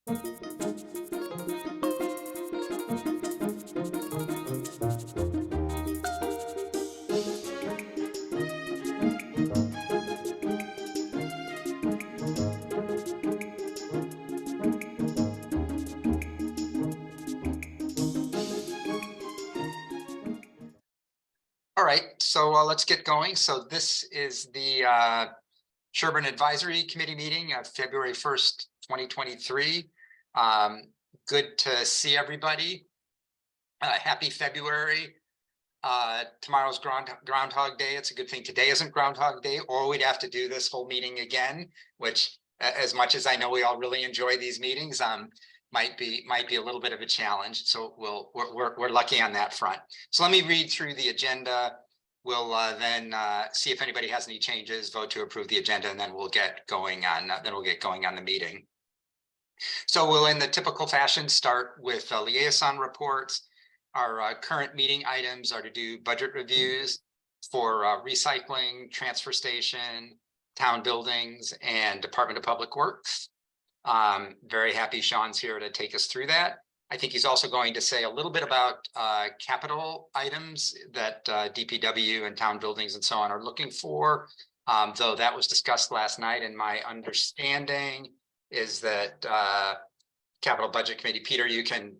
All right, so let's get going. So this is the Sherborn Advisory Committee meeting of February 1st, 2023. Good to see everybody. Happy February. Tomorrow's Groundhog Day. It's a good thing today isn't Groundhog Day, or we'd have to do this whole meeting again, which, as much as I know we all really enjoy these meetings, might be a little bit of a challenge. So we're lucky on that front. So let me read through the agenda. We'll then see if anybody has any changes, vote to approve the agenda, and then we'll get going on. The meeting. So we'll, in the typical fashion, start with liaison reports. Our current meeting items are to do budget reviews for recycling, transfer station, town buildings, and Department of Public Works. Very happy Sean's here to take us through that. I think he's also going to say a little bit about capital items that DPW and town buildings and so on are looking for, though that was discussed last night. And my understanding is that Capital Budget Committee, Peter, you can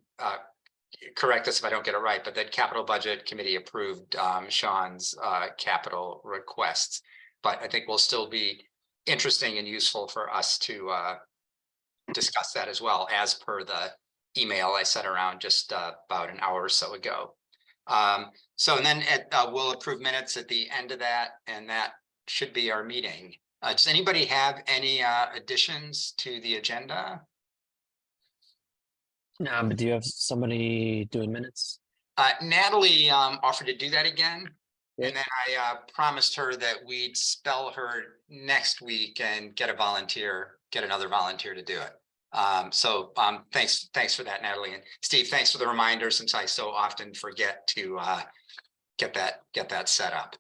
correct us if I don't get it right, but that Capital Budget Committee approved Sean's capital requests. But I think will still be interesting and useful for us to discuss that as well, as per the email I sent around just about an hour or so ago. So and then we'll approve minutes at the end of that, and that should be our meeting. Does anybody have any additions to the agenda? No, but do you have somebody doing minutes? Natalie offered to do that again. Yeah. And then I promised her that we'd spell her next week and get another volunteer to do it. So thanks for that, Natalie. And Steve, thanks for the reminder, since I so often forget to get that set up.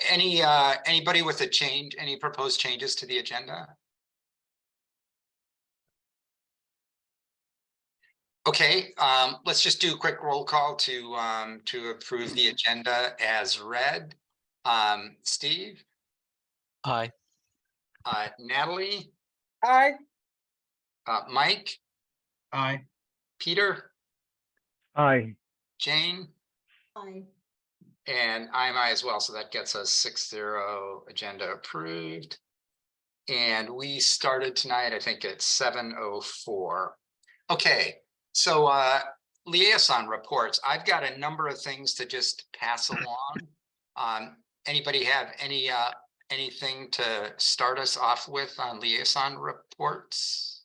Anybody with any proposed changes to the agenda? Okay, let's just do a quick roll call to approve the agenda as read. Steve? Aye. Natalie? Aye. Mike? Aye. Peter? Aye. Jane? Aye. And I'm aye as well, so that gets us 6-0, agenda approved. And we started tonight, I think, at 7:04. Okay. So liaison reports, I've got a number of things to just pass along. Anybody have anything to start us off with on liaison reports?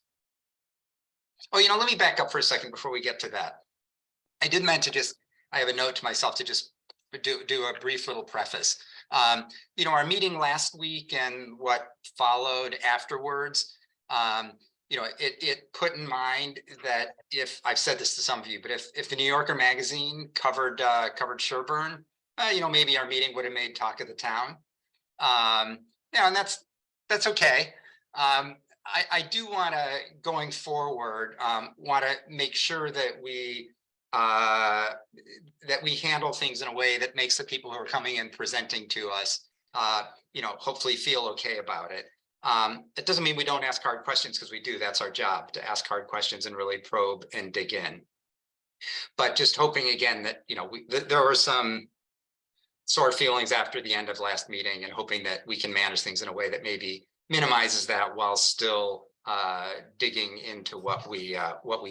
Oh, let me back up for a second before we get to that. I did meant to I have a note to myself to just do a brief little preface. Our meeting last week and what followed afterwards, it put in mind that if I've said this to some of you, but if the New Yorker magazine covered Sherborn, maybe our meeting would have made talk of the town. And that's okay. I do want to, going forward, want to make sure that we handle things in a way that makes the people who are coming and presenting to us, hopefully feel okay about it. It doesn't mean we don't ask hard questions, because we do. That's our job, to ask hard questions and really probe and dig in. But just hoping again that there were some sore feelings after the end of last meeting, and hoping that we can manage things in a way that maybe minimizes that while still digging into what we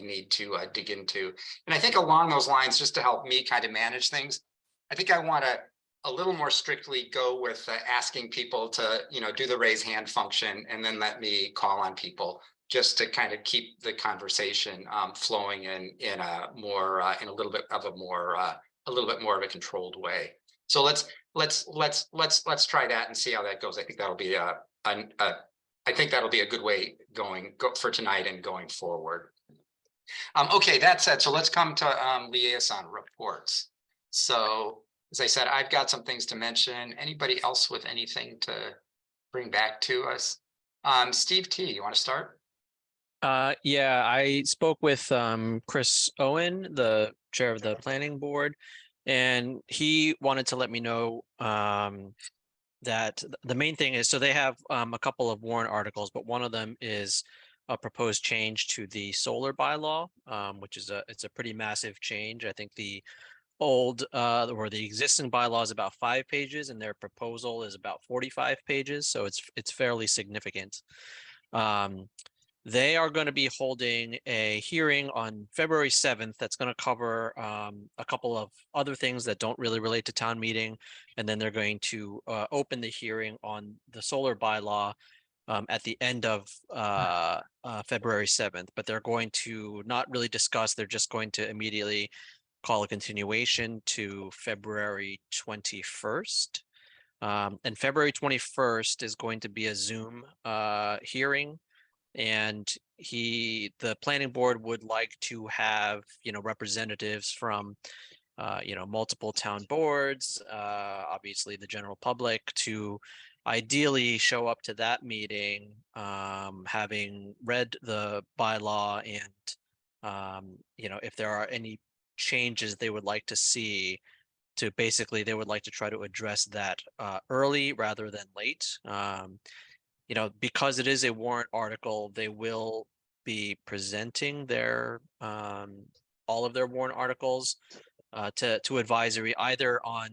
need to dig into. And I think along those lines, just to help me kind of manage things, I think I want to a little more strictly go with asking people to, do the raise hand function, and then let me call on people, just to kind of keep the conversation flowing in a little bit more of a controlled way. So let's try that and see how that goes. I think that'll be a good way for tonight and going forward. Okay, that said, so let's come to liaison reports. So, as I said, I've got some things to mention. Anybody else with anything to bring back to us? Steve T, you want to start? Yeah, I spoke with Chris Owen, the chair of the planning board, and he wanted to let me know that the main thing is, so they have a couple of warrant articles, but one of them is a proposed change to the solar bylaw, which is it's a pretty massive change. I think the old or the existing bylaw is about 5 pages, and their proposal is about 45 pages, so it's fairly significant. Um, they are going to be holding a hearing on February 7th that's going to cover a couple of other things that don't really relate to town meeting. And then they're going to open the hearing on the solar bylaw at the end of February 7th. But they're going to not really discuss, they're just going to immediately call a continuation to February 21st. And February 21st is going to be a Zoom hearing. And the planning board would like to have, representatives from, multiple town boards, obviously the general public, to ideally show up to that meeting, having read the bylaw and, if there are any changes they would like to see, they would like to try to address that early rather than late. Because it is a warrant article, they will be presenting their all of their warrant articles to advisory either on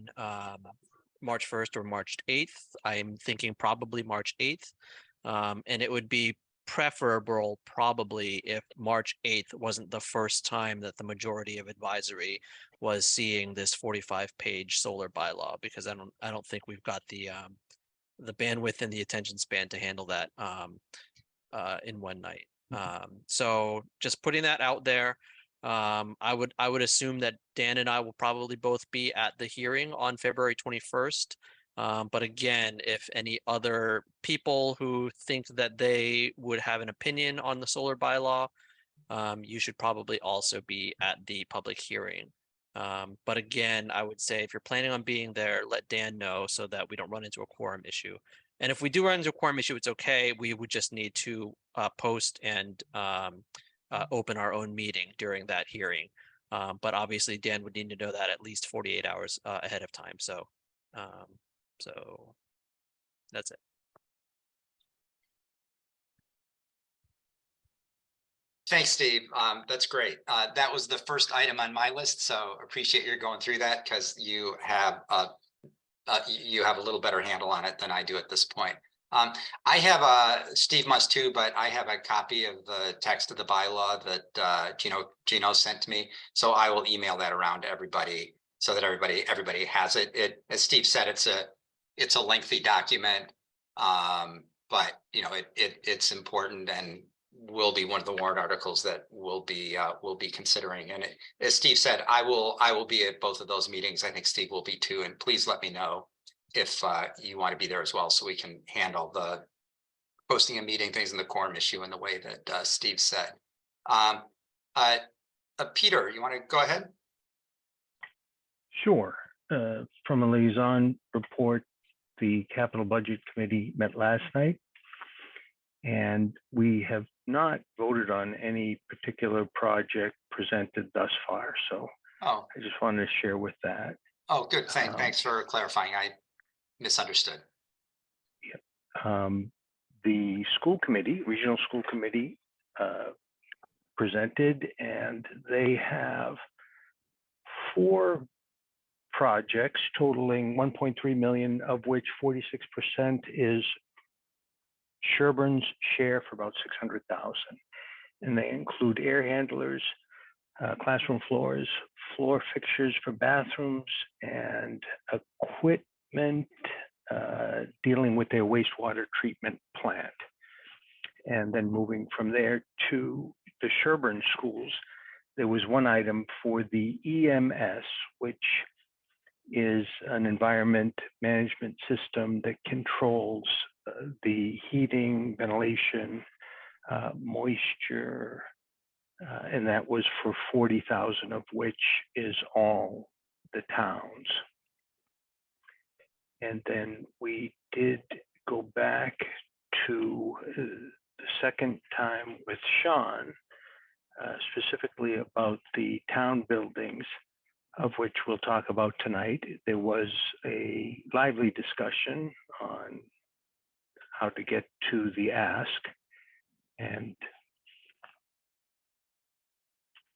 March 1st or March 8th. I'm thinking probably March 8th. And it would be preferable probably if March 8th wasn't the first time that the majority of advisory was seeing this 45-page solar bylaw, because I don't think we've got the bandwidth and the attention span to handle that in one night. So just putting that out there. I would assume that Dan and I will probably both be at the hearing on February 21st. But again, if any other people who think that they would have an opinion on the solar bylaw, you should probably also be at the public hearing. But again, I would say if you're planning on being there, let Dan know so that we don't run into a quorum issue. And if we do run into a quorum issue, it's okay. We would just need to post and open our own meeting during that hearing. But obviously, Dan would need to know that at least 48 hours ahead of time. So that's it. Thanks, Steve. That's great. That was the first item on my list, so appreciate you going through that because you have a little better handle on it than I do at this point. I have Steve must too, but I have a copy of the text of the bylaw that Gino sent to me, so I will email that around to everybody so that everybody has it. As Steve said, it's a lengthy document, but it's important and will be one of the warrant articles that we'll be considering. And as Steve said, I will be at both of those meetings. I think Steve will be too. And please let me know if you want to be there as well, so we can handle the posting a meeting things in the quorum issue in the way that Steve said. Peter, you want to go ahead? Sure. From a liaison report, the Capital Budget Committee met last night, and we have not voted on any particular project presented thus far. So I just wanted to share with that. Oh, good. Thanks for clarifying. I misunderstood. The school committee, regional school committee, presented, and they have 4 projects totaling 1.3 million, of which 46% is Sherborn's share for about 600,000. And they include air handlers, classroom floors, floor fixtures for bathrooms, and equipment dealing with their wastewater treatment plant. And then moving from there to the Sherborn schools, there was one item for the EMS, which is an environment management system that controls the heating, ventilation, moisture, and that was for 40,000, of which is all the towns. And then we did go back to the second time with Sean, specifically about the town buildings, of which we'll talk about tonight. There was a lively discussion on how to get to the ask, and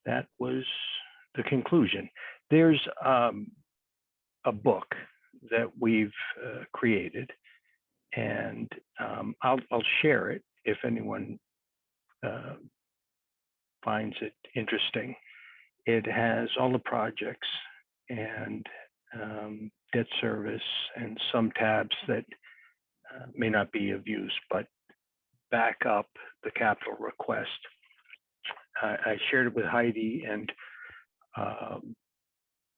that was the conclusion. There's a book that we've created, and I'll share it if anyone finds it interesting. It has all the projects and debt service and some tabs that may not be of use, but back up the capital request. I shared it with Heidi, and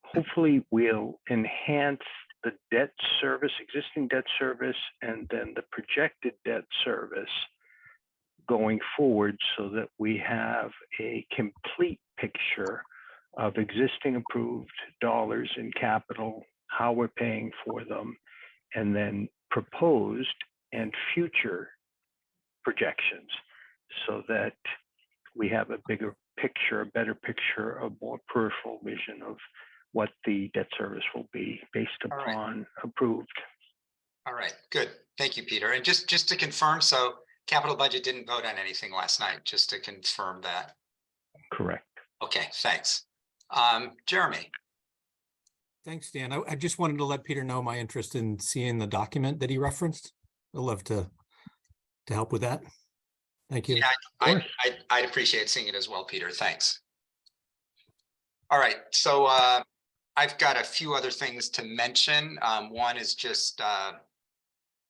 hopefully we'll enhance the debt service, existing debt service, and then the projected debt service going forward, so that we have a complete picture of existing approved dollars in capital, how we're paying for them, and then proposed and future projections, so that we have a bigger picture, a better picture, a more peripheral vision of what the debt service will be based upon approved. All right, good. Thank you, Peter. And just to confirm, so capital budget didn't vote on anything last night, just to confirm that. Correct. Okay, thanks. Jeremy. Thanks, Dan. I just wanted to let Peter know my interest in seeing the document that he referenced. I'd love to help with that. Thank you. Yeah, I'd appreciate seeing it as well, Peter. Thanks. All right, so I've got a few other things to mention. One is just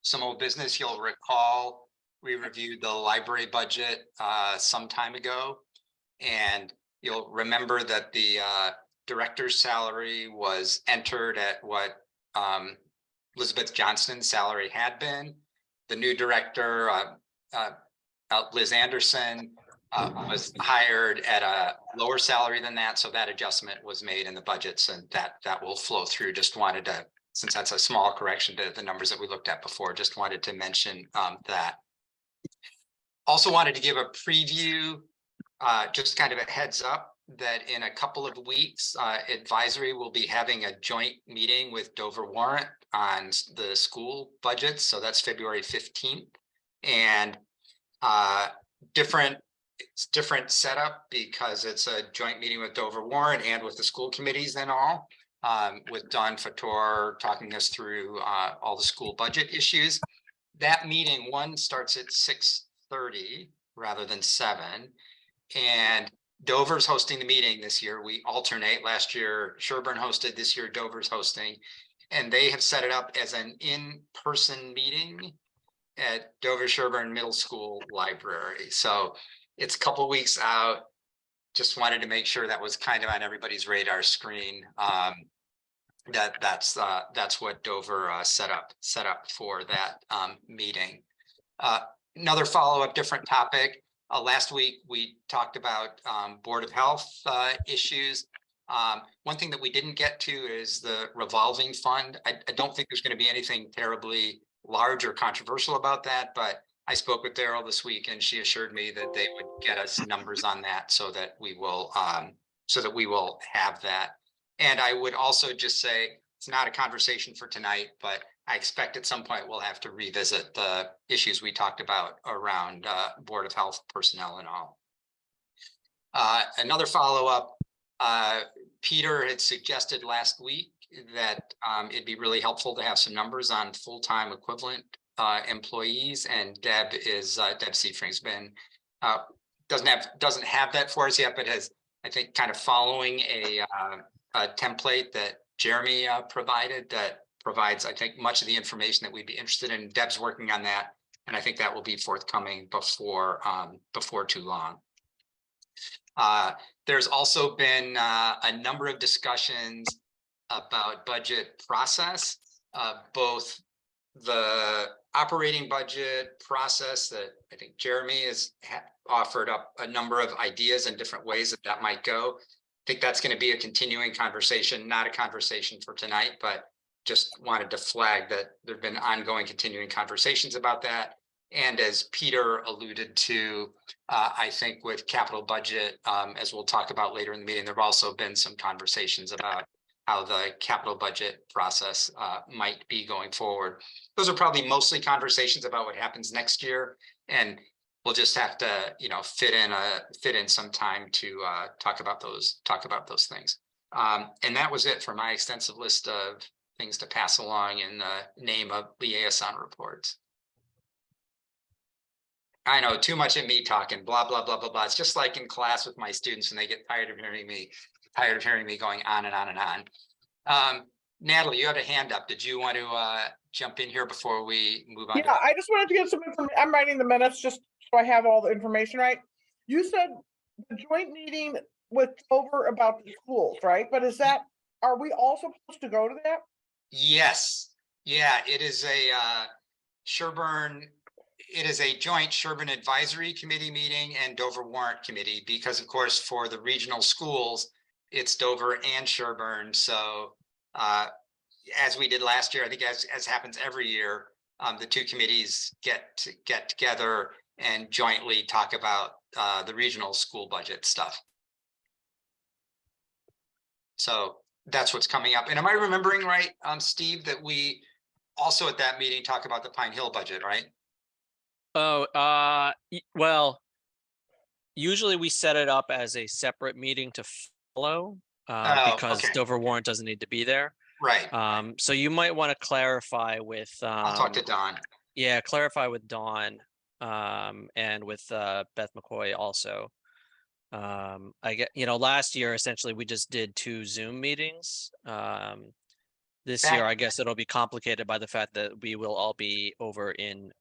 some old business. You'll recall we reviewed the library budget some time ago, and you'll remember that the director's salary was entered at what Elizabeth Johnston's salary had been. The new director, Liz Anderson, was hired at a lower salary than that, so that adjustment was made in the budgets, and that will flow through. Just wanted to, since that's a small correction to the numbers that we looked at before, just wanted to mention that. Also wanted to give a preview, just kind of a heads up, that in a couple of weeks, advisory will be having a joint meeting with Dover Warrant on the school budgets. So that's February 15th, and it's different setup because it's a joint meeting with Dover Warrant and with the school committees and all, with Don Fator talking us through all the school budget issues. That meeting, one, starts at 6:30 rather than 7, and Dover's hosting the meeting this year. We alternate. Last year Sherborn hosted, this year Dover's hosting, and they have set it up as an in-person meeting at Dover Sherborn Middle School Library. So it's a couple weeks out. Just wanted to make sure that was kind of on everybody's radar screen. That's what Dover set up for that meeting. Another follow-up, different topic. Last week we talked about Board of Health issues. One thing that we didn't get to is the revolving fund. I don't think there's going to be anything terribly large or controversial about that, but I spoke with Daryl this week, and she assured me that they would get us numbers on that so that we will have that. And I would also just say, it's not a conversation for tonight, but I expect at some point we'll have to revisit the issues we talked about around Board of Health personnel and all. Another follow-up, Peter had suggested last week that it'd be really helpful to have some numbers on full-time equivalent employees, and Deb Seifring's been doesn't have that for us yet, but has, I think, kind of following a template that Jeremy provided that provides, I think, much of the information that we'd be interested in. Deb's working on that, and I think that will be forthcoming before too long. There's also been a number of discussions about budget process, both the operating budget process that I think Jeremy has offered up a number of ideas and different ways that might go. I think that's going to be a continuing conversation, not a conversation for tonight, but just wanted to flag that there've been ongoing continuing conversations about that. And as Peter alluded to, I think with capital budget, as we'll talk about later in the meeting, there have also been some conversations about how the capital budget process might be going forward. Those are probably mostly conversations about what happens next year, and we'll just have to, fit in some time to talk about those things. And that was it for my extensive list of things to pass along in the name of liaison reports. I know, too much of me talking, blah, blah, blah, blah, blah. It's just like in class with my students when they get tired of hearing me going on and on and on. Natalie, you had a hand up. Did you want to jump in here before we move on? Yeah, I just wanted to get some information. I'm writing the minutes just so I have all the information right. You said the joint meeting with Dover about the schools, right? But are we also supposed to go to that? Yes. Yeah, it is a Sherborn. It is a joint Sherborn Advisory Committee meeting and Dover Warrant Committee, because of course for the regional schools, it's Dover and Sherborn. So as we did last year, I think as happens every year, the two committees get together and jointly talk about the regional school budget stuff. So that's what's coming up. And am I remembering right, Steve, that we also at that meeting talk about the Pine Hill budget, right? Oh, well, usually we set it up as a separate meeting to follow because okay. Dover Warrant doesn't need to be there. Right. So you might want to clarify with I'll talk to Don. Yeah, clarify with Dawn and with Beth McCoy also. I get, last year essentially we just did 2 Zoom meetings. This year I guess it'll be complicated by the fact that we will all be over in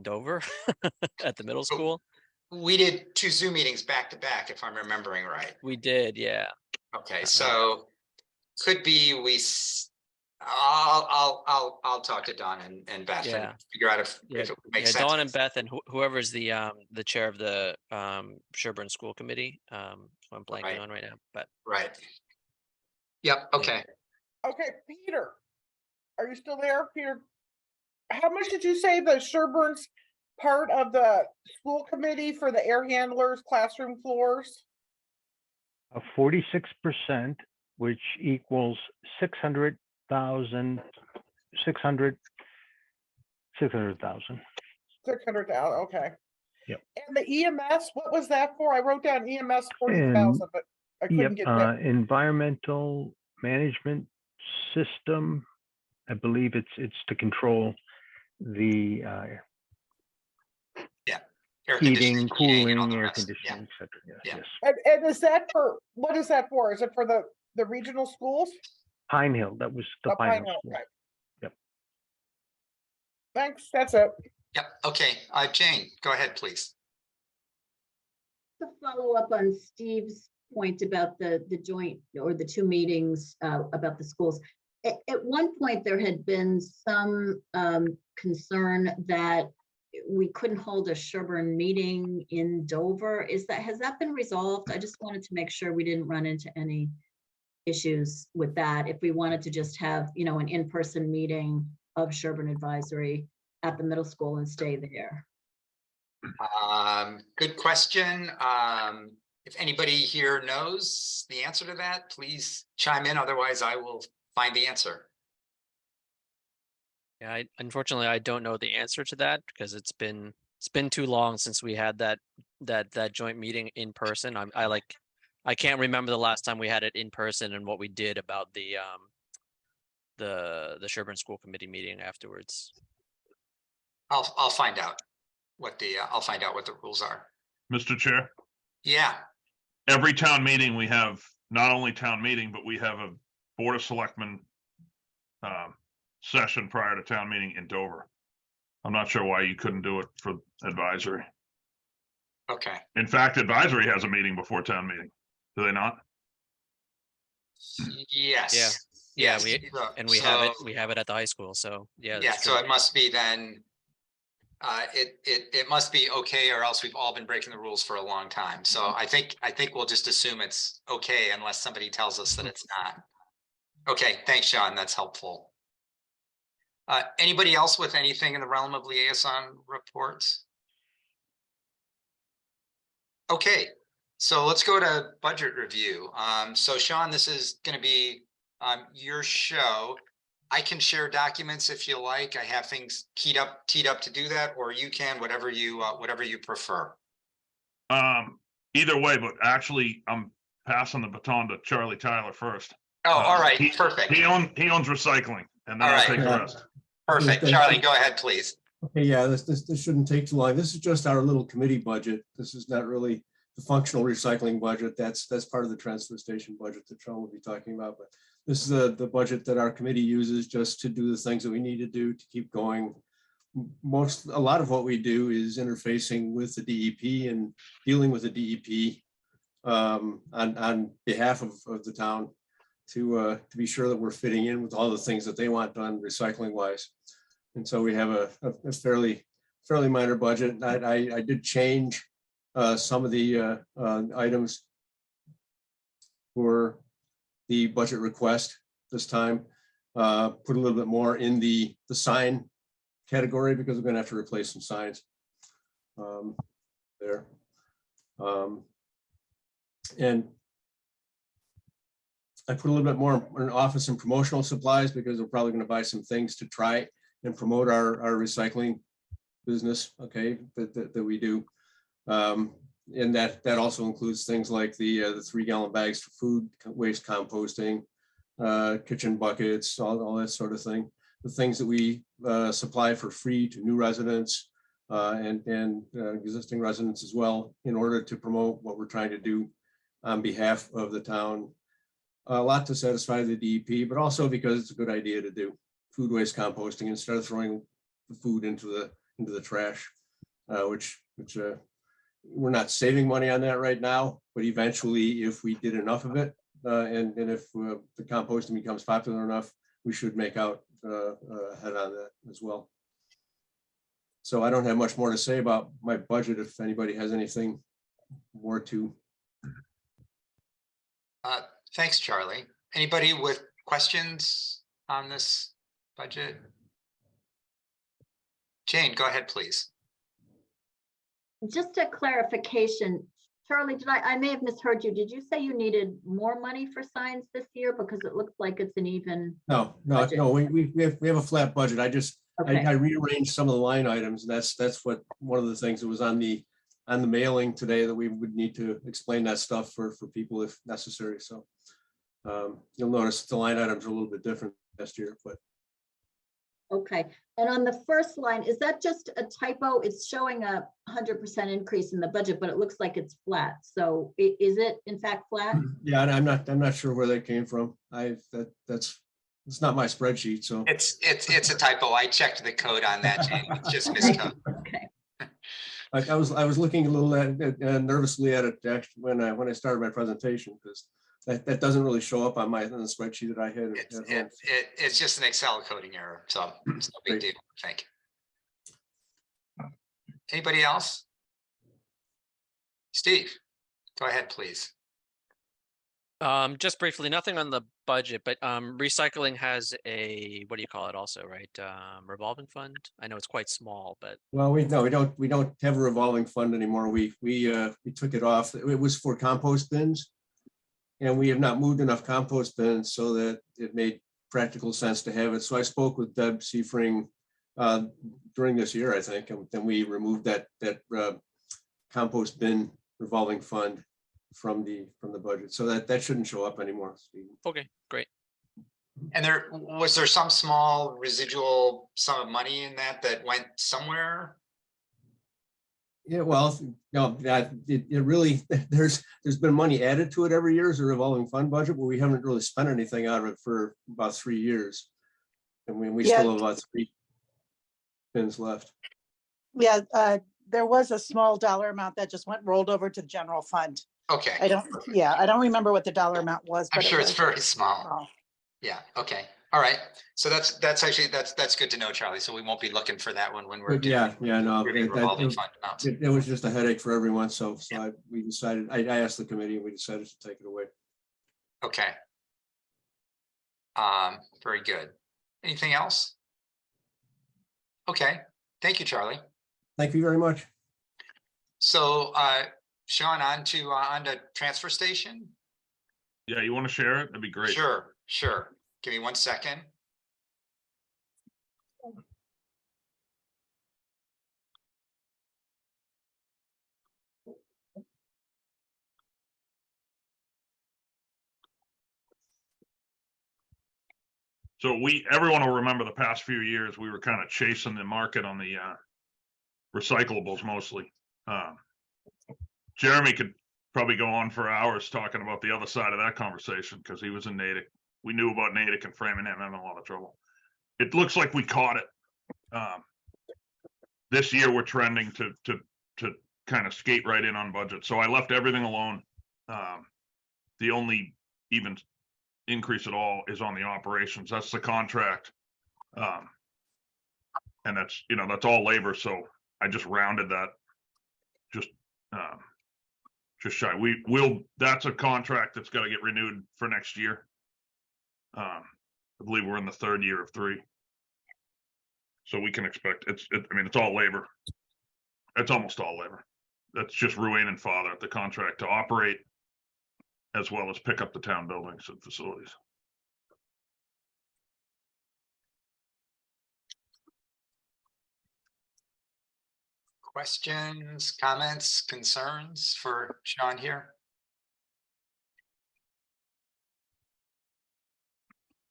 Dover at the middle school. We did 2 Zoom meetings back to back, if I'm remembering right. We did, yeah. Okay, so could be I'll talk to Don and Beth and figure out if it makes sense. Dawn and Beth and whoever's the chair of the Sherborn School Committee, who I'm blanking on right now, but right. Yep. Okay. Okay, Peter, are you still there, Peter? How much did you say the Sherborn's part of the school committee for the air handlers classroom floors? 46%, which equals 600,000. 600,000. 600,000. Okay. Yep. And the EMS, what was that for? I wrote down EMS 40,000, but I couldn't get that. Environmental management system. I believe it's to control the heating, cooling, air conditioning, etc. Yes. And is that what is that for? Is it for the regional schools? Pine Hill. That was the Pine Hill school. Right. Yep. Thanks. That's it. Yep. Okay. Jane, go ahead, please. To follow up on Steve's point about the joint or the 2 meetings about the schools. At one point, there had been some concern that we couldn't hold a Sherborn meeting in Dover. Has that been resolved? I just wanted to make sure we didn't run into any issues with that. If we wanted to just have, an in-person meeting of Sherborn Advisory at the middle school and stay there. Good question. If anybody here knows the answer to that, please chime in. Otherwise, I will find the answer. Yeah, unfortunately, I don't know the answer to that because it's been too long since we had that joint meeting in person. I can't remember the last time we had it in person and what we did about the Sherborn School Committee meeting afterwards. I'll find out what the rules are. Mr. Chair. Yeah. Every town meeting we have not only town meeting, but we have a Board of Selectmen session prior to town meeting in Dover. I'm not sure why you couldn't do it for advisory. Okay. In fact, advisory has a meeting before town meeting. Do they not? Yes. Yeah. Yes. We have it at the high school. So yeah. Yeah. So it must be then. It must be okay, or else we've all been breaking the rules for a long time. So I think we'll just assume it's okay unless somebody tells us that it's not. Okay, thanks, Sean. That's helpful. Anybody else with anything in the realm of liaison reports? Okay, so let's go to budget review. So Sean, this is going to be your show. I can share documents if you like. I have things teed up to do that, or you can, whatever you prefer. Either way, but actually, I'm passing the baton to Charlie Tyler first. Oh, all right, He perfect. owns recycling, and then All I'll right. take the Yeah. rest. Perfect. Thank Charlie, you. go ahead, please. Okay, yeah, this shouldn't take too long. This is just our little committee budget. This is not really the functional recycling budget. That's part of the transfer station budget that Sean will be talking about. But this is the budget that our committee uses just to do the things that we need to do to keep going. A lot of what we do is interfacing with the DEP and dealing with the DEP on behalf of the town to be sure that we're fitting in with all the things that they want done recycling wise. And so we have a fairly minor budget. I did change some of the items for the budget request this time. Put a little bit more in the sign category because we're going to have to replace some signs there. And I put a little bit more in office and promotional supplies because we're probably going to buy some things to try and promote our recycling business, okay, that we do. And that also includes things like the 3-gallon bags for food waste composting, kitchen buckets, all that sort of thing. The things that we supply for free to new residents and existing residents as well, in order to promote what we're trying to do on behalf of the town. A lot to satisfy the DEP, but also because it's a good idea to do food waste composting instead of throwing the food into the trash, which we're not saving money on that right now, but eventually if we did enough of it and if the composting becomes popular enough, we should make out ahead on that as well. So I don't have much more to say about my budget if anybody has anything more to. Thanks, Charlie. Anybody with questions on this budget? Jane, go ahead, please. Just a clarification, Charlie, I may have misheard you. Did you say you needed more money for signs this year? Because it looks like it's an even. No, budget. we have a flat budget. Okay. I rearranged some of the line items. And that's what one of the things that was on the mailing today, that we would need to explain that stuff for people if necessary. So you'll notice the line items are a little bit different last year, but. Okay, and on the first line, is that just a typo? It's showing a 100% increase in the budget, but it looks like it's flat. So is it in fact flat? Yeah, and I'm not sure where that came from. It's not my spreadsheet, so. It's a typo. I checked the code on that, Jane. It's just miscode. Okay. I was looking a little nervously at it actually when I started my presentation, because that doesn't really show up on the spreadsheet that I had. It's just an Excel coding error, so it's no big deal, I think. Anybody else? Steve, go ahead, please. Just briefly, nothing on the budget, but recycling has a, what do you call it also, right? Revolving fund. I know it's quite small, but. Well, we don't have a revolving fund anymore. We took it off. It was for compost bins. And we have not moved enough compost bins so that it made practical sense to have it. So I spoke with Deb Seifring during this year, I think, and then we removed that compost bin revolving fund from the budget. So that shouldn't show up anymore, Stephen. Okay, great. And was there some small residual sum of money in that went somewhere? Yeah, well, no, it really, there's been money added to it every year as a revolving fund budget, but we haven't really spent anything out of it for about 3 years. And we still have about 3 bins left. Yeah, there was a small dollar amount that just rolled over to the general fund. Okay, I don't remember what the dollar amount was. I'm but sure it's was very small. small. Yeah, okay, all right. So that's actually, that's good to know, Charlie. So we won't be looking for that one when we're But yeah, no, approving revolving fund amounts. it was just a headache for everyone. So we decided, I asked the committee and we decided to take it away. Okay. Very good. Anything else? Okay, thank you, Charlie. Thank you very much. So, Sean, on to transfer station? Yeah, you want to share it? That'd be great. Sure, sure. Give me 1 second. So everyone will remember the past few years, we were kind of chasing the market on the recyclables mostly. Jeremy could probably go on for hours talking about the other side of that conversation because he was in Natick. We knew about Natick and Framingham having a lot of trouble. It looks like we caught it. This year we're trending to kind of skate right in on budget. So I left everything alone. The only even increase at all is on the operations. That's the contract. And that's, that's all labor. So I just rounded that just shy. That's a contract that's got to get renewed for next year. I believe we're in the 3rd year of 3. So we can expect it's all labor. It's almost all labor. That's just Ruane and Father, the contract to operate as well as pick up the town buildings and facilities. Questions, comments, concerns for Sean here?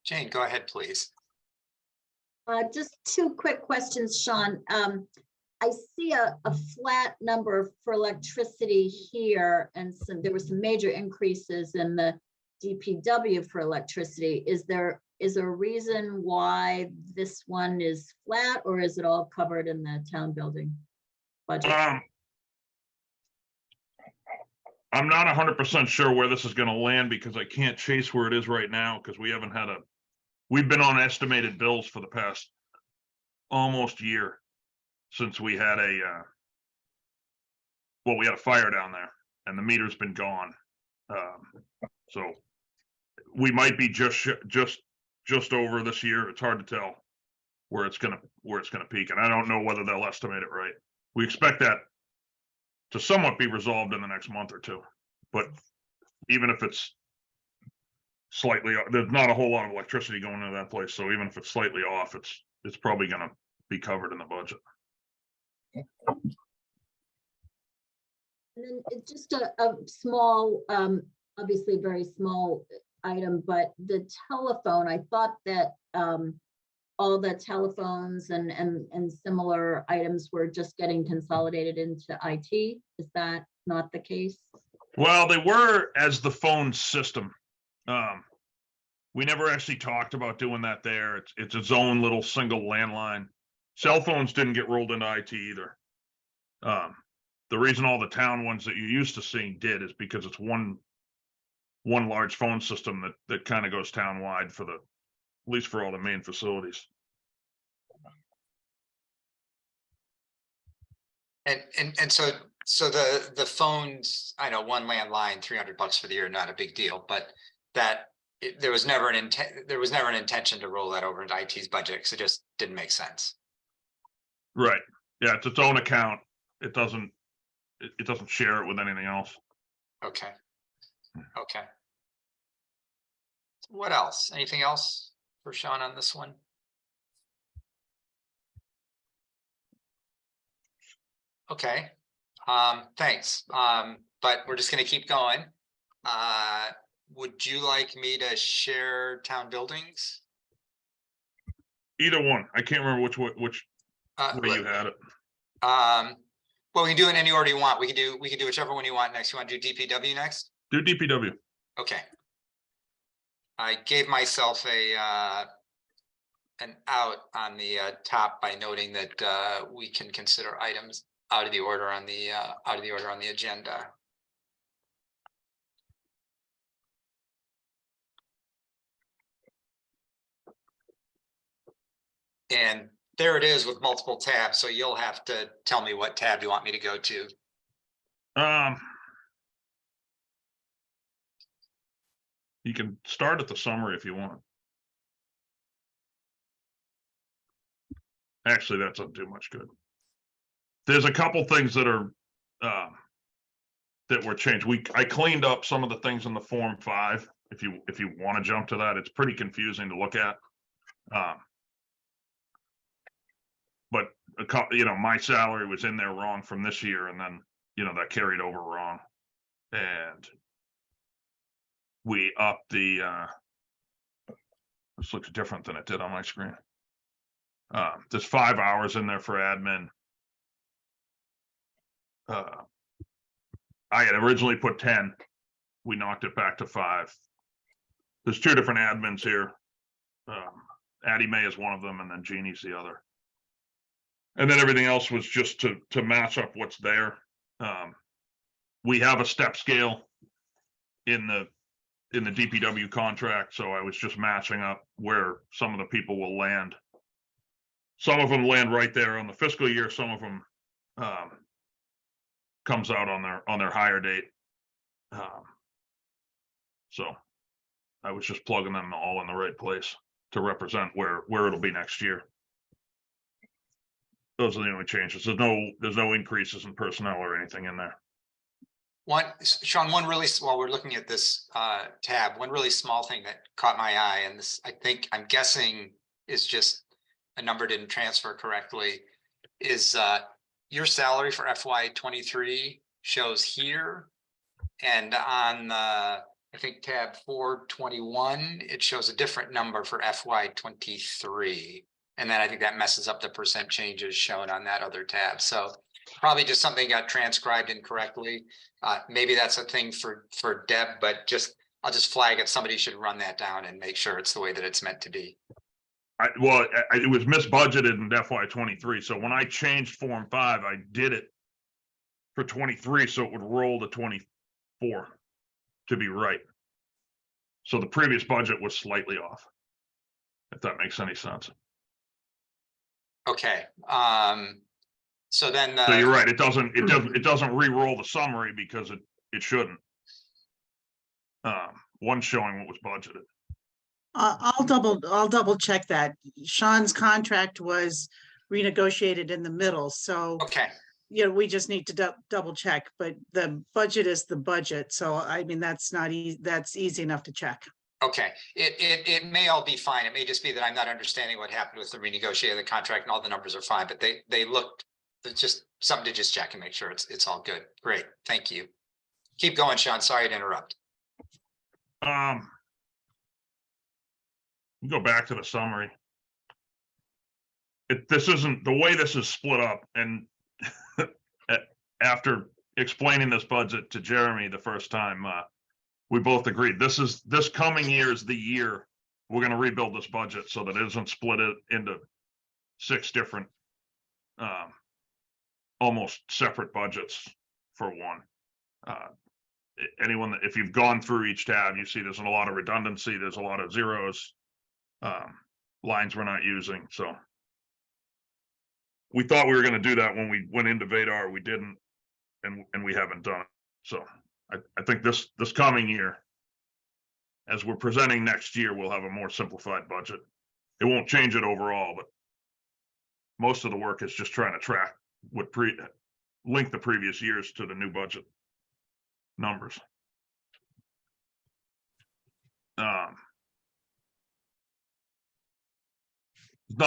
Jane, go ahead, please. Just 2 quick questions, Sean. I see a flat number for electricity here, and there were some major increases in the DPW for electricity. Is there a reason why this one is flat, or is it all covered in the town building budget? I'm not 100% sure where this is going to land because I can't chase where it is right now because we've been on estimated bills for the past almost year since we had we had a fire down there and the meter's been gone. So we might be just over this year. It's hard to tell where it's gonna peak, and I don't know whether they'll estimate it right. We expect that to somewhat be resolved in the next month or 2, but even if it's slightly, there's not a whole lot of electricity going into that place, so even if it's slightly off, it's probably going to be covered in the budget. And then just a small, obviously very small item, but the telephone, I thought that all the telephones and similar items were just getting consolidated into IT. Is that not the case? Well, they were as the phone system. We never actually talked about doing that there. It's its own little single landline. Cell phones didn't get rolled into IT either. The reason all the town ones that you're used to seeing did is because it's one large phone system that kind of goes town-wide at least for all the main facilities. And so the phones, I know one landline, $300 for the year, not a big deal, but there was never an intention to roll that over into IT's budget because it just didn't make sense. Right. Yeah, it's its own account. It doesn't share it with anything else. Okay. Okay. What else? Anything else for Sean on this one? Okay. Thanks. But we're just going to keep going. Would you like me to share town buildings? Either one. I can't remember which way you had it. Well, we can do it in any order you want. We can do whichever one you want next. You want to do DPW next? Do DPW. Okay. I gave myself an out on the top by noting that we can consider items out of the order on the agenda. And there it is with multiple tabs. So you'll have to tell me what tab you want me to go to. You can start at the summary if you want. Actually, that doesn't do much good. There's a couple things that are that were changed. I cleaned up some of the things in the Form 5. If you want to jump to that, it's pretty confusing to look at. But my salary was in there wrong from this year, and then that carried over wrong, and we upped the. This looks different than it did on my screen. There's 5 hours in there for admin. I had originally put 10. We knocked it back to 5. There's 2 different admins here. Addie Mae is one of them, and then Jeannie's the other. And then everything else was just to match up what's there. We have a step scale in the DPW contract, so I was just matching up where some of the people will land. Some of them land right there on the fiscal year. Some of them comes out on their hire date. So I was just plugging them all in the right place to represent where it'll be next year. Those are the only changes. There's no increases in personnel or anything in there. Sean, while we're looking at this tab, one really small thing that caught my eye, and this I'm guessing is just a number didn't transfer correctly, is your salary for FY23 shows here, and on I think tab 421 it shows a different number for FY23, and then I think that messes up the percent changes shown on that other tab. So probably just something got transcribed incorrectly. Maybe that's a thing for Deb, but I'll just flag it. Somebody should run that down and make sure it's the way that it's meant to be. It was misbudgeted in FY23. So when I changed Form 5, I did it for 23, so it would roll to 24 to be right. So the previous budget was slightly off, if that makes any sense. Okay. So then, so you're right. It doesn't re-roll the summary because it shouldn't. One's showing what was budgeted. I'll double check that. Sean's contract was renegotiated in the middle, so okay. We just need to double check, but the budget is the budget. So I mean, that's easy enough to check. Okay, it may all be fine. It may just be that I'm not understanding what happened with the renegotiating of the contract, and all the numbers are fine, but they looked. It's just something to just check and make sure it's all good. Great, thank you. Keep going, Sean. Sorry to interrupt. Go back to the summary. This isn't the way this is split up, and after explaining this budget to Jeremy the first time, we both agreed this coming year is the year we're going to rebuild this budget so that it isn't split into 6 different almost separate budgets for one. If you've gone through each tab, you see there's a lot of redundancy, there's a lot of zeros, lines we're not using. So we thought we were going to do that when we went into Vadar. We didn't, and we haven't done it. So I think this coming year, as we're presenting next year, we'll have a more simplified budget. It won't change it overall, but most of the work is just trying to track link the previous years to the new budget numbers. Not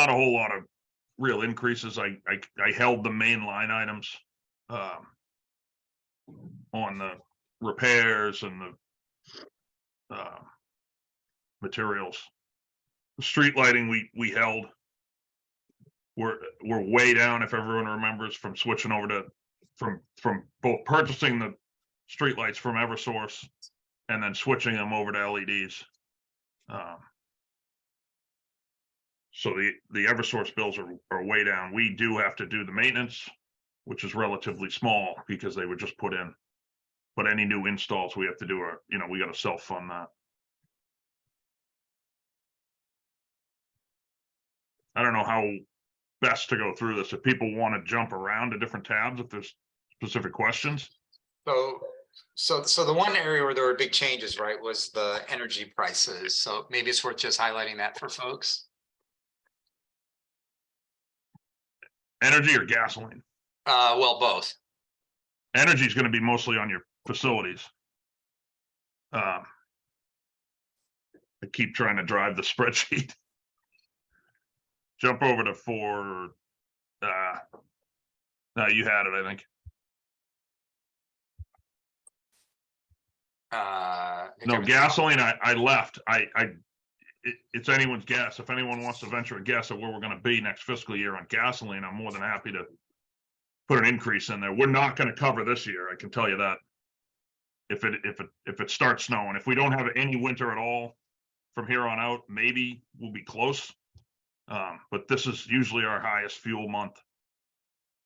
a whole lot of real increases. I held the main line items on the repairs and the materials. The street lighting we held. We're way down, if everyone remembers, from switching over from both purchasing the street lights from Eversource and then switching them over to LEDs. So the Eversource bills are way down. We do have to do the maintenance, which is relatively small because they were just put in. But any new installs we have to do we got to self-fund that. I don't know how best to go through this. If people want to jump around to different tabs, if there's specific questions. So the one area where there were big changes, right, was the energy prices. So maybe it's worth just highlighting that for folks. Energy or gasoline? Well, both. Energy is going to be mostly on your facilities. I keep trying to drive the spreadsheet. Jump over to no, you had it, I think. I think No, I'm- gasoline, I left. It's anyone's guess. If anyone wants to venture a guess at where we're going to be next fiscal year on gasoline, I'm more than happy to put an increase in there. We're not going to cover this year. I can tell you that. If it starts snowing, if we don't have any winter at all from here on out, maybe we'll be close. But this is usually our highest fuel month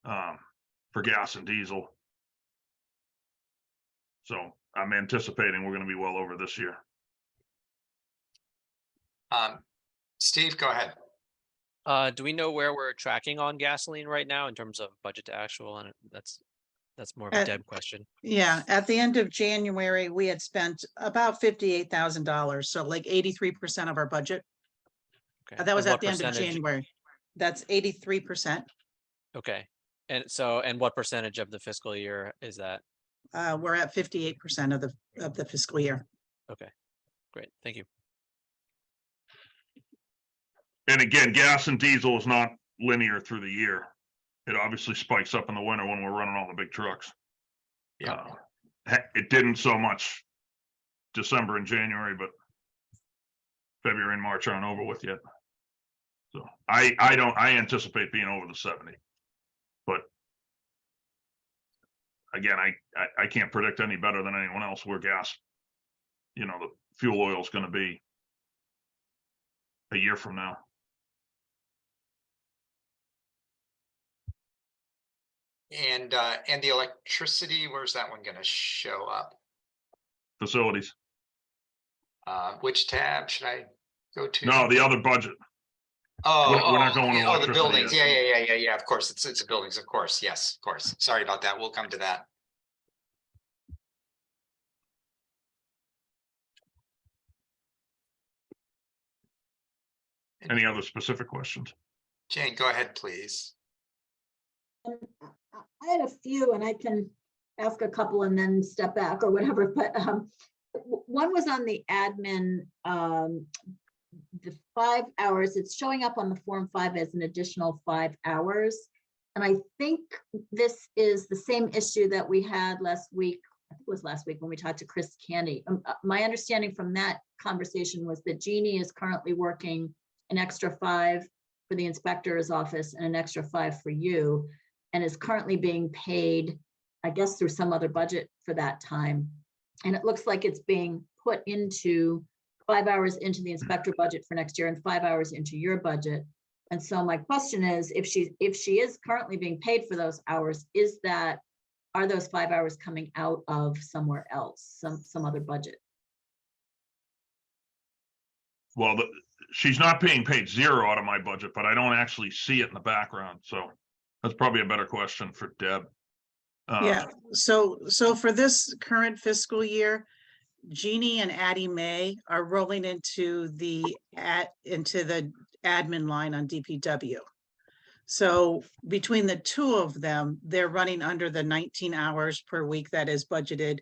for gas and diesel. So I'm anticipating we're going to be well over this year. Steve, go ahead. Do we know where we're tracking on gasoline right now in terms of budget to actual? And that's more of a Deb question. Yeah, at the end of January, we had spent about $58,000, so like 83% of our budget. Okay. That was And at what the end of percentage- January. That's 83%. Okay. And what percentage of the fiscal year is that? We're at 58% of the fiscal year. Okay, great. Thank you. And again, gas and diesel is not linear through the year. It obviously spikes up in the winter when we're running all the big trucks. Yeah. It didn't so much December and January, but February and March aren't over with yet. So I anticipate being over the 70. But again, I can't predict any better than anyone else where gas, the fuel oil is going to be a year from now. And the electricity, where's that one gonna show up? Facilities. Which tab should I go to? No, the other budget. Oh, we're not going to the electricity buildings. yet. Yeah. Of course, it's the buildings. Of course, yes, of course. Sorry about that. We'll come to that. Any other specific questions? Jane, go ahead, please. I had a few, and I can ask a couple and then step back or whatever, but one was on the admin, the 5 hours. It's showing up on the Form 5 as an additional 5 hours. And I think this is the same issue that we had last week. I think it was last week when we talked to Chris Candy. My understanding from that conversation was that Jeannie is currently working an extra 5 for the inspector's office and an extra 5 for you, and is currently being paid, I guess, through some other budget for that time. And it looks like it's being put into 5 hours into the inspector budget for next year and 5 hours into your budget. And so my question is, if she is currently being paid for those hours, are those 5 hours coming out of somewhere else, some other budget? Well, she's not being paid zero out of my budget, but I don't actually see it in the background. So that's probably a better question for Deb. Yeah, so for this current fiscal year, Jeannie and Addie May are rolling into the admin line on DPW. So between the two of them, they're running under the 19 hours per week that is budgeted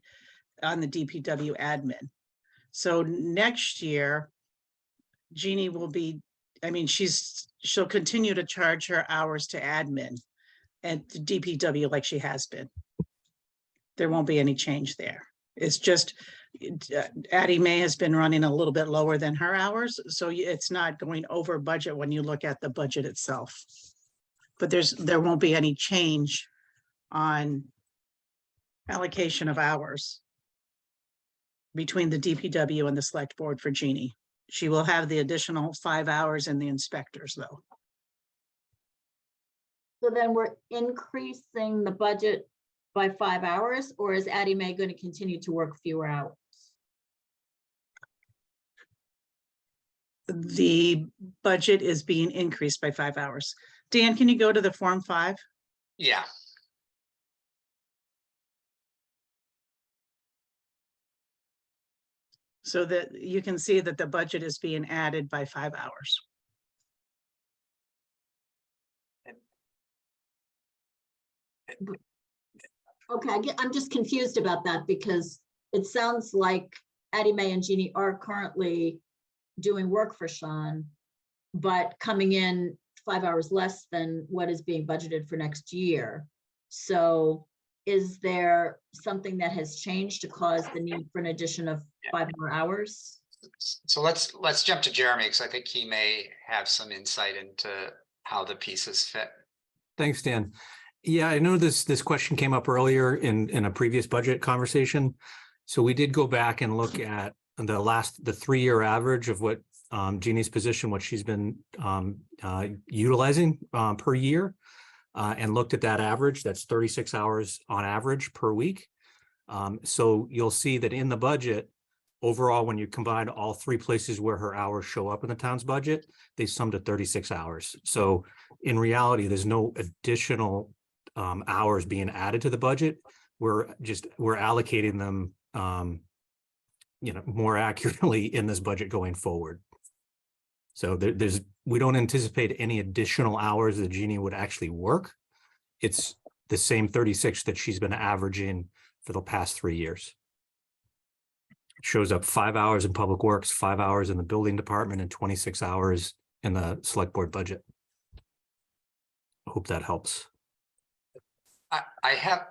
on the DPW admin. So next year, Jeannie will be, she'll continue to charge her hours to admin at the DPW like she has been. There won't be any change there. It's just Addie May has been running a little bit lower than her hours, so it's not going over budget when you look at the budget itself. But there won't be any change on allocation of hours between the DPW and the select board for Jeannie. She will have the additional 5 hours in the inspectors, though. So then we're increasing the budget by 5 hours, or is Addie Mae going to continue to work fewer hours? The budget is being increased by 5 hours. Dan, can you go to the Form 5? Yeah. So that you can see that the budget is being added by 5 hours. Okay, I'm just confused about that because it sounds like Addie Mae and Jeannie are currently doing work for Sean, but coming in 5 hours less than what is being budgeted for next year. So is there something that has changed to cause the need for an addition of 5 more hours? So let's jump to Jeremy, because I think he may have some insight into how the pieces fit. Thanks, Dan. Yeah, I know this question came up earlier in a previous budget conversation. So we did go back and look at the 3-year average of what Jeannie's position, what she's been utilizing per year, and looked at that average. That's 36 hours on average per week. So you'll see that in the budget, overall, when you combine all 3 places where her hours show up in the town's budget, they sum to 36 hours. So in reality, there's no additional hours being added to the budget. We're allocating them, more accurately in this budget going forward. So we don't anticipate any additional hours that Jeannie would actually work. It's the same 36 that she's been averaging for the past 3 years. It shows up 5 hours in Public Works, 5 hours in the building department, and 26 hours in the select board budget. I hope that helps. I have,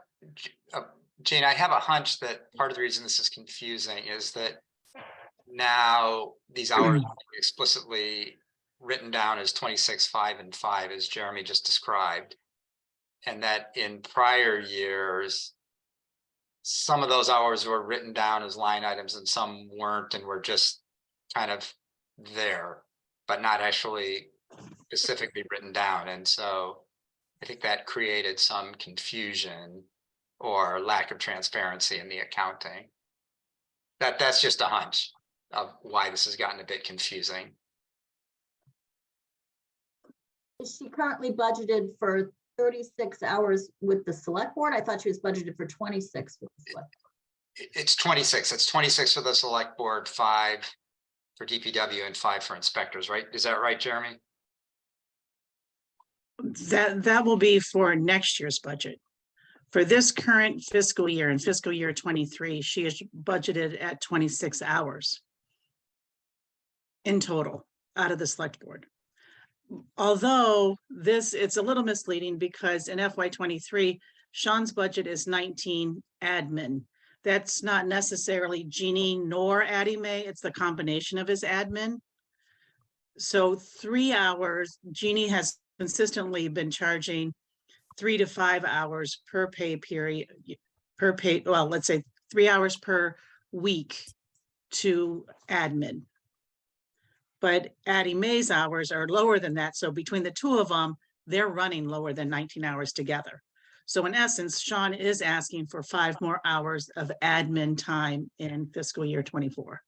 Jane, I have a hunch that part of the reason this is confusing is that now these hours are explicitly written down as 26, 5, and 5, as Jeremy just described. And that in prior years, some of those hours were written down as line items and some weren't, and were just kind of there, but not actually specifically written down. And so I think that created some confusion or lack of transparency in the accounting. That's just a hunch of why this has gotten a bit confusing. Is she currently budgeted for 36 hours with the select board? I thought she was budgeted for 26 with the select. It's 26. It's 26 for the select board, 5 for DPW, and 5 for inspectors, right? Is that right, Jeremy? That will be for next year's budget. For this current fiscal year, in fiscal year 23, she is budgeted at 26 hours in total out of the select board. Although it's a little misleading because in FY23, Sean's budget is 19 admin. That's not necessarily Jeannie nor Addie Mae. It's the combination of his admin. So 3 hours, Jeannie has consistently been charging 3 to 5 hours per pay period, well, let's say 3 hours per week to admin. But Addie Mae's hours are lower than that. So between the two of them, they're running lower than 19 hours together. So in essence, Sean is asking for 5 more hours of admin time in fiscal year 24.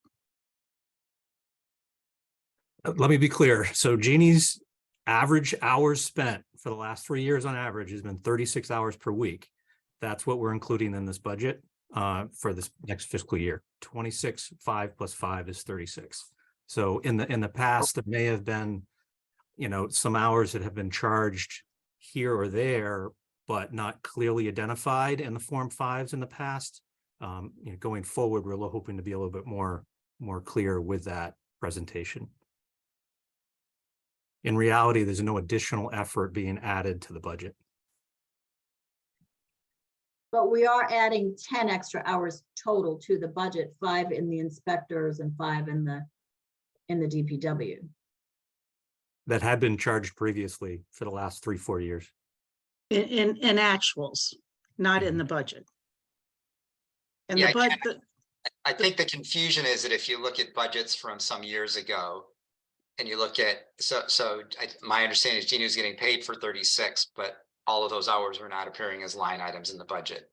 Let me be clear. So Jeannie's average hours spent for the last 3 years on average has been 36 hours per week. That's what we're including in this budget for this next fiscal year. 26, 5 plus 5 is 36. So in the past, there may have been, some hours that have been charged here or there, but not clearly identified in the Form 5s in the past. Going forward, we're hoping to be a little bit more clear with that presentation. In reality, there's no additional effort being added to the budget. But we are adding 10 extra hours total to the budget, 5 in the inspectors and 5 in the DPW. That had been charged previously for the last 3-4 years. In actuals, not in the budget. And Yeah, the budget. I think the confusion is that if you look at budgets from some years ago, and you look at, my understanding is Jeannie was getting paid for 36, but all of those hours were not appearing as line items in the budget.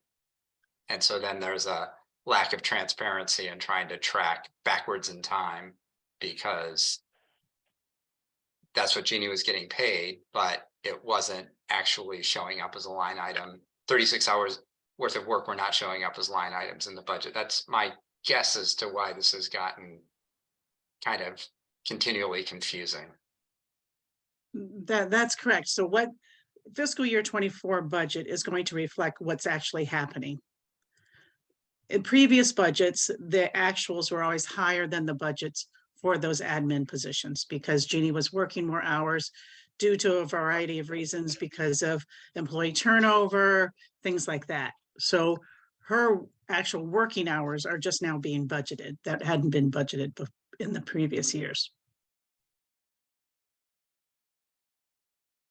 And so then there's a lack of transparency in trying to track backwards in time, because that's what Jeannie was getting paid, but it wasn't actually showing up as a line item. 36 hours worth of work were not showing up as line items in the budget. That's my guess as to why this has gotten kind of continually confusing. That's correct. So fiscal year 24 budget is going to reflect what's actually happening. In previous budgets, the actuals were always higher than the budgets for those admin positions because Jeannie was working more hours due to a variety of reasons because of employee turnover, things like that. So her actual working hours are just now being budgeted. That hadn't been budgeted in the previous years.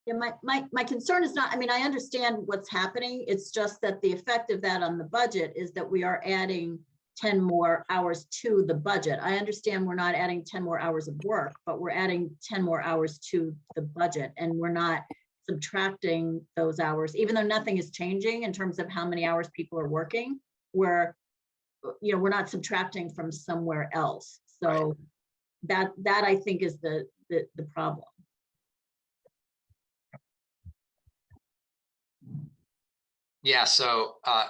Yeah, my concern is not, I mean, I understand what's happening. It's just that the effect of that on the budget is that we are adding 10 more hours to the budget. I understand we're not adding 10 more hours of work, but we're adding 10 more hours to the budget, and we're not subtracting those hours, even though nothing is changing in terms of how many hours people are working. We're not subtracting from somewhere else. So that I think is the problem. Yeah, so I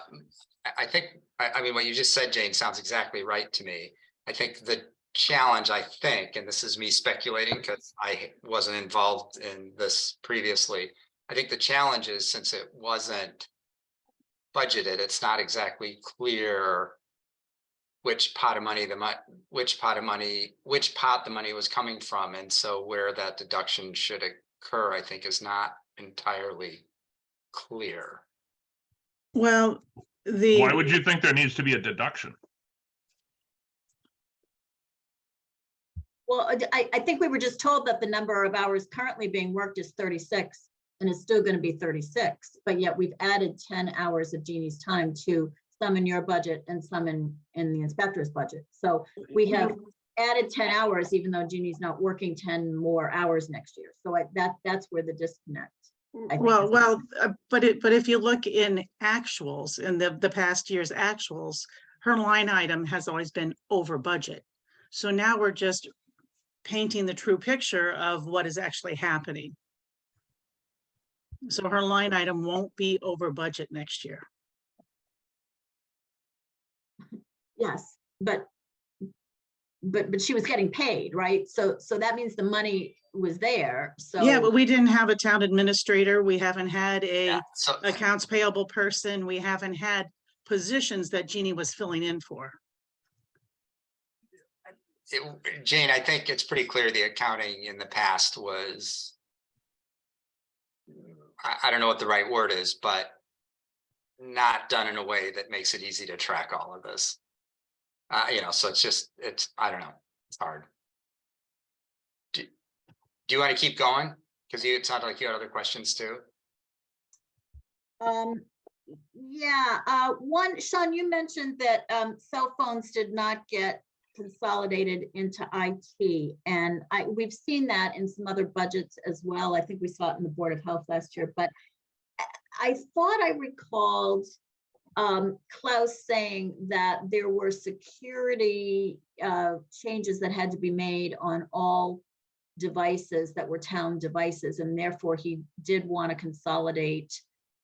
think, I mean, what you just said, Jane, sounds exactly right to me. I think the challenge, and this is me speculating because I wasn't involved in this previously. I think the challenge is, since it wasn't budgeted, it's not exactly clear which pot the money was coming from. And so where that deduction should occur, I think, is not entirely clear. Well, Why would you think there needs to be a deduction? Well, I think we were just told that the number of hours currently being worked is 36, and it's still going to be 36, but yet we've added 10 hours of Jeannie's time to some in your budget and some in the inspector's budget. So we have added 10 hours, even though Jeannie's not working 10 more hours next year. So that's where the disconnect. But if you look in actuals, in the past year's actuals, her line item has always been over budget. So now we're just painting the true picture of what is actually happening. So her line item won't be over budget next year. Yes, but she was getting paid, right? So that means the money was there. So yeah, but we didn't have a town administrator. We haven't had a So accounts payable person. We haven't had positions that Jeannie was filling in for. Jane, I think it's pretty clear the accounting in the past was, I don't know what the right word is, but not done in a way that makes it easy to track all of this. So I don't know, it's hard. Do you want to keep going? Because it sounded like you had other questions too. Yeah, one, Sean, you mentioned that cell phones did not get consolidated into IT, and we've seen that in some other budgets as well. I think we saw it in the Board of Health last year, but I thought I recalled Klaus saying that there were security changes that had to be made on all devices that were town devices, and therefore he did want to consolidate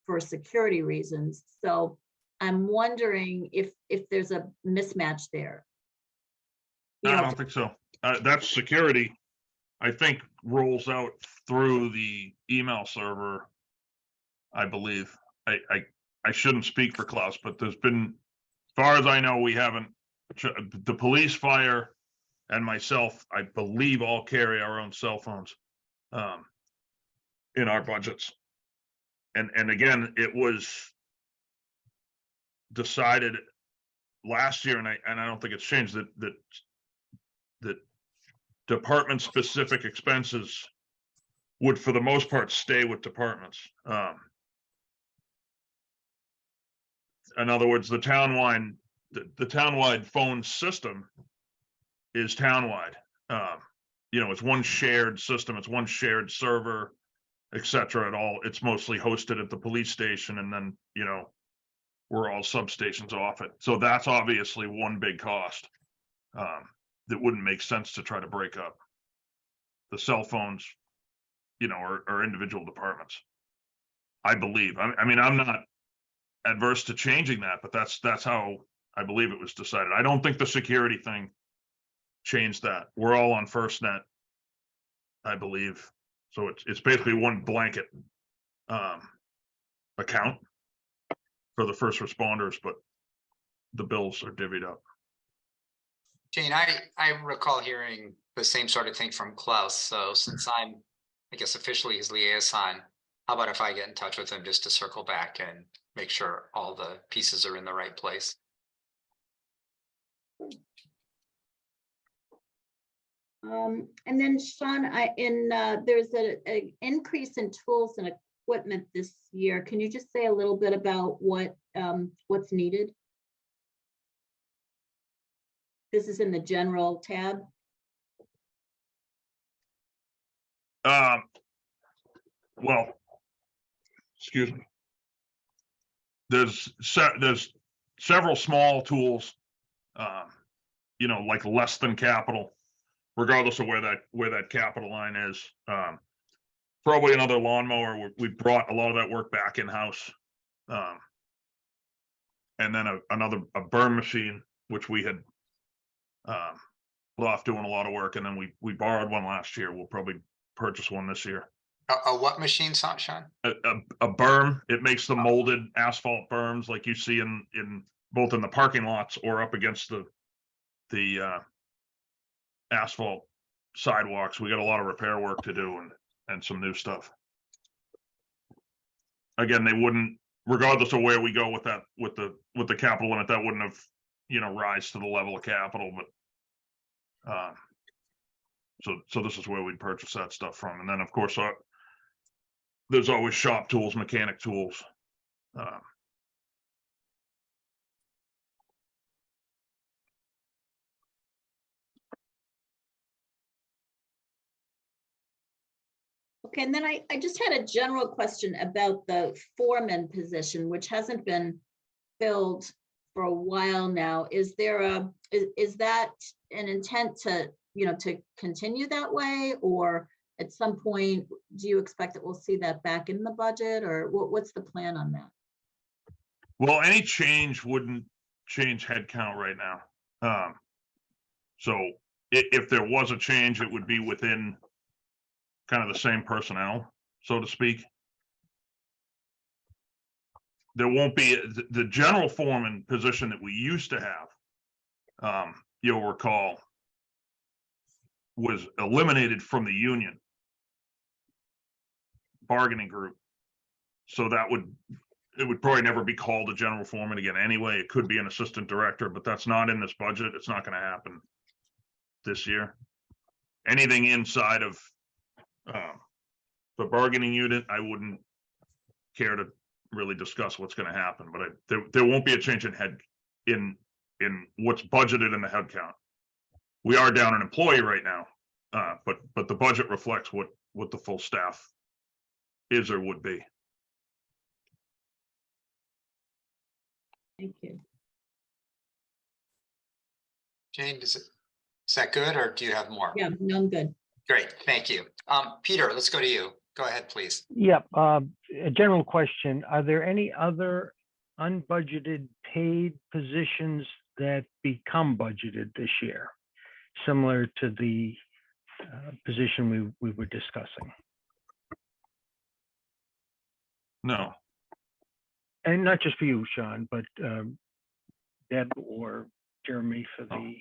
for security reasons. So I'm wondering if there's a mismatch there. I don't think so. That's security, I think, rolls out through the email server, I believe. I shouldn't speak for Klaus, but there's been, as far as I know, we haven't, the police, fire, and myself, I believe, all carry our own cell phones in our budgets. And again, it was decided last year, and I don't think it's changed, that department specific expenses would, for the most part, stay with departments. In other words, the townwide phone system is townwide. It's one shared system, it's one shared server, etc. It's mostly hosted at the police station, and then we're all substations off it. So that's obviously one big cost that wouldn't make sense to try to break up. The cell phones, are individual departments, I believe. I mean, I'm not adverse to changing that, but that's how I believe it was decided. I don't think the security thing changed that. We're all on FirstNet, I believe. So it's basically one blanket account for the first responders, but the bills are divvied up. Jane, I recall hearing the same sort of thing from Klaus. So since I'm, I guess, officially his liaison, how about if I get in touch with him just to circle back and make sure all the pieces are in the right place? And then Sean, there's an increase in tools and equipment this year. Can you just say a little bit about what's needed? This is in the general tab. Well, excuse me. There's several small tools, like less than capital, regardless of where that capital line is. Probably another lawnmower. We brought a lot of that work back in-house. And then a burn machine, which we had off doing a lot of work, and then we borrowed one last year. We'll probably purchase one this year. A what machine, Sean? A berm. It makes the molded asphalt berms like you see in both in the parking lots or up against the asphalt sidewalks. We got a lot of repair work to do and some new stuff. Again, they wouldn't, regardless of where we go with that, with the capital limit, that wouldn't have, rise to the level of capital, but so this is where we'd purchase that stuff from. And then of course, there's always shop tools, mechanic tools. Okay, and then I just had a general question about the foreman position, which hasn't been filled for a while now. Is there is that an intent to, to continue that way, or at some point, do you expect that we'll see that back in the budget, or what's the plan on that? Well, any change wouldn't change headcount right now. So if there was a change, it would be within kind of the same personnel, so to speak. There won't be the general foreman position that we used to have, you'll recall, was eliminated from the union bargaining group. So it would probably never be called a general foreman again anyway. It could be an assistant director, but that's not in this budget. It's not going to happen this year. Anything inside of the bargaining unit, I wouldn't care to really discuss what's going to happen, but there won't be a change in what's budgeted in the head count. We are down an employee right now, but the budget reflects what the full staff is or would be. Thank you. Jane, is that good, or do you have more? Yeah, no, I'm good. Great, thank you. Peter, let's go to you. Go ahead, please. Yep. A general question. Are there any other unbudgeted paid positions that become budgeted this year, similar to the position we were discussing? No. And not just for you, Sean, but Deb or Jeremy, for the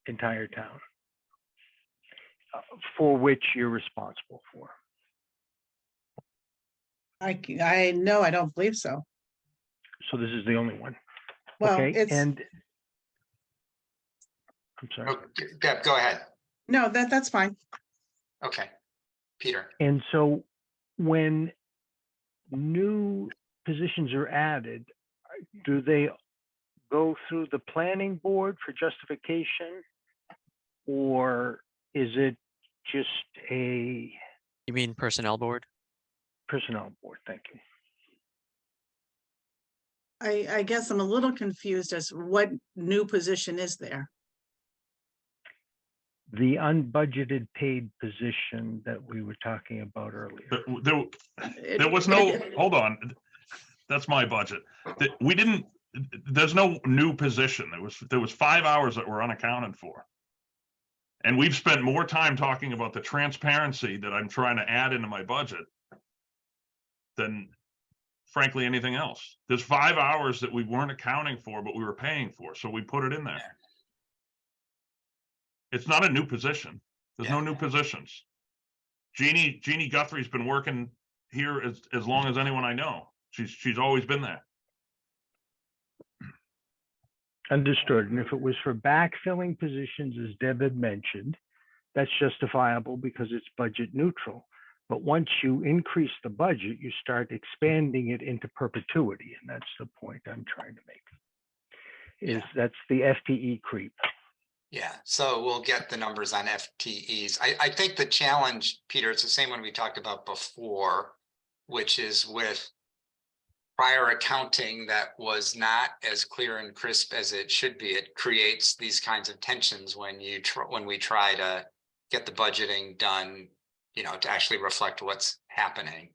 entire town, for which you're responsible for. No, I don't believe so. So this is the only one. Well, Okay, it's, and I'm sorry. Oh, Deb, go ahead. no, that's fine. Okay, Peter. And so when new positions are added, do they go through the planning board for justification? Or is it just a You mean personnel board? personnel board? Thank you. I guess I'm a little confused as what new position is there? The unbudgeted paid position that we were talking about earlier. There was no, hold on. That's my budget. There's no new position. There was 5 hours that were unaccounted for. And we've spent more time talking about the transparency that I'm trying to add into my budget than frankly anything else. There's 5 hours that we weren't accounting for, but we were paying for, so we put it in there. Yeah. It's not a new position. There's no Yeah. new positions. Jeannie Guthrie's been working here as long as anyone I know. She's always been there. Understood. And if it was for backfilling positions, as Deb had mentioned, that's justifiable because it's budget neutral. But once you increase the budget, you start expanding it into perpetuity. And that's the point I'm trying to make. That's the FTE creep. Yeah, so we'll get the numbers on FTEs. I think the challenge, Peter, it's the same one we talked about before, which is with prior accounting that was not as clear and crisp as it should be. It creates these kinds of tensions when we try to get the budgeting done, to actually reflect what's happening.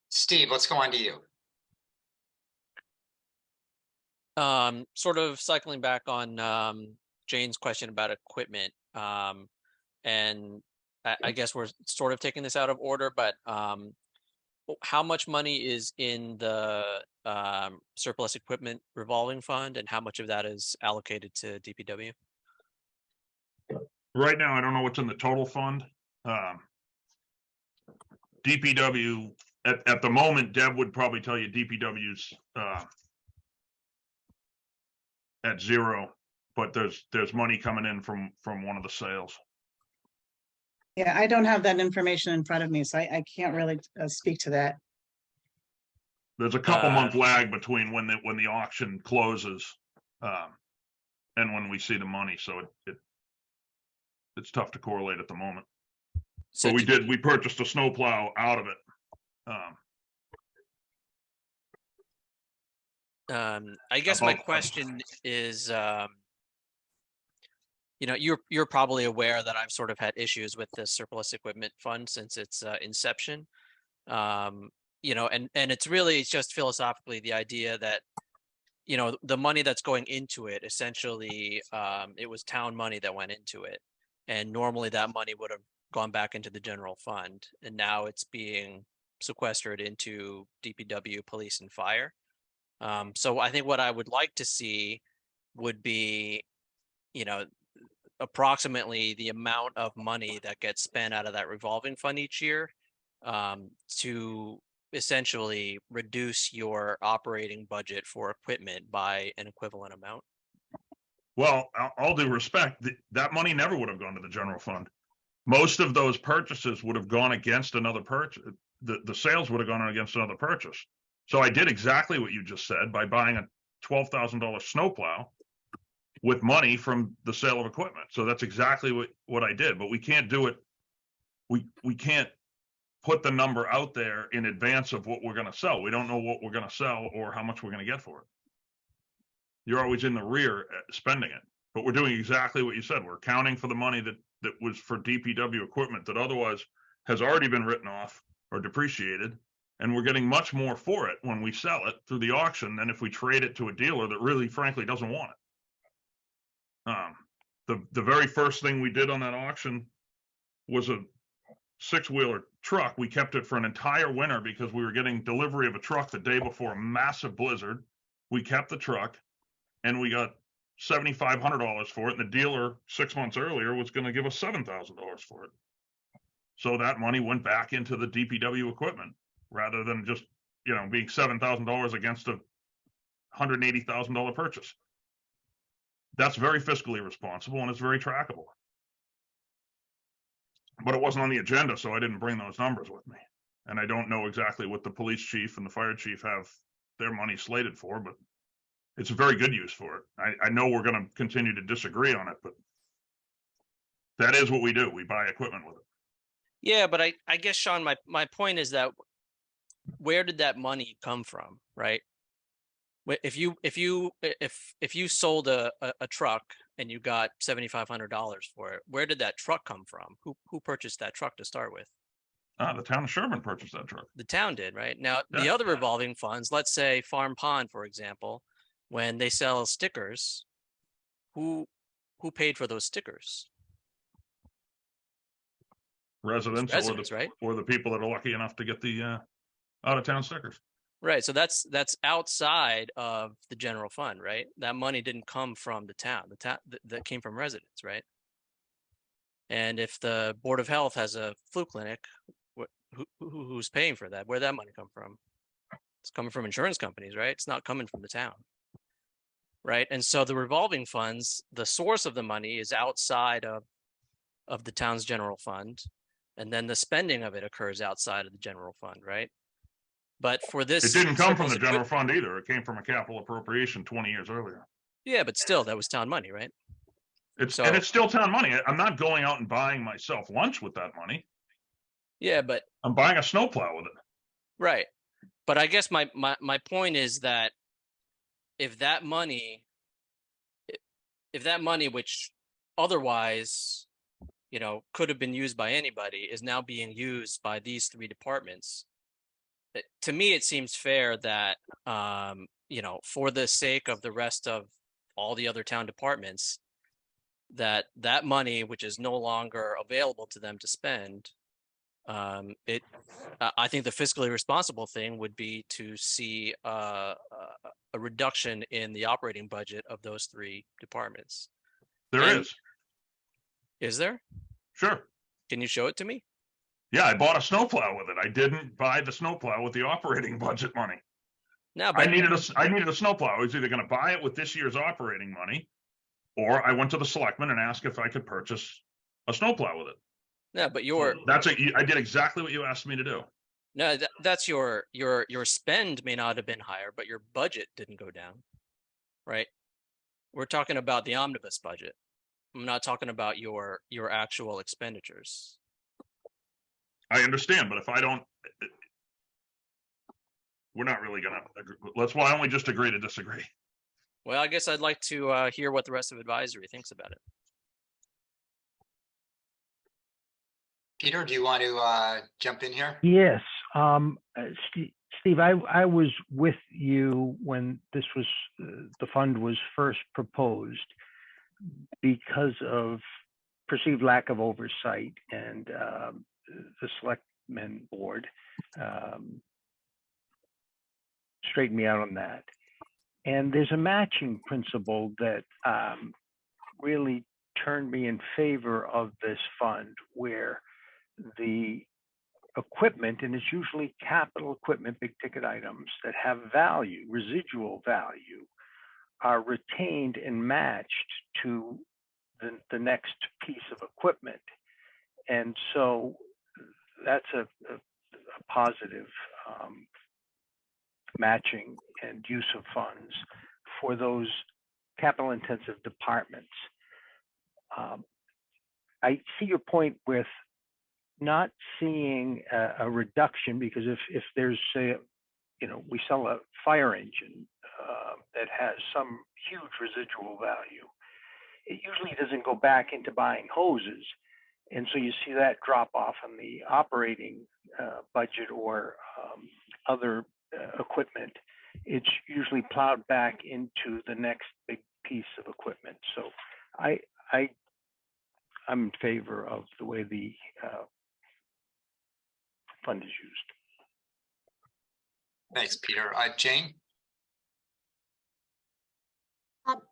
Steve, let's go on to you. Sort of cycling back on Jane's question about equipment. And I guess we're sort of taking this out of order, but how much money is in the surplus equipment revolving fund, and how much of that is allocated to DPW? Right now, I don't know what's in the total fund. DPW at the moment, Deb would probably tell you DPW's at zero, but there's money coming in from one of the sales. Yeah, I don't have that information in front of me, so I can't really speak to that. There's a couple month lag between when the auction closes and when we see the money, so it's tough to correlate at the moment. So But we purchased a snowplow out of it. I guess my question is, you're probably aware that I've sort of had issues with the surplus equipment fund since its inception. And it's just philosophically the idea that, the money that's going into it, essentially, it was town money that went into it. And normally that money would have gone back into the general fund. And now it's being sequestered into DPW, police, and fire. So I think what I would like to see would be, approximately the amount of money that gets spent out of that revolving fund each year, to essentially reduce your operating budget for equipment by an equivalent amount. Well, all due respect, that money never would have gone to the general fund. Most of those purchases would have gone against another purchase. The sales would have gone against another purchase. So I did exactly what you just said by buying a $12,000 snowplow with money from the sale of equipment. So that's exactly what I did, but we can't do it. We can't put the number out there in advance of what we're going to sell. We don't know what we're going to sell or how much we're going to get for it. You're always in the rear spending it, but we're doing exactly what you said. We're accounting for the money that was for DPW equipment that otherwise has already been written off or depreciated. And we're getting much more for it when we sell it through the auction than if we trade it to a dealer that really, frankly, doesn't want it. The very first thing we did on that auction was a 6-wheeler truck. We kept it for an entire winter because we were getting delivery of a truck the day before a massive blizzard. We kept the truck and we got $7,500 for it. And the dealer 6 months earlier was going to give us $7,000 for it. So that money went back into the DPW equipment rather than just, being $7,000 against a $180,000 purchase. That's very fiscally responsible and it's very trackable. But it wasn't on the agenda, so I didn't bring those numbers with me. And I don't know exactly what the police chief and the fire chief have their money slated for, but it's a very good use for it. I know we're going to continue to disagree on it, but that is what we do. We buy equipment with it. Yeah, but I guess, Sean, my point is that where did that money come from, right? If you sold a truck and you got $7,500 for it, where did that truck come from? Who purchased that truck to start with? The town of Sherborn purchased that truck. The town did, right? Now, the other revolving funds, let's say Farm Pond, for example, when they sell stickers, who paid for those stickers? Residents, right? or the people that are lucky enough to get the out of town stickers. Right, so that's outside of the general fund, right? That money didn't come from the town. That came from residents, right? And if the Board of Health has a flu clinic, who's paying for that? Where'd that money come from? It's coming from insurance companies, right? It's not coming from the town, right? And so the revolving funds, the source of the money is outside of the town's general fund, and then the spending of it occurs outside of the general fund, right? But for this, It didn't come from surplus the general equip- fund either. It came from a capital appropriation 20 years earlier. Yeah, but still, that was town money, right? And So- it's still town money. I'm not going out and buying myself lunch with that money. Yeah, but I'm buying a snowplow with it. right. But I guess my point is that if that money, which otherwise, could have been used by anybody, is now being used by these three departments, to me, it seems fair that, for the sake of the rest of all the other town departments, that money, which is no longer available to them to spend, I think the fiscally responsible thing would be to see a reduction in the operating budget of those three departments. There And- is. Is there? Sure. Can you show it to me? Yeah, I bought a snowplow with it. I didn't buy the snowplow with the operating budget money. No, I but needed a snowplow. I was either going to buy it with this year's operating money, or I went to the selectmen and asked if I could purchase a snowplow with it. no, but I did exactly what you asked me to do. no, that's your spend may not have been higher, but your budget didn't go down, right? We're talking about the omnibus budget. I'm not talking about your actual expenditures. I understand, but if I don't, we're not really gonna agree. Why don't we just agree to disagree? Well, I guess I'd like to hear what the rest of advisory thinks about it. Peter, do you want to jump in here? Yes, Steve, I was with you when this was, the fund was first proposed because of perceived lack of oversight, and the selectmen board straightened me out on that. And there's a matching principle that really turned me in favor of this fund, where the equipment, and it's usually capital equipment, big ticket items that have value, residual value, are retained and matched to the next piece of equipment. And so that's a positive matching and use of funds for those capital intensive departments. I see your point with not seeing a reduction, because if there's, say, we sell a fire engine that has some huge residual value, it usually doesn't go back into buying hoses. And so you see that drop off on the operating budget or other equipment. It's usually plowed back into the next big piece of equipment. So I'm in favor of the way the fund is used. Thanks, Peter. Jane?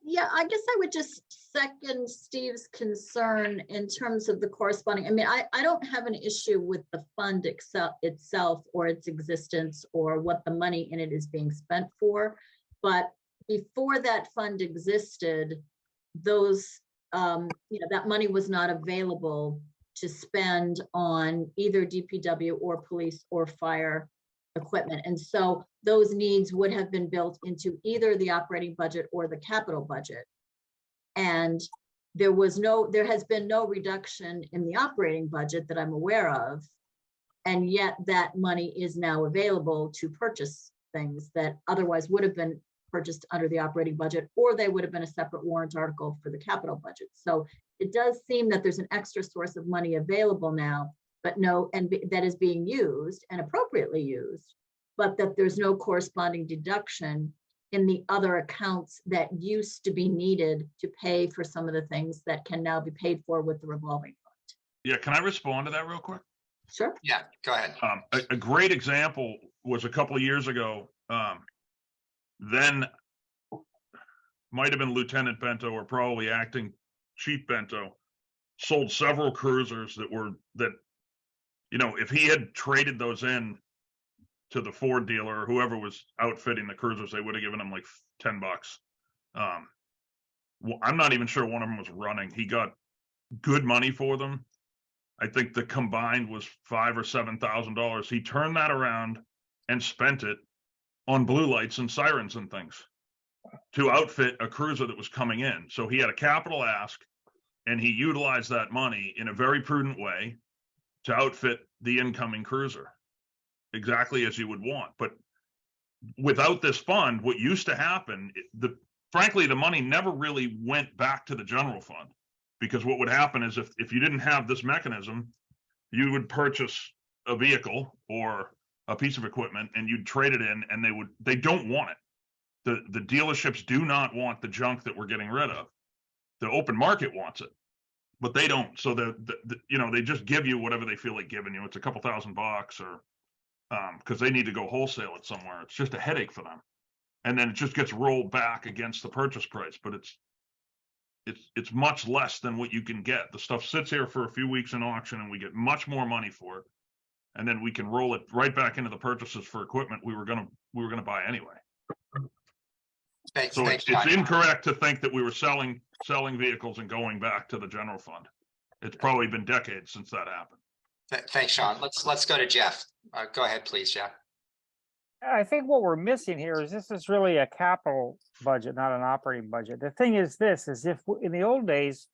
Yeah, I guess I would just second Steve's concern in terms of the corresponding. I mean, I don't have an issue with the fund itself or its existence or what the money in it is being spent for. But before that fund existed, those, that money was not available to spend on either DPW or police or fire equipment. And so those needs would have been built into either the operating budget or the capital budget. And there has been no reduction in the operating budget that I'm aware of. And yet that money is now available to purchase things that otherwise would have been purchased under the operating budget, or they would have been a separate warrant article for the capital budget. So it does seem that there's an extra source of money available now, but that is being used and appropriately used, but that there's no corresponding deduction in the other accounts that used to be needed to pay for some of the things that can now be paid for with the revolving fund. Yeah, can I respond to that real quick? Sure. Yeah, go ahead. A great example was a couple of years ago. Then might have been Lieutenant Bento or probably acting Chief Bento sold several cruisers that, you know, if he had traded those in to the Ford dealer or whoever was outfitting the cruisers, they would have given him like $10. Well, I'm not even sure one of them was running. He got good money for them. I think the combined was $5,000 or $7,000. He turned that around and spent it on blue lights and sirens and things to outfit a cruiser that was coming in. So he had a capital ask, and he utilized that money in a very prudent way to outfit the incoming cruiser, exactly as you would want. But without this fund, what used to happen, frankly, the money never really went back to the general fund, because what would happen is if you didn't have this mechanism, you would purchase a vehicle or a piece of equipment and you'd trade it in, and they don't want it. The dealerships do not want the junk that we're getting rid of. The open market wants it, but they don't. So you know, they just give you whatever they feel like giving you. It's a couple $1,000 or because they need to go wholesale it somewhere. It's just a headache for them. And then it just gets rolled back against the purchase price, but it's much less than what you can get. The stuff sits here for a few weeks in auction and we get much more money for it. And then we can roll it right back into the purchases for equipment we were gonna buy anyway. Thanks, So thanks, it's John. incorrect to think that we were selling vehicles and going back to the general fund. It's probably been decades since that happened. Thanks, Sean. Let's go to Jeff. Go ahead, please, Jeff. I think what we're missing here is this is really a capital budget, not an operating budget. The thing is this, is if in the old days,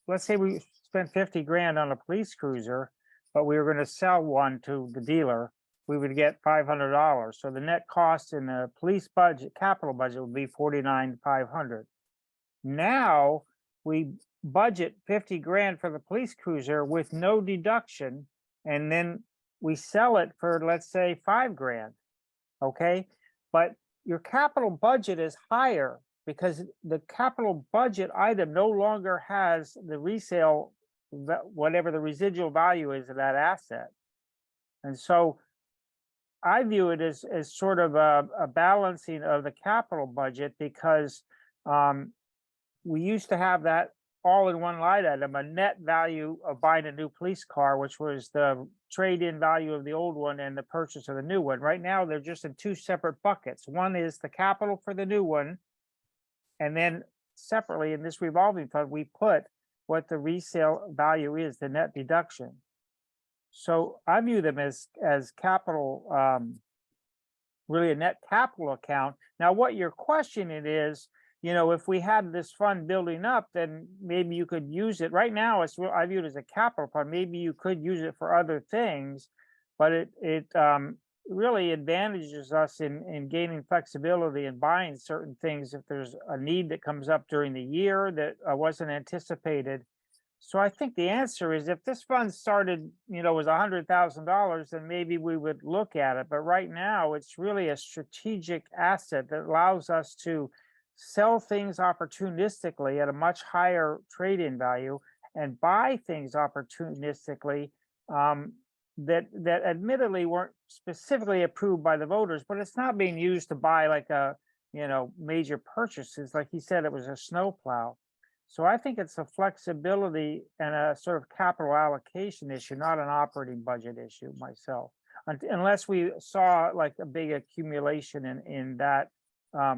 let's say we spent 50 grand on a police cruiser, but we were going to sell one to the dealer, we would get $500. So the net cost in the police budget, capital budget, would be $49,500. Now we budget 50 grand for the police cruiser with no deduction, and then we sell it for, let's say, 5 grand. Okay, but your capital budget is higher because the capital budget item no longer has the resale, whatever the residual value is of that asset. And so I view it as sort of a balancing of the capital budget, because we used to have that all in one line item, a net value of buying a new police car, which was the trade-in value of the old one and the purchase of the new one. Right now, they're just in two separate buckets. One is the capital for the new one, and then separately in this revolving fund, we put what the resale value is, the net deduction. So I view them as capital, really a net capital account. Now, what you're questioning is, you know, if we had this fund building up, then maybe you could use it. Right now, I view it as a capital fund. Maybe you could use it for other things, but it really advantages us in gaining flexibility and buying certain things if there's a need that comes up during the year that wasn't anticipated. So I think the answer is, if this fund started, you know, was $100,000, then maybe we would look at it. But right now, it's really a strategic asset that allows us to sell things opportunistically at a much higher trade-in value and buy things opportunistically that admittedly weren't specifically approved by the voters, but it's not being used to buy like major purchases. Like he said, it was a snowplow. So I think it's a flexibility and a sort of capital allocation issue, not an operating budget issue myself, unless we saw like a big accumulation in that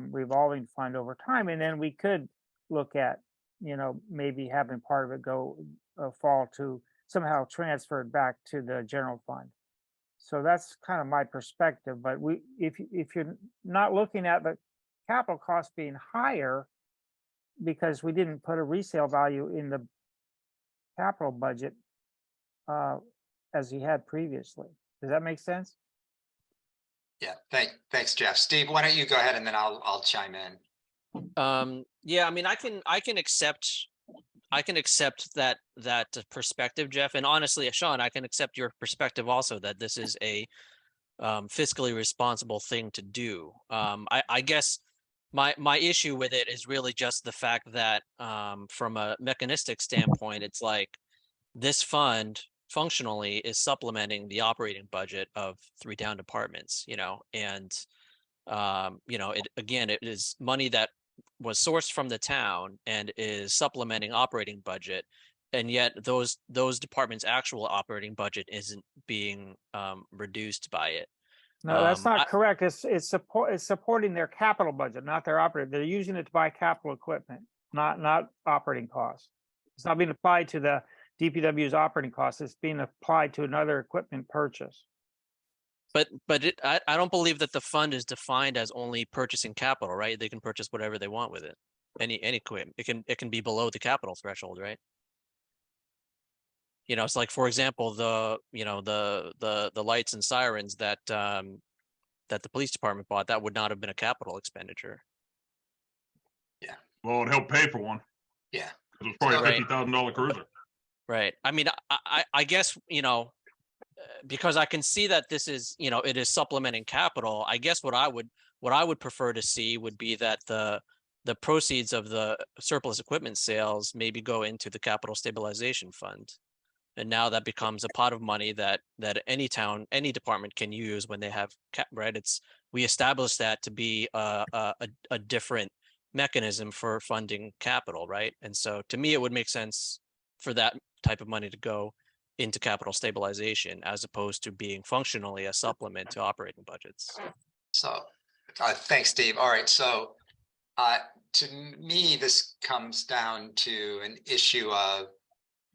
revolving fund over time, and then we could look at, you know, maybe having part of it fall to somehow transferred back to the general fund. So that's kind of my perspective. But if you're not looking at the capital cost being higher because we didn't put a resale value in the capital budget as we had previously, does that make sense? Yeah, thanks, Jeff. Steve, why don't you go ahead and then I'll chime in. Yeah, I mean, I can accept that perspective, Jeff, and honestly, Sean, I can accept your perspective also that this is a fiscally responsible thing to do. I guess my issue with it is really just the fact that from a mechanistic standpoint, it's like this fund functionally is supplementing the operating budget of 3 town departments, and it is money that was sourced from the town and is supplementing operating budget, and yet those departments' actual operating budget isn't being reduced by it. No, that's not correct. It's supporting their capital budget, not their operating. They're using it to buy capital equipment, not operating costs. It's not being applied to the DPW's operating costs. It's being applied to another equipment purchase. But I don't believe that the fund is defined as only purchasing capital, right? They can purchase whatever they want with it. Any equipment. It can be below the capital threshold, right? It's like, for example, the lights and sirens that that the police department bought, that would not have been a capital expenditure. Well, it helped pay for one. Yeah. It was probably a Right. $50,000 cruiser. Right. I mean, I guess, because I can see that this is, it is supplementing capital. I guess what I would prefer to see would be that the proceeds of the surplus equipment sales maybe go into the capital stabilization fund. And now that becomes a pot of money that any town, any department can use when they have right. We established that to be a different mechanism for funding capital, right? And so to me, it would make sense for that type of money to go into capital stabilization as opposed to being functionally a supplement to operating budgets. So, thanks, Steve. All right, so to me, this comes down to an issue of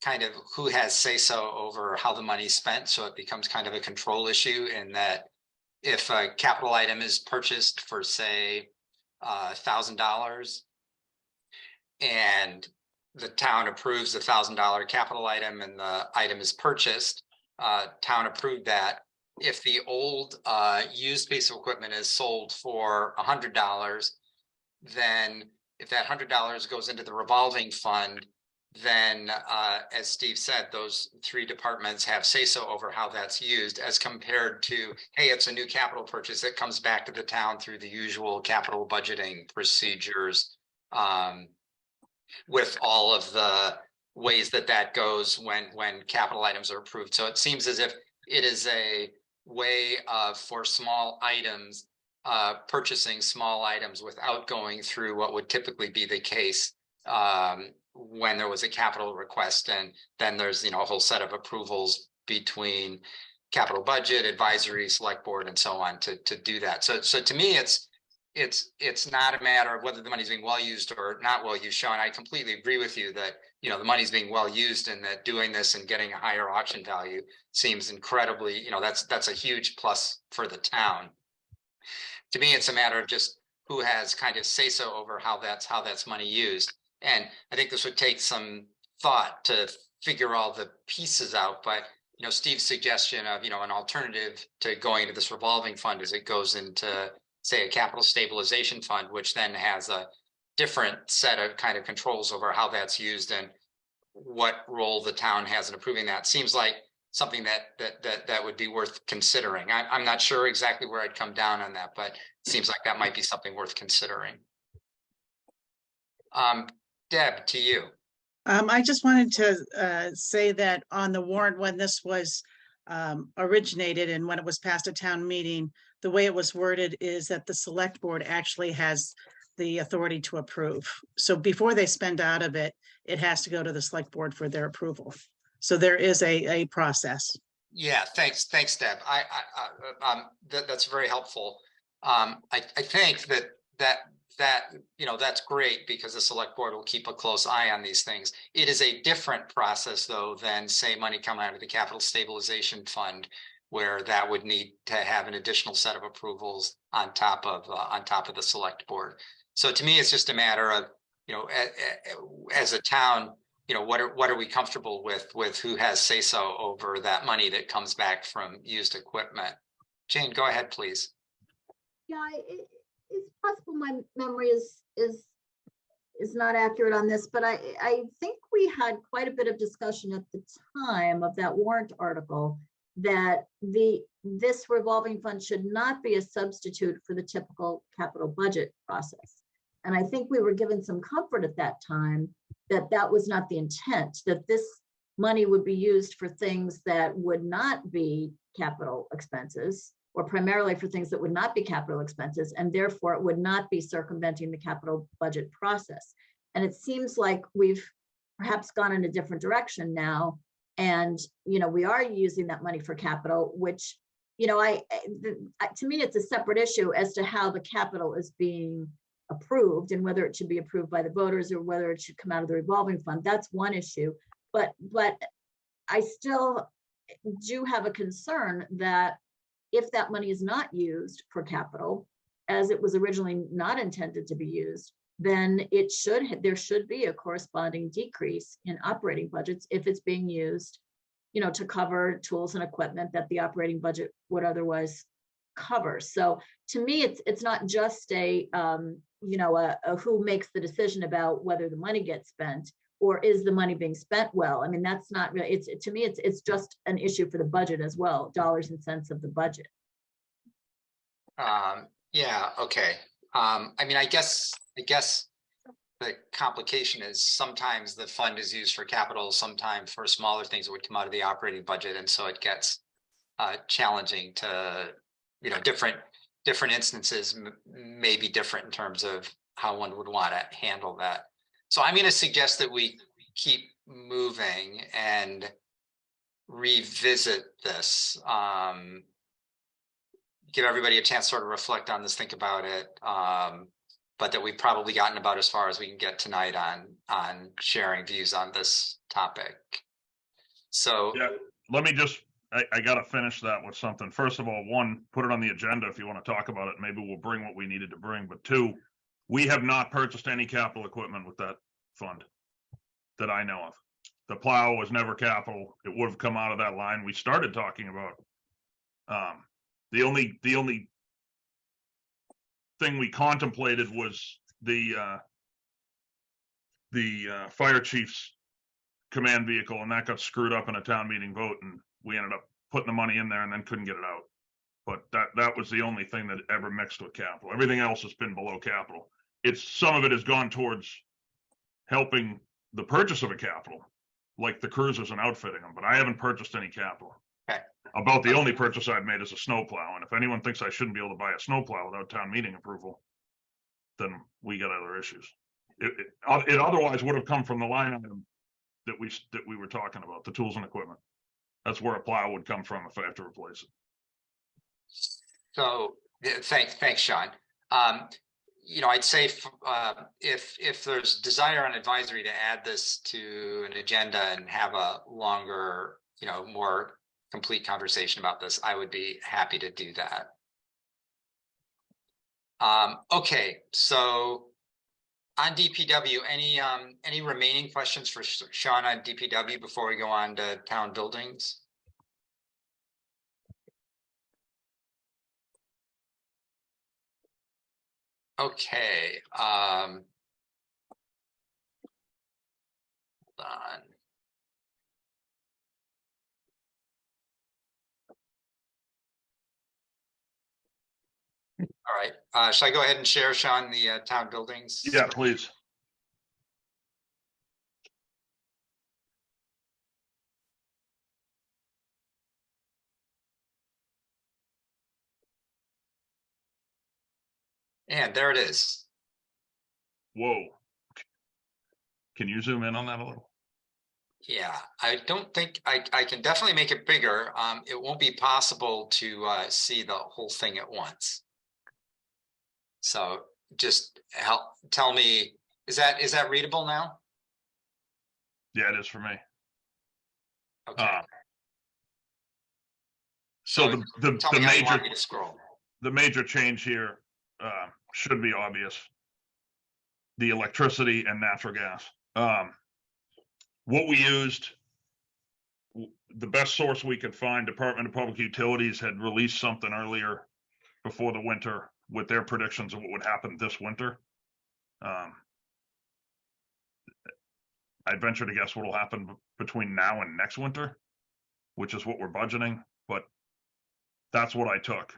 kind of who has say-so over how the money's spent. So it becomes kind of a control issue in that if a capital item is purchased for, say, $1,000 and the town approves the $1,000 capital item and the item is purchased, town approved that. If the old used piece of equipment is sold for $100, then if that $100 goes into the revolving fund, then as Steve said, those 3 departments have say-so over how that's used, as compared to, hey, it's a new capital purchase that comes back to the town through the usual capital budgeting procedures, with all of the ways that goes when capital items are approved. So it seems as if it is a way of, for small items, purchasing small items without going through what would typically be the case when there was a capital request, and then there's a whole set of approvals between capital budget, advisory, select board, and so on to do that. So to me, it's not a matter of whether the money's being well used or not well used. Sean, I completely agree with you that the money's being well used, and that doing this and getting a higher auction value seems incredibly, that's a huge plus for the town. To me, it's a matter of just who has kind of say-so over how that's money used. And I think this would take some thought to figure all the pieces out. But Steve's suggestion of an alternative to going to this revolving fund is it goes into, say, a capital stabilization fund, which then has a different set of kind of controls over how that's used and what role the town has in approving that. Seems like something that would be worth considering. I'm not sure exactly where I'd come down on that, but it seems like that might be something worth considering. Deb, to you. I just wanted to say that on the warrant, when this was originated and when it was passed at town meeting, the way it was worded is that the select board actually has the authority to approve. So before they spend out of it, it has to go to the select board for their approval. So there is a process. Yeah, thanks, Deb. That's very helpful. I think that's great, because the select board will keep a close eye on these things. It is a different process, though, than, say, money coming out of the capital stabilization fund, where that would need to have an additional set of approvals on top of the select board. So to me, it's just a matter of, as a town, what are we comfortable with who has say-so over that money that comes back from used equipment. Jane, go ahead, please. Yeah, it's possible my memory is not accurate on this, but I think we had quite a bit of discussion at the time of that warrant article that this revolving fund should not be a substitute for the typical capital budget process. And I think we were given some comfort at that time that that was not the intent, that this money would be used for things that would not be capital expenses, or primarily for things that would not be capital expenses, and therefore it would not be circumventing the capital budget process. And it seems like we've perhaps gone in a different direction now. And, we are using that money for capital, which, to me, it's a separate issue as to how the capital is being approved and whether it should be approved by the voters or whether it should come out of the revolving fund. That's one issue. But I still do have a concern that if that money is not used for capital, as it was originally not intended to be used, then there should be a corresponding decrease in operating budgets if it's being used, to cover tools and equipment that the operating budget would otherwise cover. So to me, it's not just a who makes the decision about whether the money gets spent, or is the money being spent well? I mean, that's not really, to me, it's just an issue for the budget as well, dollars and cents of the budget. Yeah, okay. I mean, I guess the complication is sometimes the fund is used for capital, sometimes for smaller things that would come out of the operating budget. And so it gets challenging to, different instances may be different in terms of how one would want to handle that. So I'm going to suggest that we keep moving and revisit this. Give everybody a chance to sort of reflect on this, think about it. But that we've probably gotten about as far as we can get tonight on sharing views on this topic. So yeah, let me just, I got to finish that with something. First of all, one, put it on the agenda if you want to talk about it. Maybe we'll bring what we needed to bring. But two, we have not purchased any capital equipment with that fund that I know of. The plow was never capital. It would have come out of that line. We started talking about the only thing we contemplated was the fire chief's command vehicle, and that got screwed up in a town meeting vote, and we ended up putting the money in there and then couldn't get it out. But that was the only thing that ever mixed with capital. Everything else has been below capital. Some of it has gone towards helping the purchase of a capital, like the cruisers and outfitting them, but I haven't purchased any capital. Okay. About the only purchase I've made is a snowplow, and if anyone thinks I shouldn't be able to buy a snowplow without town meeting approval, then we got other issues. It otherwise would have come from the line item that we were talking about, the tools and equipment. That's where a plow would come from if I have to replace it. So thanks, Sean. I'd say if there's desire on advisory to add this to an agenda and have a longer, more complete conversation about this, I would be happy to do that. Okay, so on DPW, any remaining questions for Sean on DPW before we go on to town buildings? Okay. Hold on. All right. Should I go ahead and share, Sean, the town buildings? Yeah, please. And there it is. Whoa. Can you zoom in on that a little? Yeah, I don't think I can definitely make it bigger. It won't be possible to see the whole thing at once. So just tell me, is that readable now? Yeah, it is for me. Okay. So tell the me how you major want me to scroll. The major change here should be obvious. The electricity and natural gas. What we used, the best source we could find, Department of Public Utilities had released something earlier before the winter with their predictions of what would happen this winter. I venture to guess what will happen between now and next winter, which is what we're budgeting, but that's what I took,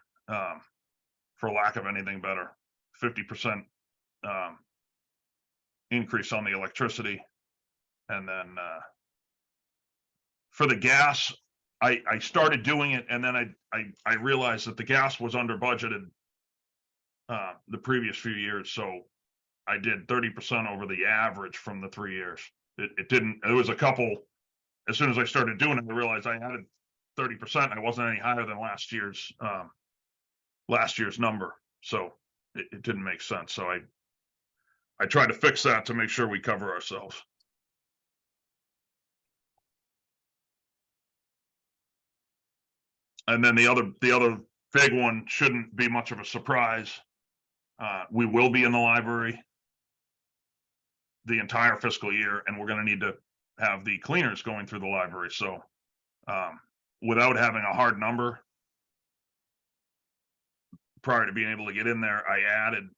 for lack of anything better. 50% increase on the electricity, and then for the gas, I started doing it and then I realized that the gas was under budgeted the previous few years. So I did 30% over the average from the 3 years. It didn't, there was a couple, as soon as I started doing it, I realized I added 30%. I wasn't any higher than last year's number. So it didn't make sense. So I tried to fix that to make sure we cover ourselves. And then the other big one shouldn't be much of a surprise. We will be in the library the entire fiscal year, and we're going to need to have the cleaners going through the library. So without having a hard number prior to being able to get in there, I added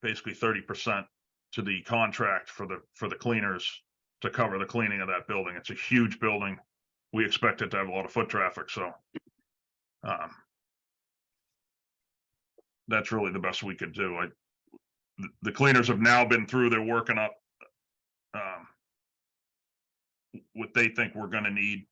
basically 30% to the contract for the cleaners to cover the cleaning of that building. It's a huge building. We expect it to have a lot of foot traffic. So that's really the best we could do. The cleaners have now been through, they're working up what they think we're going to need.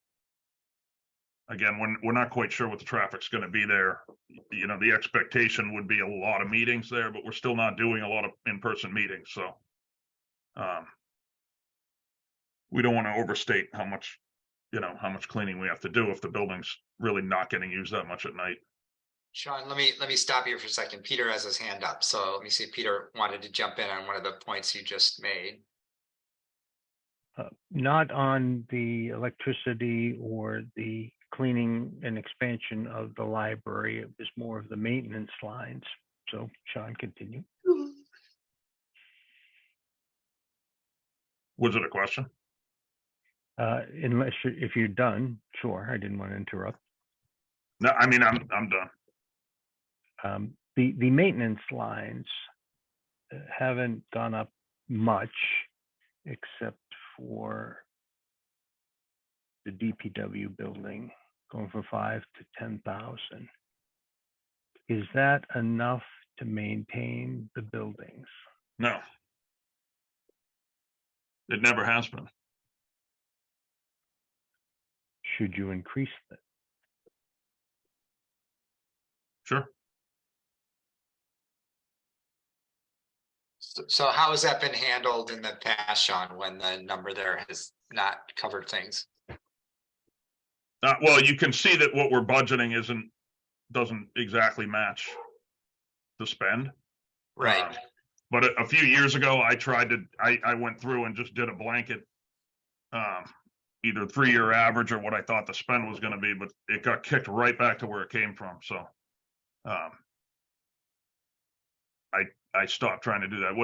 Again, we're not quite sure what the traffic's going to be there. You know, the expectation would be a lot of meetings there, but we're still not doing a lot of in-person meetings. So we don't want to overstate how much cleaning we have to do if the building's really not getting used that much at night. Sean, let me stop you for a second. Peter has his hand up. So let me see if Peter wanted to jump in on one of the points you just made. Not on the electricity or the cleaning and expansion of the library. It was more of the maintenance lines. So Sean, continue. Was it a question? Unless if you're done, sure. I didn't want to interrupt. No, I mean, I'm done. The maintenance lines haven't gone up much, except for the DPW building, going from 5 to 10,000. Is that enough to maintain the buildings? No. It never has been. Should you increase that? Sure. So how has that been handled in the past, Sean, when the number there has not covered things? Well, you can see that what we're budgeting doesn't exactly match the spend. Right. But a few years ago, I went through and just did a blanket, either 3-year average or what I thought the spend was going to be, but it got kicked right back to where it came from. So I stopped trying to do that.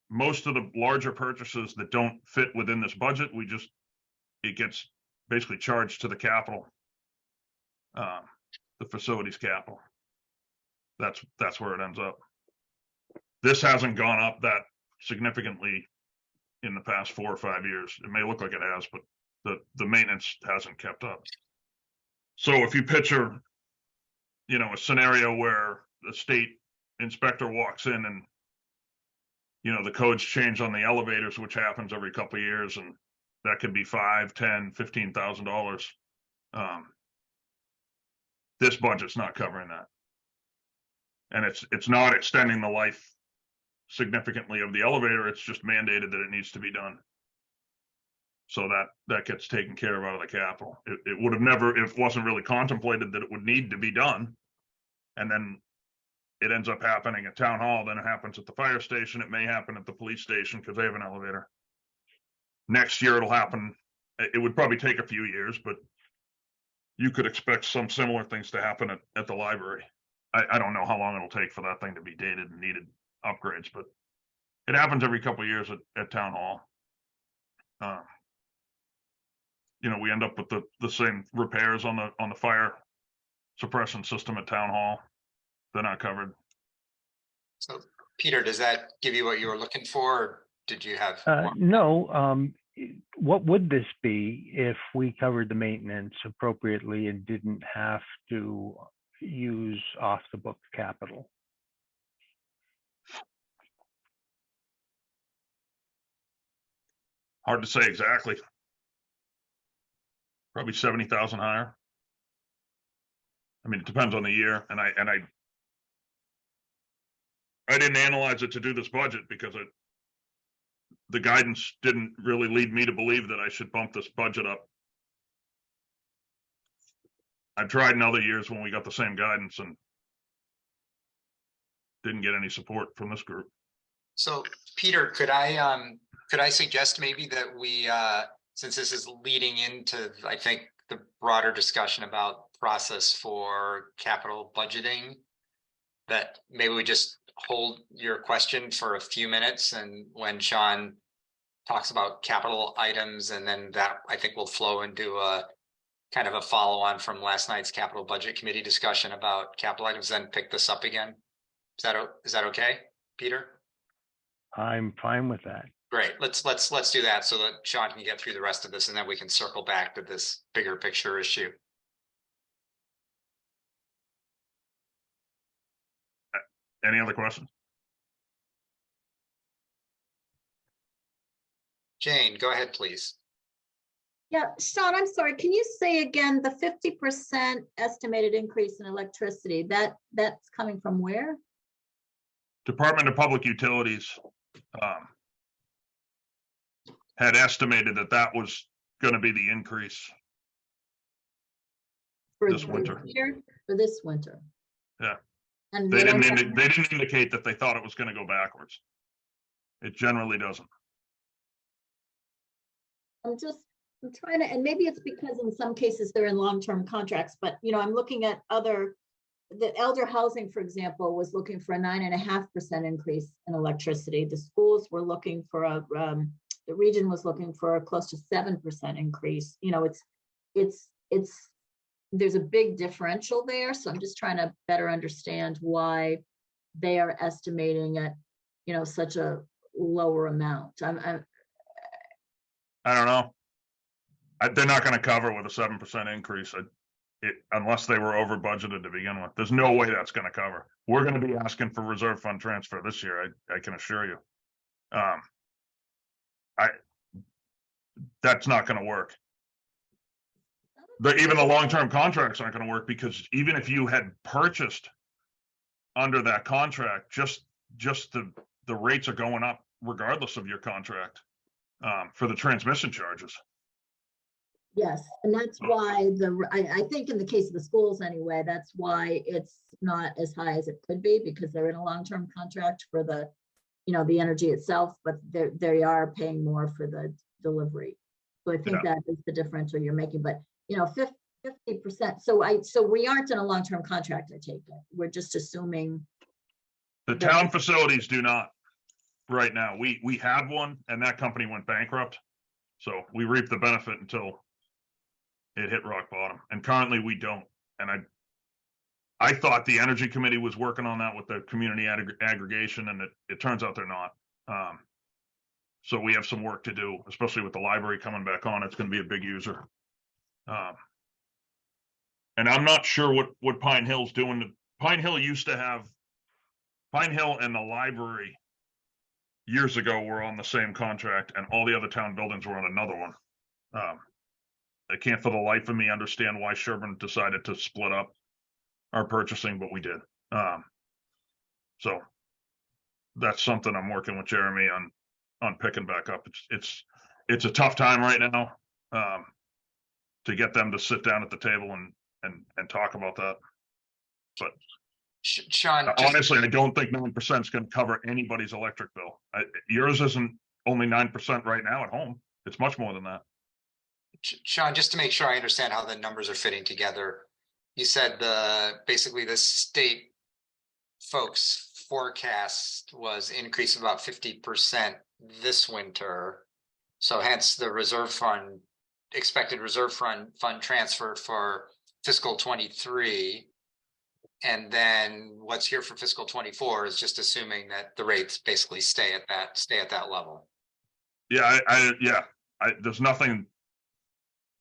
Most of the larger purchases that don't fit within this budget, it gets basically charged to the capital, the facilities capital. That's where it ends up. This hasn't gone up that significantly in the past 4 or 5 years. It may look like it has, but the maintenance hasn't kept up. So if you picture, a scenario where the state inspector walks in and, the codes change on the elevators, which happens every couple of years, and that could be $5,000, $10,000, $15,000. This budget's not covering that. And it's not extending the life significantly of the elevator. It's just mandated that it needs to be done. So that gets taken care of out of the capital. It would have never, it wasn't really contemplated that it would need to be done. And then it ends up happening at town hall. Then it happens at the fire station. It may happen at the police station because they have an elevator. Next year it'll happen. It would probably take a few years, but you could expect some similar things to happen at the library. I don't know how long it'll take for that thing to be dated and needed upgrades, but it happens every couple of years at town hall. We end up with the same repairs on the fire suppression system at town hall. They're not covered. So Peter, does that give you what you were looking for? Or did you have more? No. What would this be if we covered the maintenance appropriately and didn't have to use off the book capital? Hard to say exactly. Probably 70,000 higher. I mean, it depends on the year, and I didn't analyze it to do this budget because the guidance didn't really lead me to believe that I should bump this budget up. I've tried in other years when we got the same guidance and didn't get any support from this group. So Peter, could I suggest maybe that we, since this is leading into, I think, the broader discussion about process for capital budgeting, that maybe we just hold your question for a few minutes, and when Sean talks about capital items, and then that I think will flow into a kind of a follow on from last night's capital budget committee discussion about capital items, then pick this up again. Is that okay, Peter? I'm fine with that. Great. Let's do that so that Sean can get through the rest of this, and then we can circle back to this bigger picture issue. Any other questions? Jane, go ahead, please. Yeah, Sean, I'm sorry. Can you say again the 50% estimated increase in electricity? That's coming from where? Department of Public Utilities had estimated that was going to be the increase For this winter. For this winter. Yeah. And They didn't indicate that they thought it was going to go backwards. It generally doesn't. I'm trying to, and maybe it's because in some cases they're in long-term contracts, but I'm looking at the elder housing, for example, was looking for a 9.5% increase in electricity. The schools were looking for the region was looking for a close to 7% increase. There's a big differential there. So I'm just trying to better understand why they are estimating at, such a lower amount. I don't know. They're not going to cover with a 7% increase unless they were over budgeted to begin with. There's no way that's going to cover. We're going to be asking for reserve fund transfer this year. I can assure you. That's not going to work. Even the long-term contracts aren't going to work, because even if you had purchased under that contract, just the rates are going up regardless of your contract for the transmission charges. Yes, and that's why I think in the case of the schools anyway, that's why it's not as high as it could be, because they're in a long-term contract for the energy itself, but they are paying more for the delivery. So I think that is the differential you're making, but 50%. So we aren't in a long-term contract, I take it. We're just assuming. The town facilities do not right now. We had one, and that company went bankrupt. So we reaped the benefit until it hit rock bottom. And currently we don't. And I thought the energy committee was working on that with the community aggregation, and it turns out they're not. So we have some work to do, especially with the library coming back on. It's going to be a big user. And I'm not sure what Pine Hill's doing. Pine Hill and the library years ago were on the same contract, and all the other town buildings were on another one. I can't for the life of me understand why Sherborn decided to split up our purchasing, but we did. So that's something I'm working with Jeremy on picking back up. It's a tough time right now to get them to sit down at the table and talk about that. But Sean, honestly, I don't think 9% is going to cover anybody's electric bill. Yours isn't only 9% right now at home. It's much more than that. Sean, just to make sure I understand how the numbers are fitting together, you said basically the state folks' forecast was increase of about 50% this winter. So hence the expected reserve fund transfer for fiscal 23. And then what's here for fiscal 24 is just assuming that the rates basically stay at that level. Yeah, there's nothing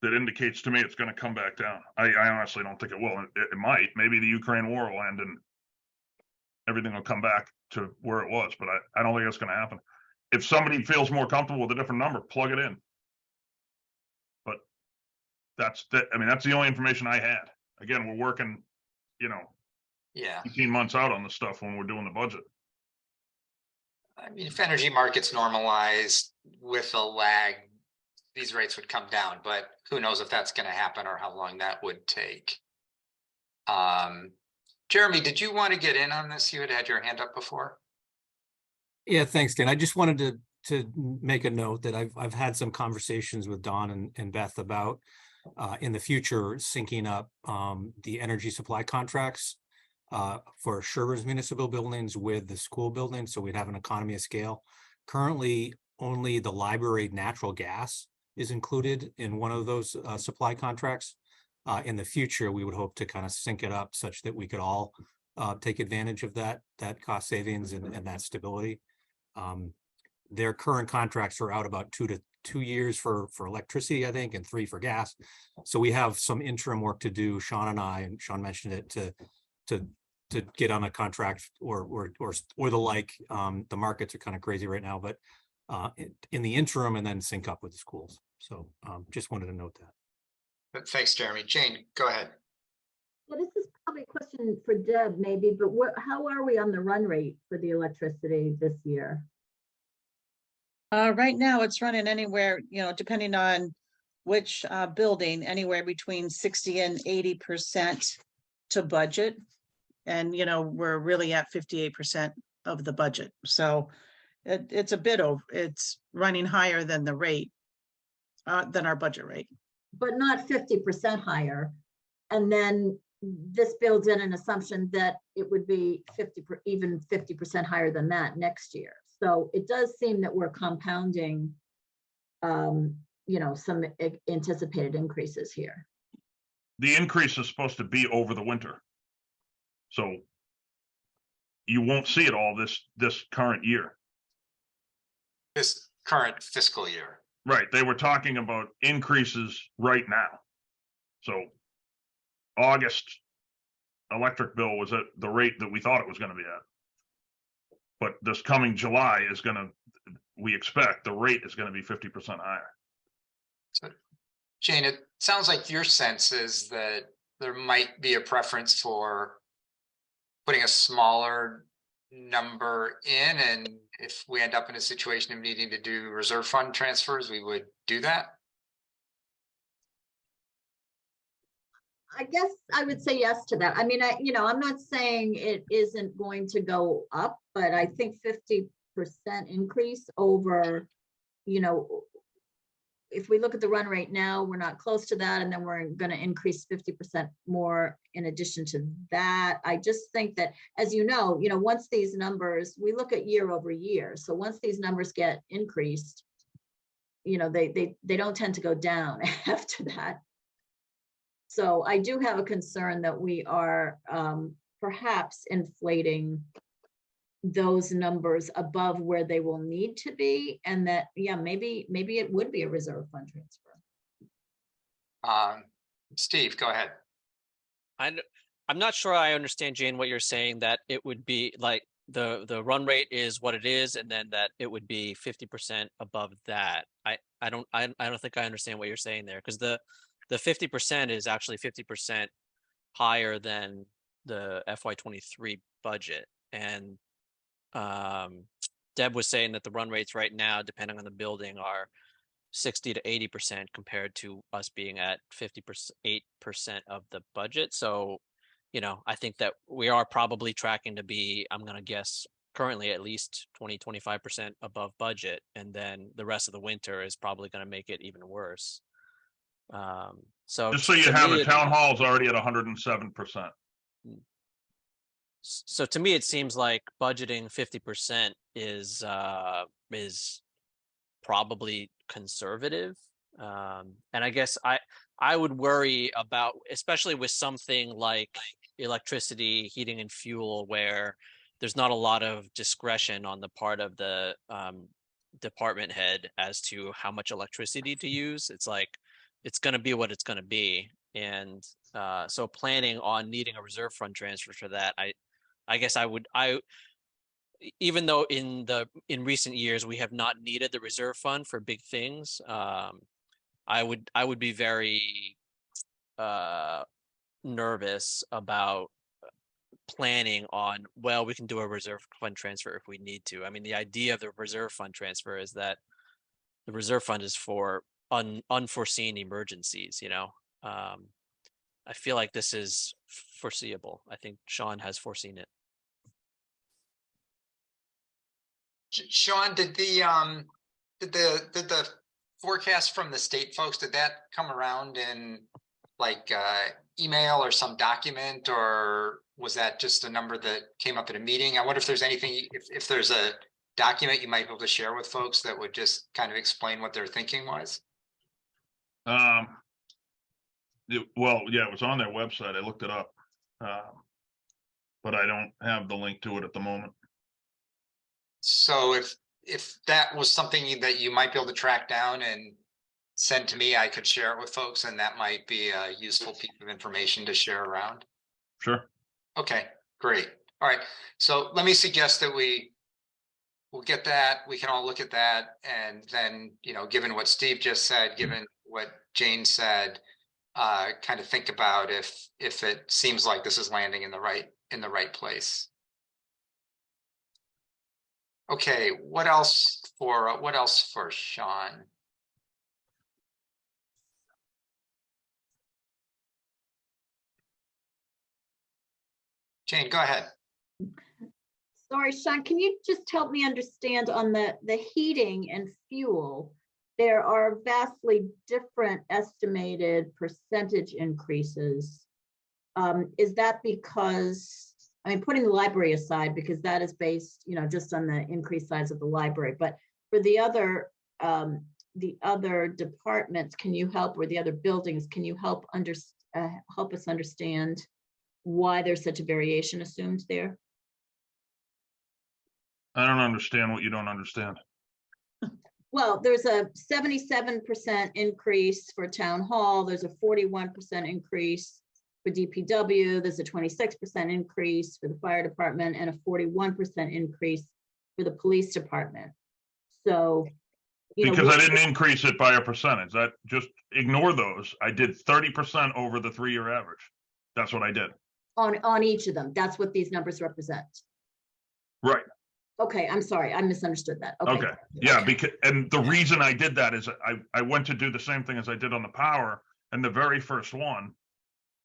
that indicates to me it's going to come back down. I honestly don't think it will. It might. Maybe the Ukraine war will end and everything will come back to where it was, but I don't think it's going to happen. If somebody feels more comfortable with a different number, plug it in. But That's the only information I had. Again, we're working, Yeah, 18 months out on the stuff when we're doing the budget. I mean, if energy markets normalize with a lag, these rates would come down, but who knows if that's going to happen or how long that would take. Jeremy, did you want to get in on this? You had your hand up before. Yeah, thanks, Dan. I just wanted to make a note that I've had some conversations with Don and Beth about in the future syncing up the energy supply contracts for Sherborn's municipal buildings with the school buildings, so we'd have an economy of scale. Currently, only the library natural gas is included in one of those supply contracts. In the future, we would hope to kind of sync it up such that we could all take advantage of that cost savings and that stability. Their current contracts are out about 2 years for electricity, I think, and 3 for gas. So we have some interim work to do. Sean and I, and Sean mentioned it, to get on a contract or the like. The markets are kind of crazy right now, but in the interim, and then sync up with the schools. So just wanted to note that. Thanks, Jeremy. Jane, go ahead. Well, this is probably a question for Deb maybe, but how are we on the run rate for the electricity this year? Right now it's running anywhere, depending on which building, anywhere between 60 and 80% to budget. And, we're really at 58% of the budget. So it's it's running higher than the rate, than our budget rate. But not 50% higher. And then this builds in an assumption that it would be even 50% higher than that next year. So it does seem that we're compounding, some anticipated increases here. The increase is supposed to be over the winter. So you won't see it all this current year. This current fiscal year. Right. They were talking about increases right now. So August electric bill was at the rate that we thought it was going to be at. But this coming July we expect the rate is going to be 50% higher. So, Jane, it sounds like your sense is that there might be a preference for putting a smaller number in, and if we end up in a situation of needing to do reserve fund transfers, we would do that. I guess I would say yes to that. I mean, I'm not saying it isn't going to go up, but I think 50% increase over, if we look at the run rate now, we're not close to that. And then we're going to increase 50% more in addition to that. I just think that, as once these numbers, we look at year over year. So once these numbers get increased, they don't tend to go down after that. So I do have a concern that we are perhaps inflating those numbers above where they will need to be, and that, maybe it would be a reserve fund transfer. Steve, go ahead. I'm not sure I understand, Jane, what you're saying, that it would be like the run rate is what it is, and then that it would be 50% above that. I don't think I understand what you're saying there, because the 50% is actually 50% higher than the FY23 budget. And Deb was saying that the run rates right now, depending on the building, are 60 to 80% compared to us being at 58% of the budget. So, I think that we are probably tracking to be, I'm going to guess, currently at least 20-25% above budget. And then the rest of the winter is probably going to make it even worse. So just so you have it, town hall is already at 107%. So to me, it seems like budgeting 50% is probably conservative. And I guess I would worry about, especially with something like electricity, heating and fuel, where there's not a lot of discretion on the part of the department head as to how much electricity to use. It's like, it's going to be what it's going to be. And so planning on needing a reserve fund transfer for that, I guess even though in recent years we have not needed the reserve fund for big things, I would be very nervous about planning on, well, we can do a reserve fund transfer if we need to. I mean, the idea of the reserve fund transfer is that the reserve fund is for unforeseen emergencies, you know. I feel like this is foreseeable. I think Sean has foreseen it. Sean, did the forecast from the state folks, did that come around in like email or some document, or was that just a number that came up at a meeting? I wonder if there's anything, if there's a document you might be able to share with folks that would just kind of explain what their thinking was. Well, yeah, it was on their website. I looked it up. But I don't have the link to it at the moment. So if that was something that you might be able to track down and send to me, I could share it with folks, and that might be a useful piece of information to share around. Sure. Okay, great. All right. So let me suggest that we'll get that. We can all look at that. And then, you know, given what Steve just said, given what Jane said, kind of think about if it seems like this is landing in the right place. Okay, what else for Sean? Jane, go ahead. Sorry, Sean, can you just help me understand on the heating and fuel? There are vastly different estimated percentage increases. Is that because, I mean, putting the library aside, because that is based, you know, just on the increased size of the library, but for the other departments, can you help, or the other buildings, can you help us understand why there's such a variation assumed there? I don't understand what you don't understand. Well, there's a 77% increase for town hall. There's a 41% increase for DPW. There's a 26% increase for the fire department and a 41% increase for the police department. So, you know, Because I didn't increase it by a percentage. That just ignore those. I did 30% over the 3-year average. That's what I did. On each of them. That's what these numbers represent. Right. Okay, I'm sorry, I misunderstood that. Okay. Yeah, because and the reason I did that is I went to do the same thing as I did on the power, and the very first one,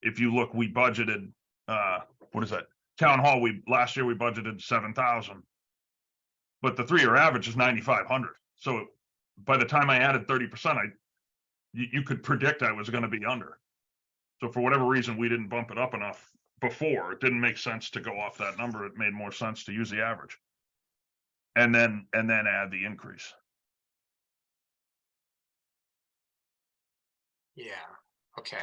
if you look, we budgeted what is that? Town hall, last year we budgeted 7,000. But the 3-year average is 9,500. So by the time I added 30%, you could predict I was going to be under. So for whatever reason, we didn't bump it up enough before. It didn't make sense to go off that number. It made more sense to use the average. And then add the increase. Yeah, okay.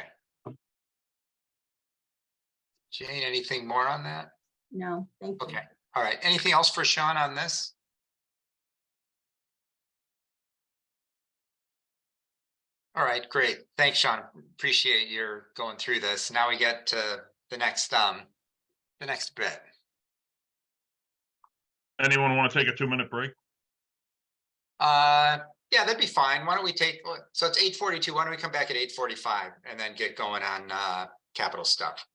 Jane, anything more on that? No, thank you. Okay, all right. Anything else for Sean on this? All right, great. Thanks, Sean. Appreciate your going through this. Now we get to the next bit. Anyone want to take a 2-minute break? Yeah, that'd be fine. Why don't we take, so it's 8:42. Why don't we come back at 8:45 and then get going on capital stuff?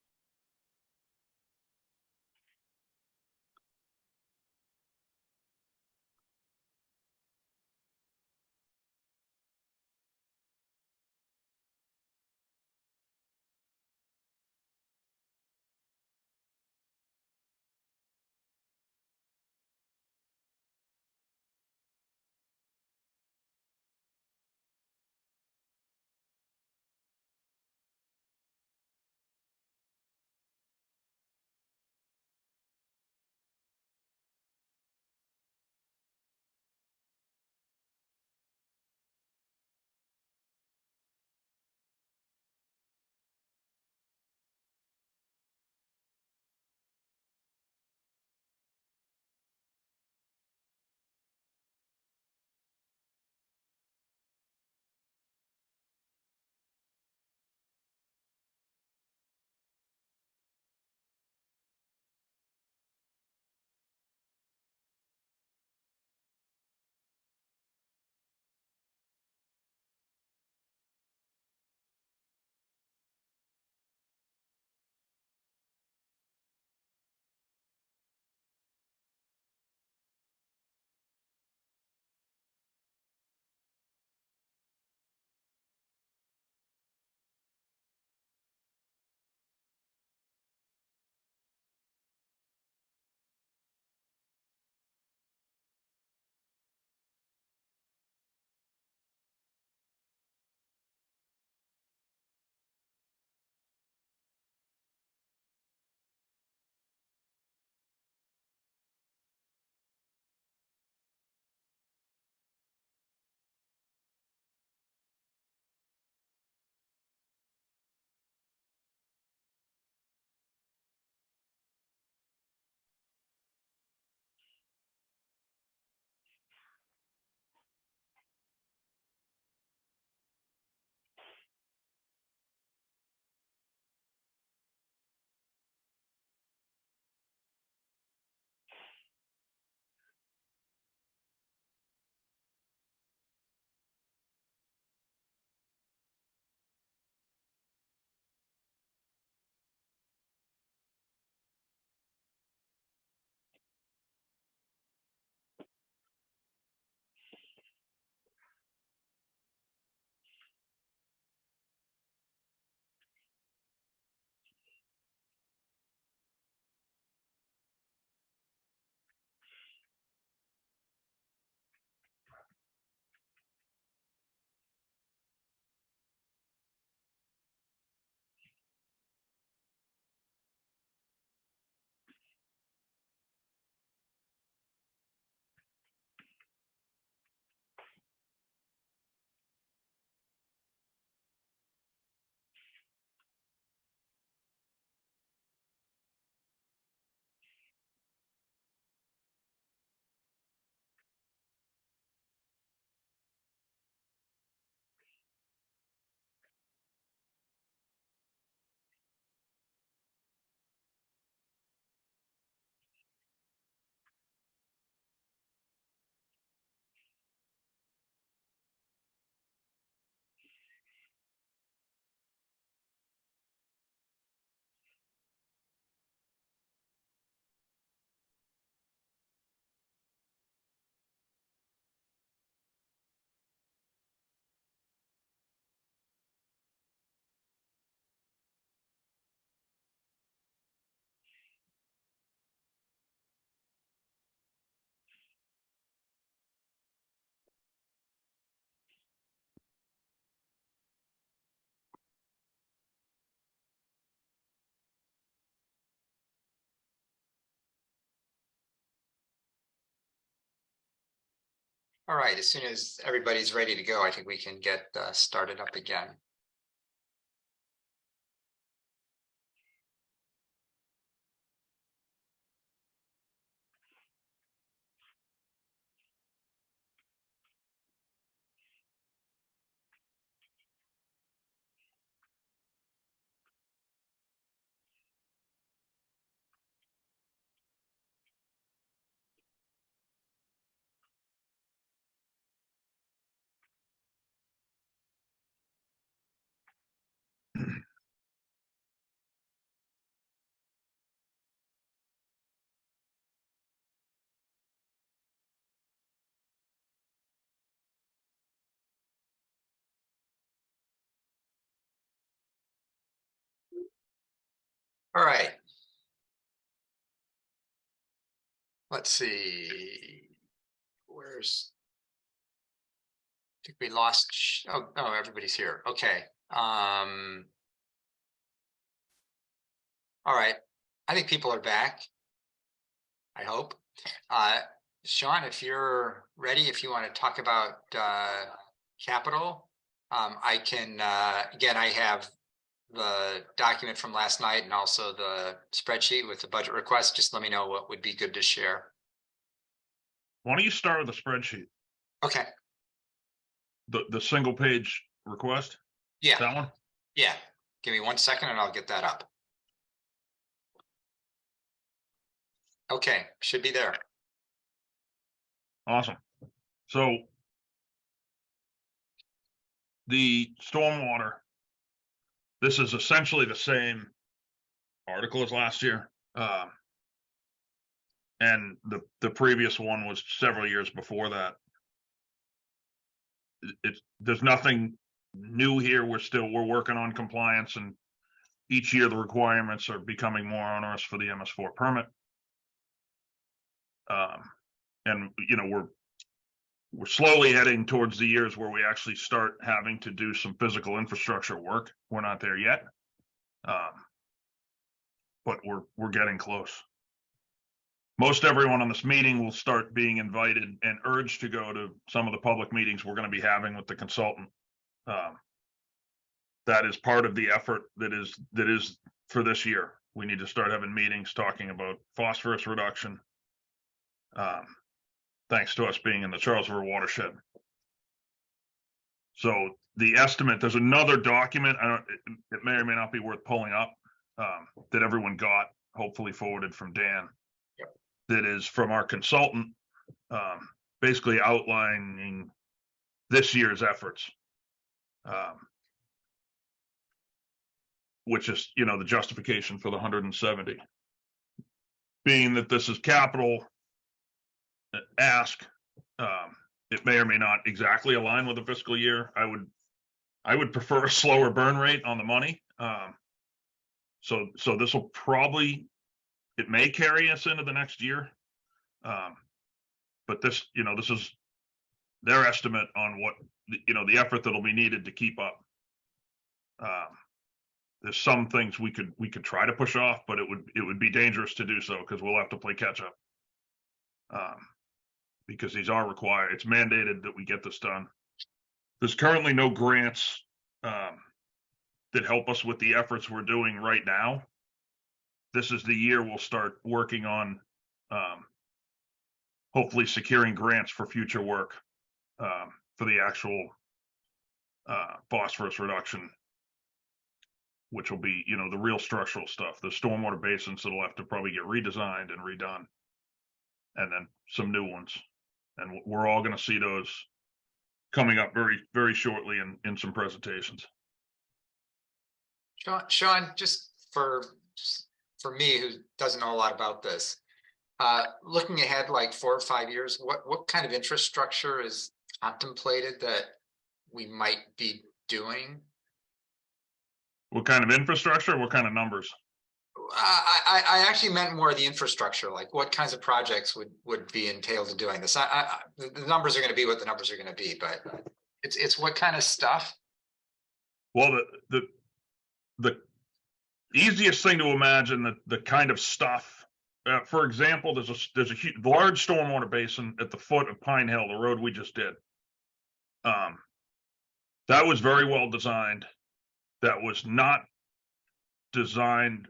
All right, as soon as everybody's ready to go, I think we can get started up again. All right. Let's see. Where's? I think we lost. Oh, everybody's here. Okay. All right. I think people are back. I hope. Sean, if you're ready, if you want to talk about capital, I can. Again, I have the document from last night and also the spreadsheet with the budget request. Just let me know what would be good to share. Why don't you start with the spreadsheet? Okay. The single page request? Yeah. That one? Yeah. Give me 1 second and I'll get that up. Okay. Should be there. Awesome. So the stormwater, this is essentially the same article as last year. And the previous one was several years before that. There's nothing new here. We're working on compliance, and each year the requirements are becoming more onerous for the MS4 permit. And you know, we're slowly heading towards the years where we actually start having to do some physical infrastructure work. We're not there yet. But we're getting close. Most everyone on this meeting will start being invited and urged to go to some of the public meetings we're going to be having with the consultant. That is part of the effort that is for this year. We need to start having meetings talking about phosphorus reduction. Thanks to us being in the Charles River watershed. So the estimate, there's another document, it may or may not be worth pulling up, that everyone got, hopefully forwarded from Dan. Yep. That is from our consultant, basically outlining this year's efforts. Which is, you know, the justification for the 170. Being that this is capital ask, it may or may not exactly align with the fiscal year. I would prefer a slower burn rate on the money. So this will probably, it may carry us into the next year. But this, you know, this is their estimate on what, you know, the effort that'll be needed to keep up. There's some things we could try to push off, but it would be dangerous to do so because we'll have to play catch up. Because these are required. It's mandated that we get this done. There's currently no grants that help us with the efforts we're doing right now. This is the year we'll start working on hopefully securing grants for future work for the actual phosphorus reduction, which will be, you know, the real structural stuff, the stormwater basins that'll have to probably get redesigned and redone, and then some new ones. And we're all going to see those coming up very, very shortly in some presentations. Sean, just for me who doesn't know a lot about this, looking ahead like 4 or 5 years, what kind of infrastructure is contemplated that we might be doing? What kind of infrastructure? What kind of numbers? I actually meant more the infrastructure, like what kinds of projects would be entailed in doing this. The numbers are going to be what the numbers are going to be, but it's what kind of stuff? Well, the easiest thing to imagine, that the kind of stuff for example, there's a huge, large stormwater basin at the foot of Pine Hill, the road we just did. That was very well designed. That was not designed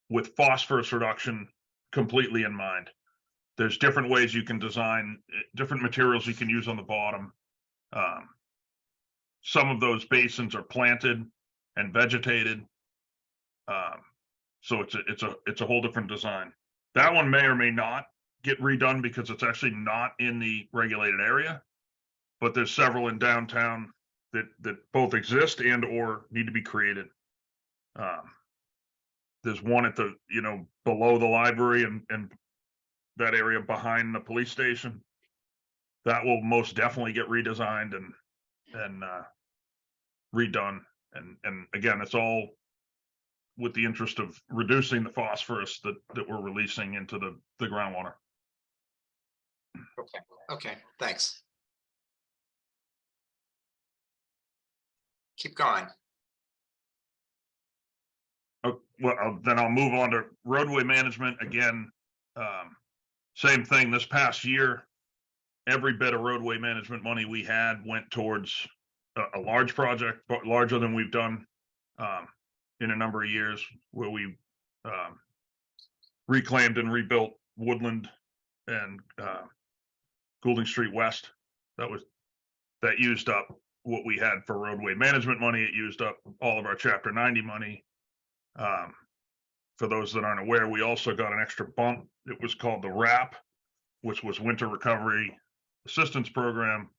with phosphorus reduction completely in mind. There's different ways you can design, different materials you can use on the bottom. Some of those basins are planted and vegetated. So it's a whole different design. That one may or may not get redone because it's actually not in the regulated area. But there's several in downtown that both exist and or need to be created. There's one at the, below the library and that area behind the police station. That will most definitely get redesigned and redone. And again, it's all with the interest of reducing the phosphorus that we're releasing into the groundwater. Okay, thanks. Keep going. Oh, well, then I'll move on to roadway management again. Same thing this past year, every bit of roadway management money we had went towards a large project, but larger than we've done in a number of years, where we reclaimed and rebuilt Woodland and Goulding Street West. That used up what we had for roadway management money. It used up all of our Chapter 90 money. For those that aren't aware, we also got an extra bump. It was called the RAP, which was Winter Recovery Assistance Program.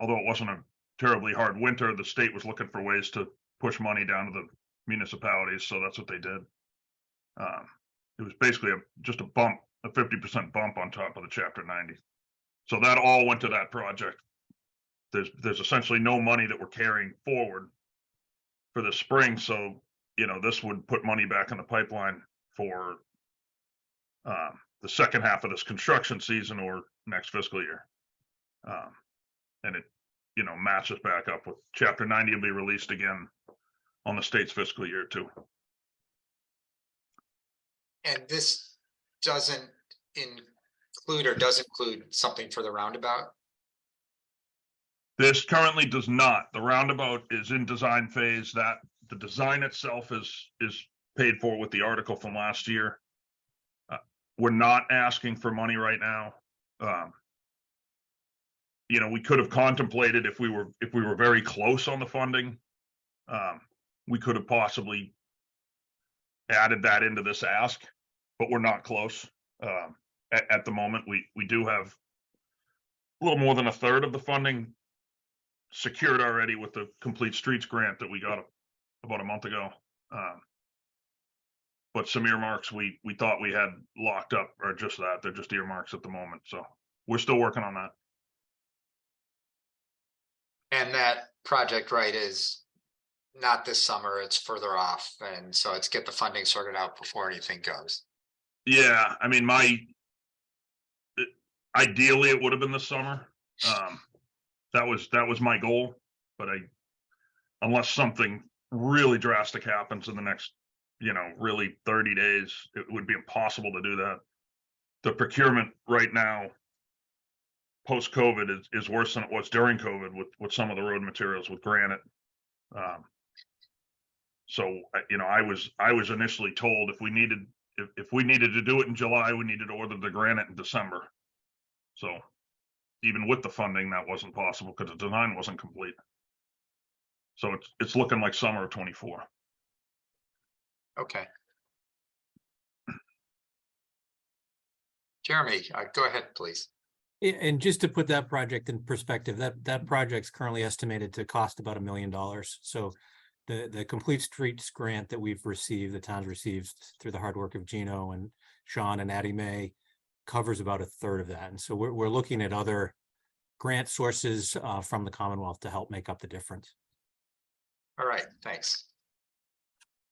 Although it wasn't a terribly hard winter, the state was looking for ways to push money down to the municipalities, so that's what they did. It was basically just a bump, a 50% bump on top of the Chapter 90. So that all went to that project. There's essentially no money that we're carrying forward for the spring, so this would put money back in the pipeline for the second half of this construction season or next fiscal year. And it, matches back up with Chapter 90 will be released again on the state's fiscal year too. And this doesn't include something for the roundabout? This currently does not. The roundabout is in design phase. That the design itself is paid for with the article from last year. We're not asking for money right now. We could have contemplated if we were very close on the funding, we could have possibly added that into this ask, but we're not close. At the moment, we do have a little more than a third of the funding secured already with the Complete Streets grant that we got about a month ago. But some earmarks we thought we had locked up are just that. They're just earmarks at the moment. So we're still working on that. And that project, right, is not this summer, it's further off. And so it's get the funding sorted out before anything goes. Yeah, I mean, ideally it would have been this summer. That was my goal, but unless something really drastic happens in the next, really 30 days, it would be impossible to do that. The procurement right now, post-COVID, is worse than it was during COVID with some of the road materials, with granite. So, I was initially told if we needed to do it in July, we needed to order the granite in December. So even with the funding, that wasn't possible because the design wasn't complete. So it's looking like summer of 24. Okay. Jeremy, go ahead, please. And just to put that project in perspective, that project's currently estimated to cost about $1 million. So the Complete Streets grant that we've received, the town's received through the hard work of Gino and Sean and Addie May, covers about a third of that. And so we're looking at other grant sources from the Commonwealth to help make up the difference. All right, thanks.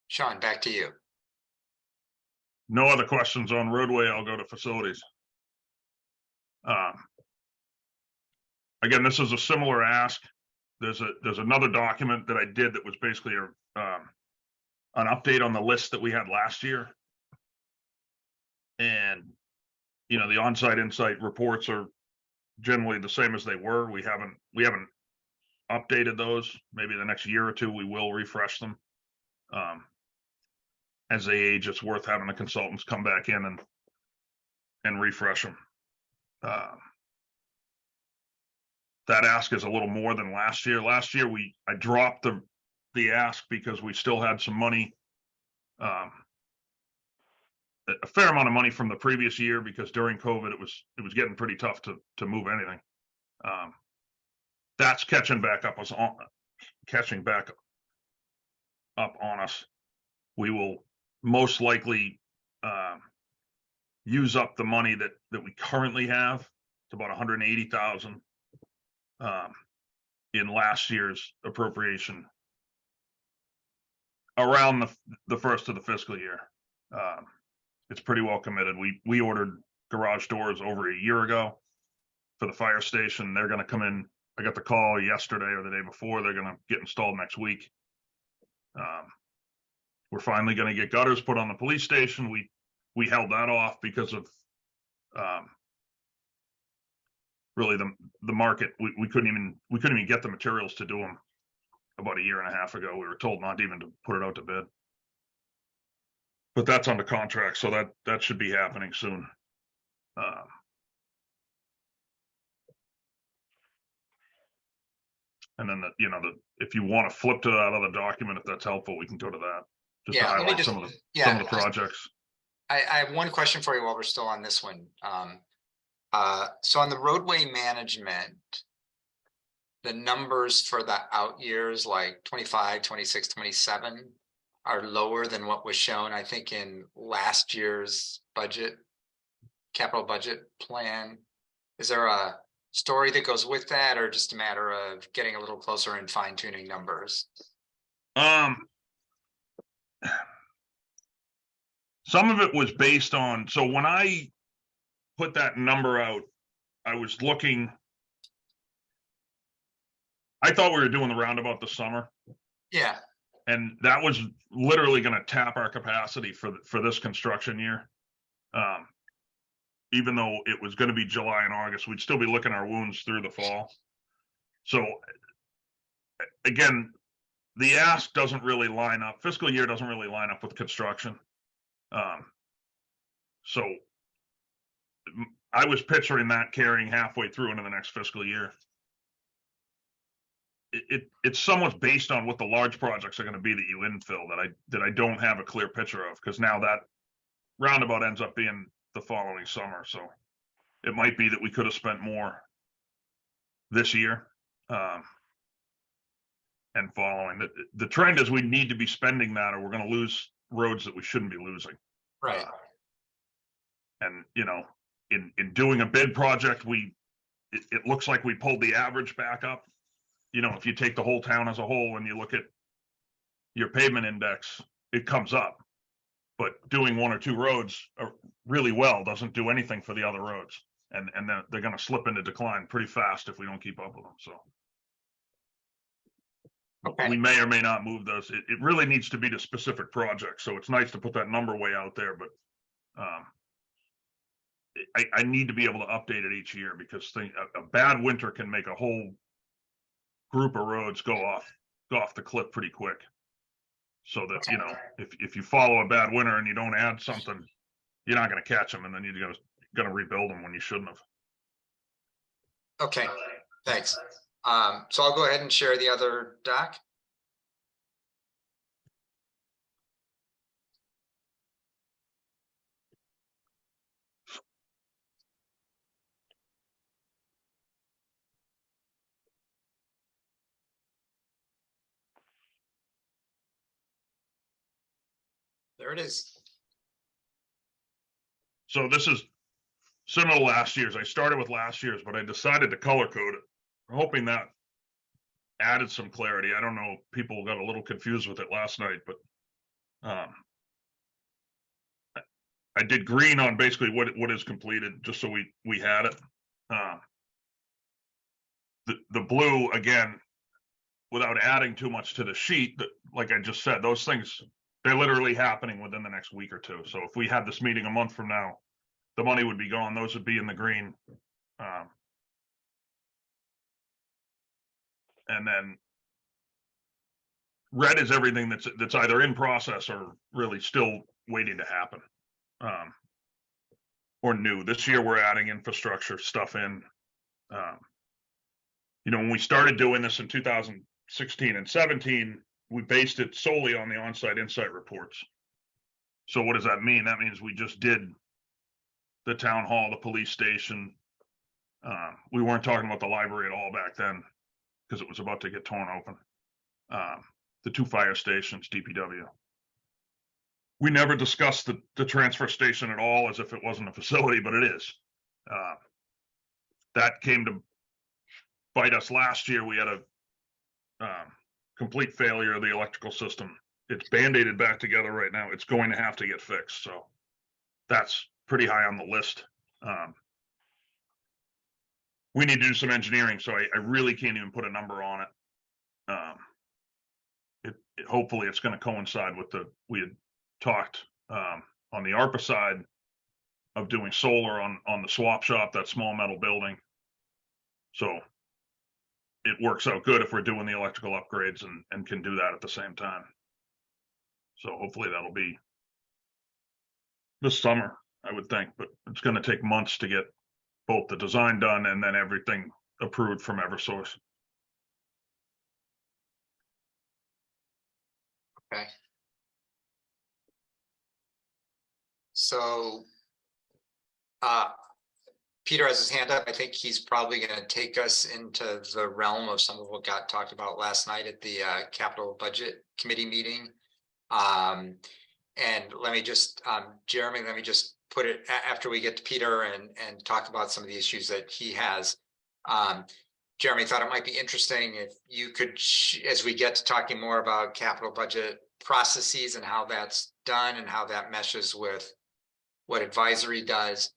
Sean, back to you. No other questions on roadway. I'll go to facilities. Again, this is a similar ask. There's another document that I did that was basically an update on the list that we had last year. And, you know, the on-site insight reports are generally the same as they were. We haven't updated those. Maybe the next year or two, we will refresh them. As they age, it's worth having the consultants come back in and refresh them. That ask is a little more than last year. Last year, I dropped the ask because we still had some money, a fair amount of money from the previous year, because during COVID, it was getting pretty tough to move anything. That's catching back up on us. We will most likely use up the money that we currently have. It's about 180,000 in last year's appropriation around the first of the fiscal year. It's pretty well committed. We ordered garage doors over a year ago for the fire station. They're going to come in. I got the call yesterday or the day before. They're going to get installed next week. We're finally going to get gutters put on the police station. We held that off because of really the market. We couldn't even get the materials to do them about a year and a half ago. We were told not even to put it out to bid. But that's under contract, so that should be happening soon. And then if you want to flip to that other document, if that's helpful, we can go to that. Just to Yeah, let me highlight just- some of the yeah, projects. I have one question for you while we're still on this one. So on the roadway management, the numbers for the out years, like 25, 26, 27, are lower than what was shown, I think, in last year's capital budget plan. Is there a story that goes with that, or just a matter of getting a little closer and fine tuning numbers? Some of it was based on, so when I put that number out, I was looking, I thought we were doing the roundabout this summer. Yeah. And that was literally going to tap our capacity for this construction year. Even though it was going to be July and August, we'd still be licking our wounds through the fall. So again, the ask doesn't really line up. Fiscal year doesn't really line up with construction. So I was picturing that carrying halfway through into the next fiscal year. It's somewhat based on what the large projects are going to be that you infill that I don't have a clear picture of, because now that roundabout ends up being the following summer. So it might be that we could have spent more this year. And following the trend is we need to be spending that, or we're going to lose roads that we shouldn't be losing. Right. And in doing a bid project, it looks like we pulled the average back up. If you take the whole town as a whole and you look at your pavement index, it comes up. But doing one or two roads really well doesn't do anything for the other roads. And they're going to slip into decline pretty fast if we don't keep up with them. So Okay. we may or may not move those. It really needs to be to specific projects. So it's nice to put that number way out there, but I need to be able to update it each year, because a bad winter can make a whole group of roads go off the cliff pretty quick. So that, if you follow a bad winter and you don't add something, you're not going to catch them, and then you're going to rebuild them when you shouldn't have. Okay, thanks. So I'll go ahead and share the other doc. There it is. So this is similar to last year's. I started with last year's, but I decided to color code it, hoping that added some clarity. I don't know, people got a little confused with it last night, but I did green on basically what is completed, just so we had it. The blue, again, without adding too much to the sheet, like I just said, those things, They're literally happening within the next week or two. So if we had this meeting a month from now, the money would be gone. Those would be in the green. And then red is everything that's either in process or really still waiting to happen. Or new. This year we're adding infrastructure stuff in. You know, when we started doing this in 2016 and 17, we based it solely on the on-site insight reports. So what does that mean? That means we just did the town hall, the police station. We weren't talking about the library at all back then because it was about to get torn open. The 2 fire stations, DPW. We never discussed the transfer station at all as if it wasn't a facility, but it is. That came to bite us last year. We had a complete failure of the electrical system. It's band-aided back together right now. It's going to have to get fixed. So that's pretty high on the list. We need to do some engineering. So I really can't even put a number on it. Hopefully it's going to coincide with we had talked on the ARPA side of doing solar on the swap shop, that small metal building. So it works out good if we're doing the electrical upgrades and can do that at the same time. So hopefully that'll be this summer, I would think, but it's going to take months to get both the design done and then everything approved from Eversource. Okay. So, Peter has his hand up. I think he's probably going to take us into the realm of some of what got talked about last night at the capital budget committee meeting. And let me just, Jeremy, let me just put it after we get to Peter and talk about some of the issues that he has. Jeremy thought it might be interesting if you could, as we get to talking more about capital budget processes and how that's done and how that meshes with what advisory does.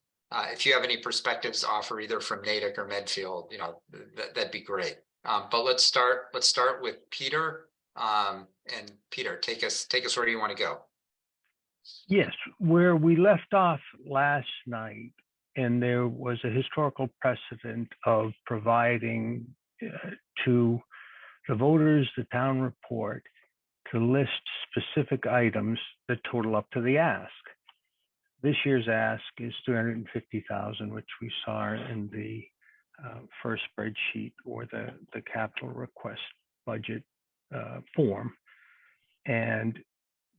If you have any perspectives to offer either from Natick or Medfield, you know, that'd be great. But let's start with Peter. And Peter, take us where you want to go. Yes, where we left off last night, and there was a historical precedent of providing to the voters the town report to list specific items that total up to the ask. This year's ask is $350,000, which we saw in the first spreadsheet or the capital request budget form. And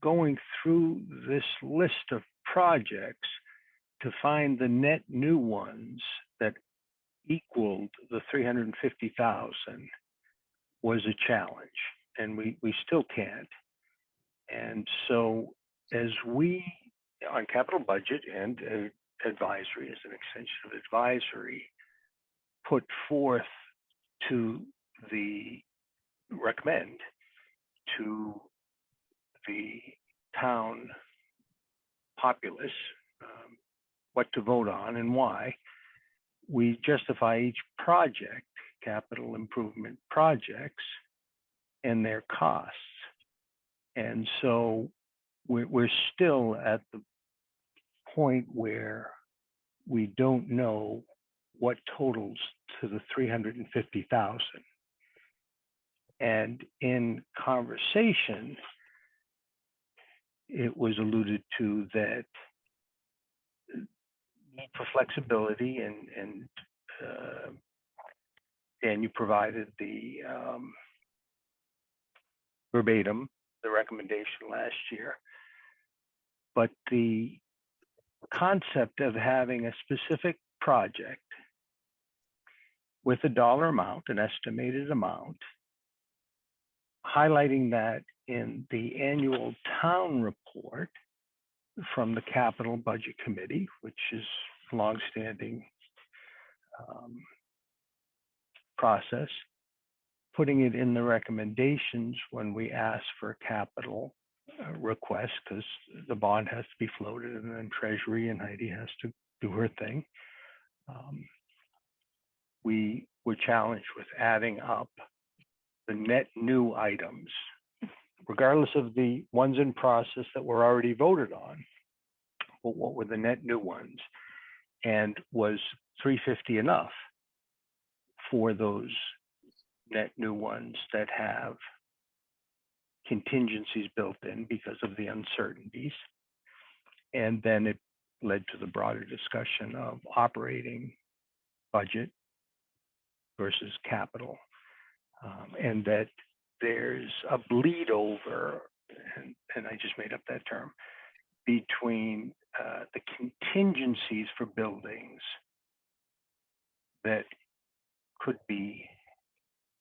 going through this list of projects to find the net new ones that equaled the 350,000 was a challenge, and we still can't. And so as we, on capital budget and advisory, as an extension of advisory, put forth to recommend to the town populace what to vote on and why, we justify each project, capital improvement projects, and their costs. And so we're still at the point where we don't know what totals to the 350,000. And in conversation, it was alluded to that need for flexibility, and you provided the verbatim, the recommendation last year. But the concept of having a specific project with a dollar amount, an estimated amount, highlighting that in the annual town report from the Capital Budget Committee, which is a longstanding process, putting it in the recommendations when we ask for capital requests, because the bond has to be floated and then Treasury and Heidi has to do her thing. We were challenged with adding up the net new items regardless of the ones in process that were already voted on, but what were the net new ones? And was 350 enough for those net new ones that have contingencies built in because of the uncertainties? And then it led to the broader discussion of operating budget versus capital, and that there's a bleed over, and I just made up that term, between the contingencies for buildings that could be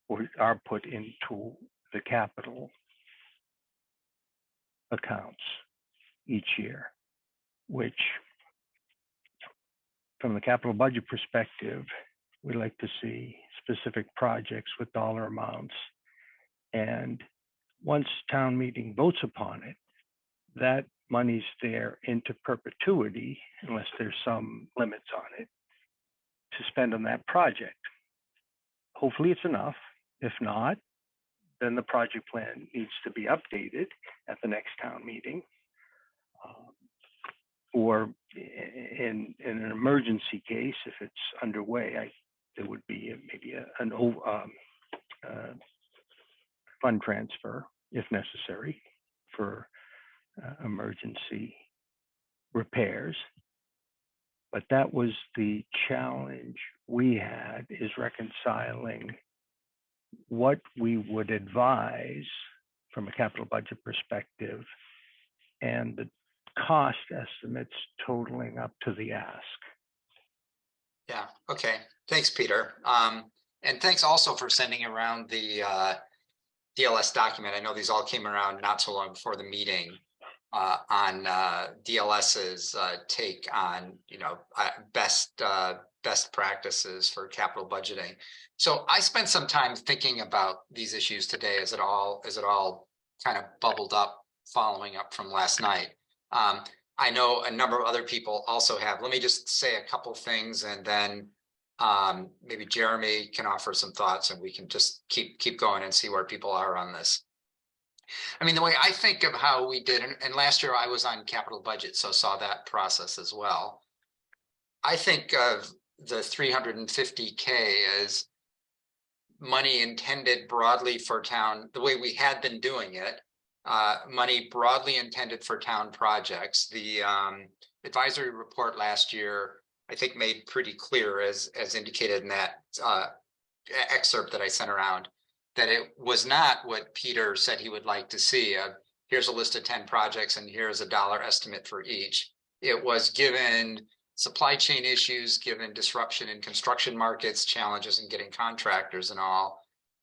or are put into the capital accounts each year, which from the capital budget perspective, we like to see specific projects with dollar amounts. And once town meeting votes upon it, that money's there into perpetuity, unless there's some limits on it, to spend on that project. Hopefully it's enough. If not, then the project plan needs to be updated at the next town meeting. Or in an emergency case, if it's underway, there would be maybe an fund transfer if necessary for emergency repairs. But that was the challenge we had, is reconciling what we would advise from a capital budget perspective and the cost estimates totaling up to the ask. Yeah, okay. Thanks, Peter. And thanks also for sending around the DLS document. I know these all came around not so long before the meeting on DLS's take on, best practices for capital budgeting. So I spent some time thinking about these issues today as it all kind of bubbled up following up from last night. I know a number of other people also have. Let me just say a couple things, and then maybe Jeremy can offer some thoughts, and we can just keep going and see where people are on this. I mean, the way I think of how we did, and last year I was on capital budget, so saw that process as well. I think of the 350K as money intended broadly for town, the way we had been doing it, money broadly intended for town projects. The advisory report last year, I think, made pretty clear, as indicated in that excerpt that I sent around, that it was not what Peter said he would like to see. Here's a list of 10 projects and here's a dollar estimate for each. It was, given supply chain issues, given disruption in construction markets, challenges in getting contractors and all,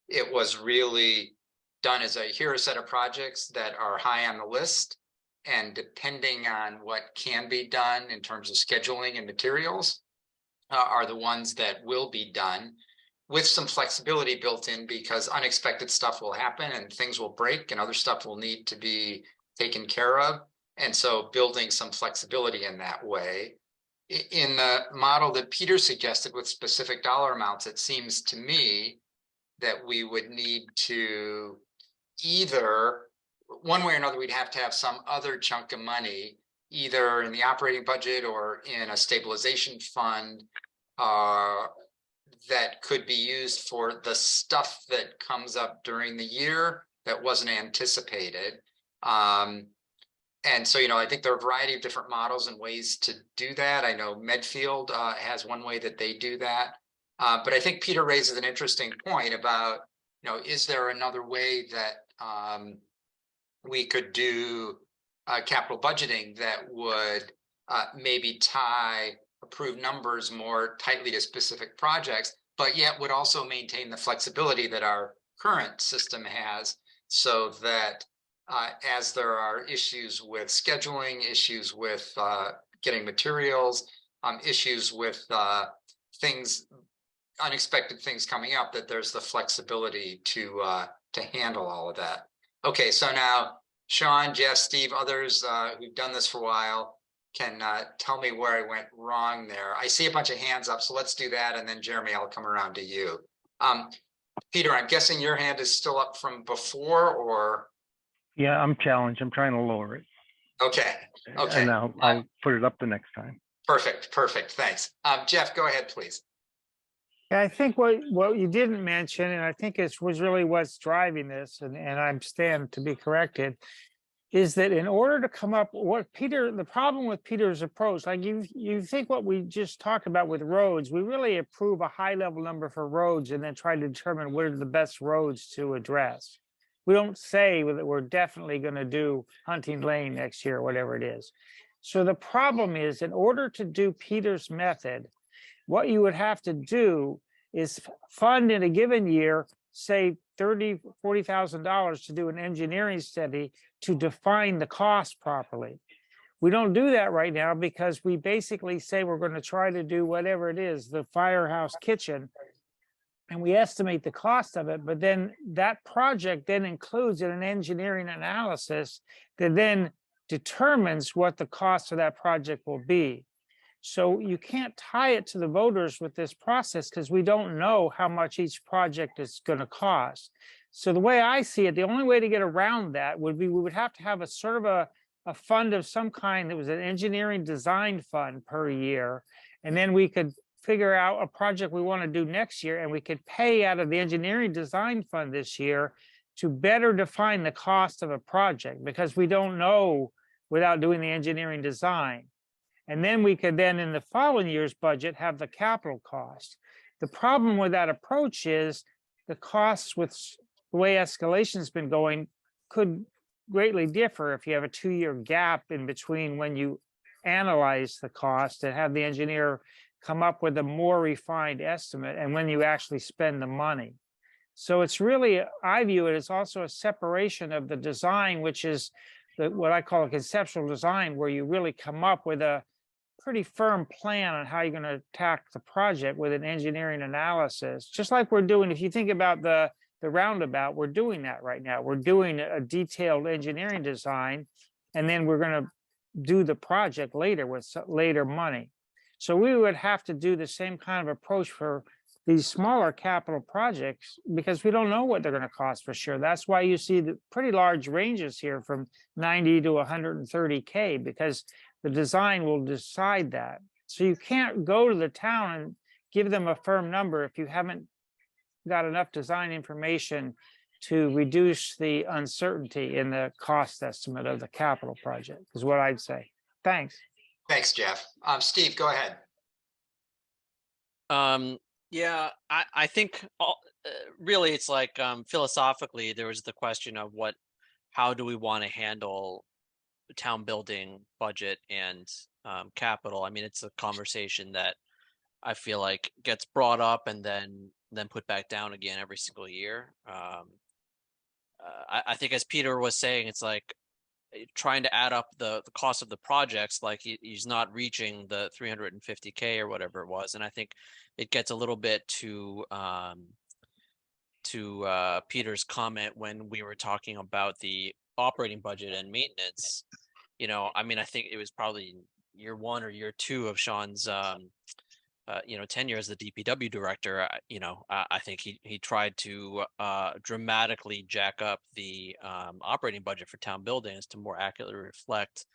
it was really done as here are a set of projects that are high on the list, and depending on what can be done in terms of scheduling and materials are the ones that will be done, with some flexibility built in, because unexpected stuff will happen and things will break and other stuff will need to be taken care of. And so building some flexibility in that way. In the model that Peter suggested with specific dollar amounts, it seems to me that we would need to either, one way or another, we'd have to have some other chunk of money, either in the operating budget or in a stabilization fund, that could be used for the stuff that comes up during the year that wasn't anticipated. And so, I think there are a variety of different models and ways to do that. I know Medfield has one way that they do that. But I think Peter raises an interesting point about, is there another way that we could do capital budgeting that would maybe tie approved numbers more tightly to specific projects, but yet would also maintain the flexibility that our current system has, so that as there are issues with scheduling, issues with getting materials, issues with unexpected things coming up, that there's the flexibility to handle all of that. Okay, so now Sean, Jeff, Steve, others who've done this for a while can tell me where I went wrong there. I see a bunch of hands up, so let's do that, and then Jeremy, I'll come around to you. Peter, I'm guessing your hand is still up from before, or? Yeah, I'm challenged. I'm trying to lower it. Okay, okay. And I'll put it up the next time. Perfect, perfect. Thanks. Jeff, go ahead, please. Yeah, I think what you didn't mention, and I think it was really what's driving this, and I stand to be corrected, is that in order to come up, the problem with Peter's approach, like you think what we just talked about with roads, we really approve a high level number for roads and then try to determine what are the best roads to address. We don't say that we're definitely going to do Hunting Lane next year, or whatever it is. So the problem is, in order to do Peter's method, what you would have to do is fund in a given year, say $40,000 to do an engineering study to define the cost properly. We don't do that right now because we basically say we're going to try to do whatever it is, the firehouse kitchen, and we estimate the cost of it, but then that project then includes an engineering analysis that then determines what the cost of that project will be. So you can't tie it to the voters with this process because we don't know how much each project is going to cost. So the way I see it, the only way to get around that would be we would have to have a sort of a fund of some kind that was an engineering design fund per year. And then we could figure out a project we want to do next year, and we could pay out of the engineering design fund this year to better define the cost of a project, because we don't know without doing the engineering design. And then we could then in the following year's budget have the capital cost. The problem with that approach is the costs with the way escalation's been going could greatly differ if you have a 2-year gap in between when you analyze the cost and have the engineer come up with a more refined estimate and when you actually spend the money. So it's really, I view it as also a separation of the design, which is what I call a conceptual design, where you really come up with a pretty firm plan on how you're going to attack the project with an engineering analysis, just like we're doing. If you think about the roundabout, we're doing that right now. We're doing a detailed engineering design, and then we're going to do the project later with later money. So we would have to do the same kind of approach for these smaller capital projects because we don't know what they're going to cost for sure. That's why you see the pretty large ranges here from 90 to 130K, because the design will decide that. So you can't go to the town and give them a firm number if you haven't got enough design information to reduce the uncertainty in the cost estimate of the capital project, is what I'd say. Thanks. Thanks, Jeff. Steve, go ahead. Yeah, I think really it's like philosophically there was the question of how do we want to handle town building budget and capital. I mean, it's a conversation that I feel like gets brought up and then put back down again every single year. I think as Peter was saying, it's like trying to add up the cost of the projects, like he's not reaching the 350K or whatever it was. And I think it gets a little bit to Peter's comment when we were talking about the operating budget and maintenance. You know, I mean, I think it was probably year 1 or year 2 of Sean's tenure as the DPW director. I think he tried to dramatically jack up the operating budget for town buildings to more accurately reflect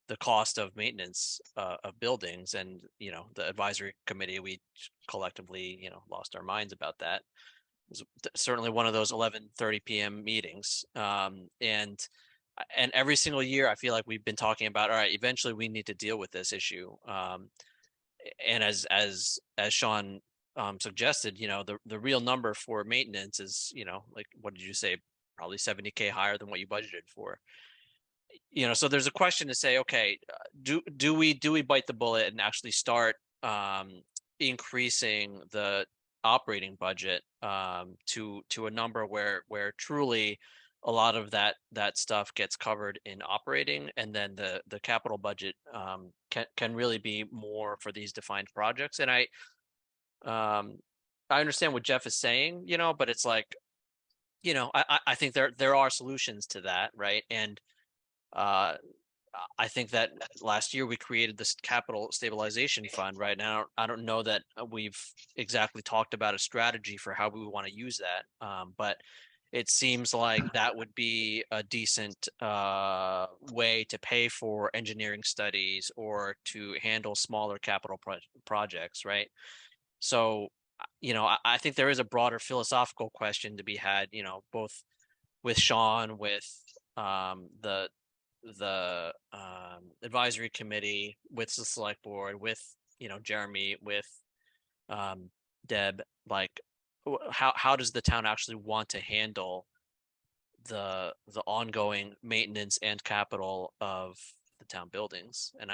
the cost of maintenance of buildings. And, the advisory committee, we collectively, lost our minds about that. It was certainly one of those 11:30 p.m. meetings. And every single year, I feel like we've been talking about, all right, eventually we need to deal with this issue. And as Sean suggested, the real number for maintenance is, like, what did you say? Probably 70K higher than what you budgeted for. So there's a question to say, okay, do we bite the bullet and actually start increasing the operating budget to a number where truly a lot of that stuff gets covered in operating, and then the capital budget can really be more for these defined projects. And I understand what Jeff is saying, but it's like, I think there are solutions to that, right? And I think that last year we created this capital stabilization fund. Right now, I don't know that we've exactly talked about a strategy for how we want to use that, but it seems like that would be a decent way to pay for engineering studies or to handle smaller capital projects, right? So, I think there is a broader philosophical question to be had, both with Sean, with the advisory committee, with the select board, with Jeremy, with Deb, like how does the town actually want to handle the ongoing maintenance and capital of the town buildings? And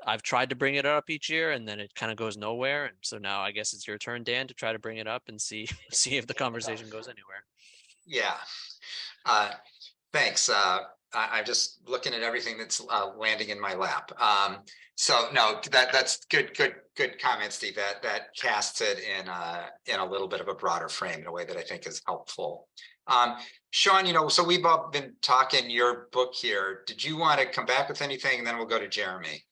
I've tried to bring it up each year and then it kind of goes nowhere. And so now I guess it's your turn, Dan, to try to bring it up and see if the conversation goes anywhere. Yeah. Thanks. I'm just looking at everything that's landing in my lap. So no, that's good comment, Steve. That casts it in a little bit of a broader frame in a way that I think is helpful. Sean, so we've all been talking your book here. Did you want to come back with anything, and then we'll go to Jeremy?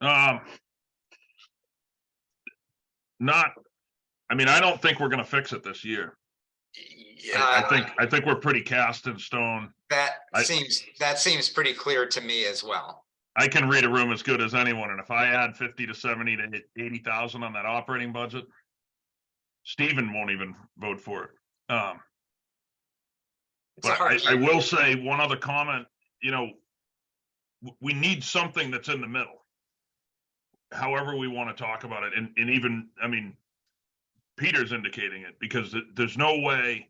I don't think we're going to fix it this year. Yeah, I think we're pretty cast in stone. That seems pretty clear to me as well. I can read a room as good as anyone, and if I add 50 to 70 to 80,000 on that operating budget, Stephen won't even vote for it. But I will say one other comment. We need something that's in the middle. However we want to talk about it, and even Peter's indicating it, because there's no way.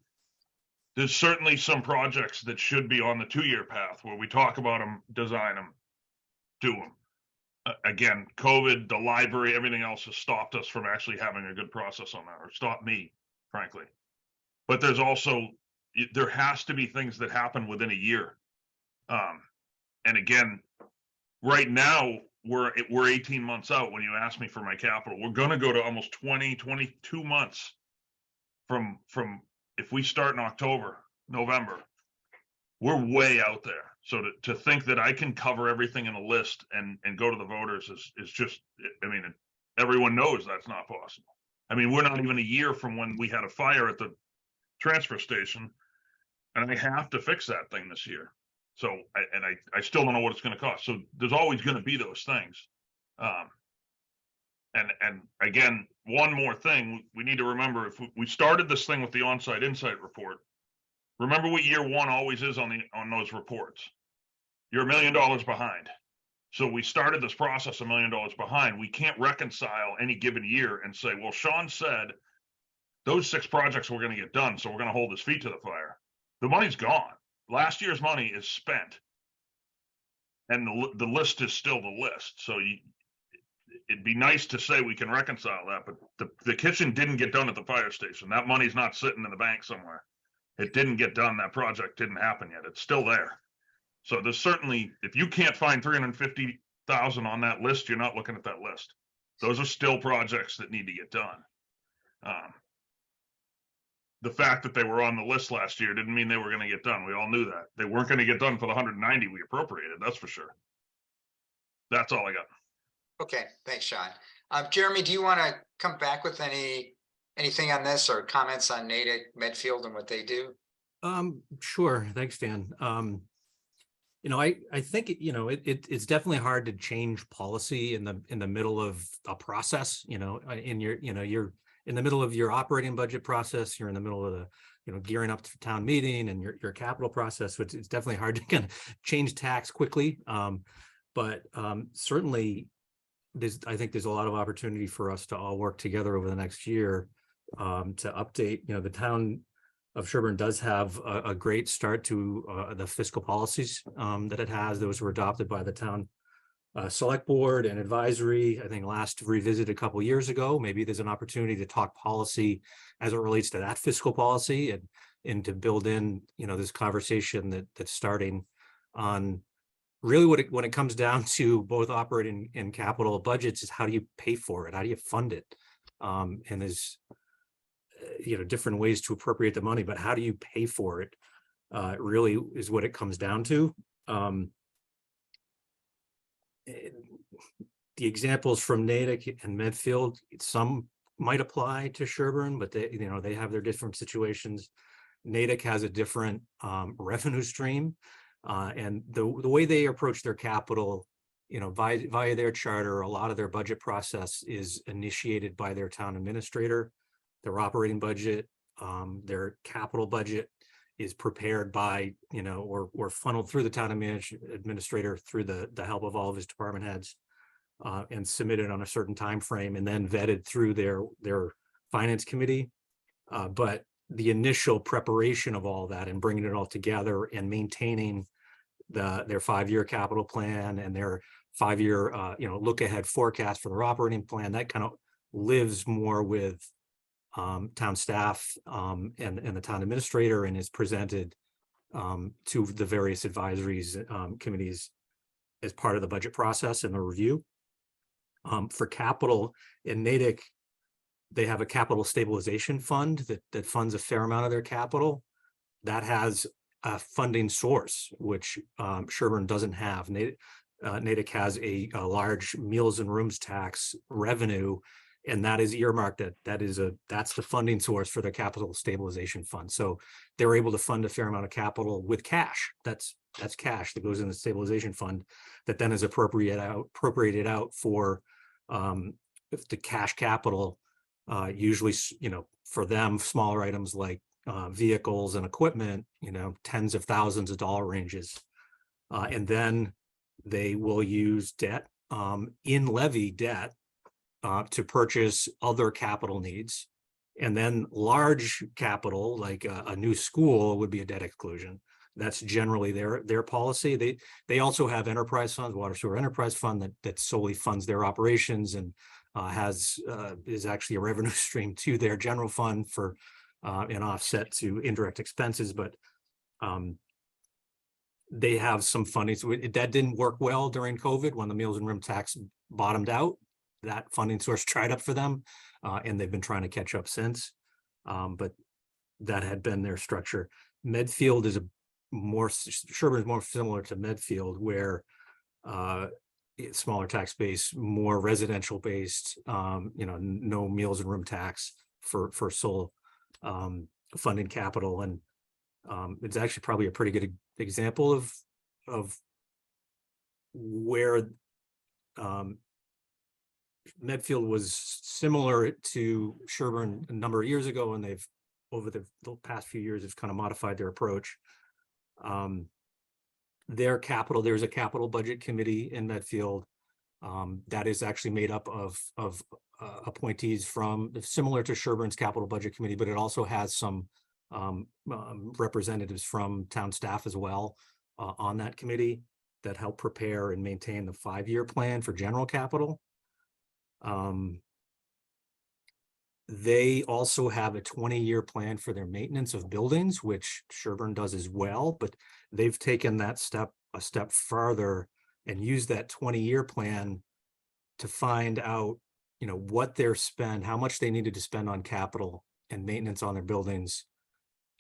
There's certainly some projects that should be on the 2-year path where we talk about them, design them, do them. Again, COVID, the library, everything else has stopped us from actually having a good process on that, or stopped me, frankly. But there has to be things that happen within a year. And again, right now, we're 18 months out when you ask me for my capital. We're going to go to almost 22 months from if we start in October, November, we're way out there. So to think that I can cover everything in a list and go to the voters is just, everyone knows that's not possible. We're not even a year from when we had a fire at the transfer station, and I have to fix that thing this year. So, I still don't know what it's going to cost. So there's always going to be those things. And again, one more thing, we need to remember, if we started this thing with the on-site insight report, remember what year one always is on those reports. You're $1 million behind. So we started this process $1 million behind. We can't reconcile any given year and say, well, Sean said those 6 projects were going to get done, so we're going to hold his feet to the fire. The money's gone. Last year's money is spent. And the list is still the list. So it'd be nice to say we can reconcile that, but the kitchen didn't get done at the fire station. That money's not sitting in the bank somewhere. It didn't get done. That project didn't happen yet. It's still there. So there's certainly, if you can't find 350,000 on that list, you're not looking at that list. Those are still projects that need to get done. The fact that they were on the list last year didn't mean they were going to get done. We all knew that. They weren't going to get done for the 190 we appropriated. That's for sure. That's all I got. Okay, thanks, Sean. Jeremy, do you want to come back with anything on this or comments on Natick, Medfield, and what they do? Sure. Thanks, Dan. I think it's definitely hard to change policy in the middle of a process. You're in the middle of your operating budget process. You're in the middle of the gearing up to town meeting and your capital process. So it's definitely hard to kind of change tax quickly. But certainly, I think there's a lot of opportunity for us to all work together over the next year to update. The town of Sherborn does have a great start to the fiscal policies that it has. Those were adopted by the town select board and advisory, I think last revisited a couple of years ago. Maybe there's an opportunity to talk policy as it relates to that fiscal policy and to build in, this conversation that's starting on really when it comes down to both operating and capital budgets is how do you pay for it? How do you fund it? And there's, different ways to appropriate the money, but how do you pay for it? Really is what it comes down to. The examples from Natick and Medfield, some might apply to Sherborn, but they, they have their different situations. Natick has a different revenue stream. And the way they approach their capital, via their charter, a lot of their budget process is initiated by their town administrator. Their operating budget, their capital budget is prepared by, or funneled through the town administrator through the help of all of his department heads, and submitted on a certain time frame, and then vetted through their finance committee. But the initial preparation of all that and bringing it all together and maintaining their 5-year capital plan and their 5-year look ahead forecast for their operating plan, that kind of lives more with town staff and the town administrator, and is presented to the various advisories committees as part of the budget process and the review. For capital in Natick, they have a capital stabilization fund that funds a fair amount of their capital. That has a funding source, which Sherborn doesn't have. Natick has a large meals and rooms tax revenue, and that is earmarked. That's the funding source for their capital stabilization fund. So they're able to fund a fair amount of capital with cash. That's cash that goes in the stabilization fund that then is appropriated out for the cash capital. Usually, for them, smaller items like vehicles and equipment, tens of thousands of dollar ranges. And then they will use debt, in levy debt, to purchase other capital needs. And then large capital, like a new school, would be a debt exclusion. That's generally their policy. They also have enterprise funds, water sewer enterprise fund, that solely funds their operations and is actually a revenue stream to their general fund for an offset to indirect expenses. But they have some funding. So that didn't work well during COVID when the meals and room tax bottomed out. That funding source dried up for them, and they've been trying to catch up since. But that had been their structure. Medfield is Sherborn is more similar to Medfield, where smaller tax base, more residential based, no meals and room tax for sole funding capital. And it's actually probably a pretty good example of where Medfield was similar to Sherborn a number of years ago, and they've over the past few years have kind of modified their approach. Their capital, there's a capital budget committee in Medfield that is actually made up of appointees from similar to Sherborn's capital budget committee, but it also has some representatives from town staff as well on that committee that help prepare and maintain the 5-year plan for general capital. They also have a 20-year plan for their maintenance of buildings, which Sherborn does as well, but they've taken that a step farther and used that 20-year plan to find out, what their spend, how much they needed to spend on capital and maintenance on their buildings.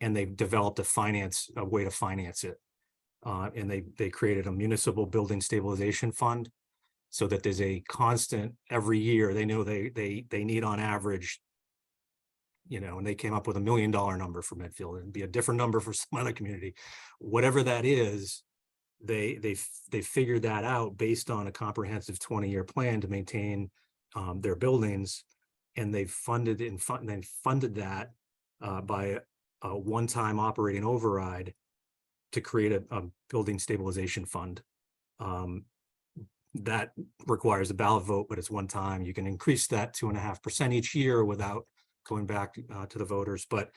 And they've developed a way to finance it. And they created a municipal building stabilization fund so that there's a constant every year. They know they need on average, and they came up with $1 million number for Medfield. It'd be a different number for some other community. Whatever that is, they figured that out based on a comprehensive 20-year plan to maintain their buildings, and they funded that by a one-time operating override to create a building stabilization fund. That requires a ballot vote, but it's one time. You can increase that 2.5% each year without going back to the voters. But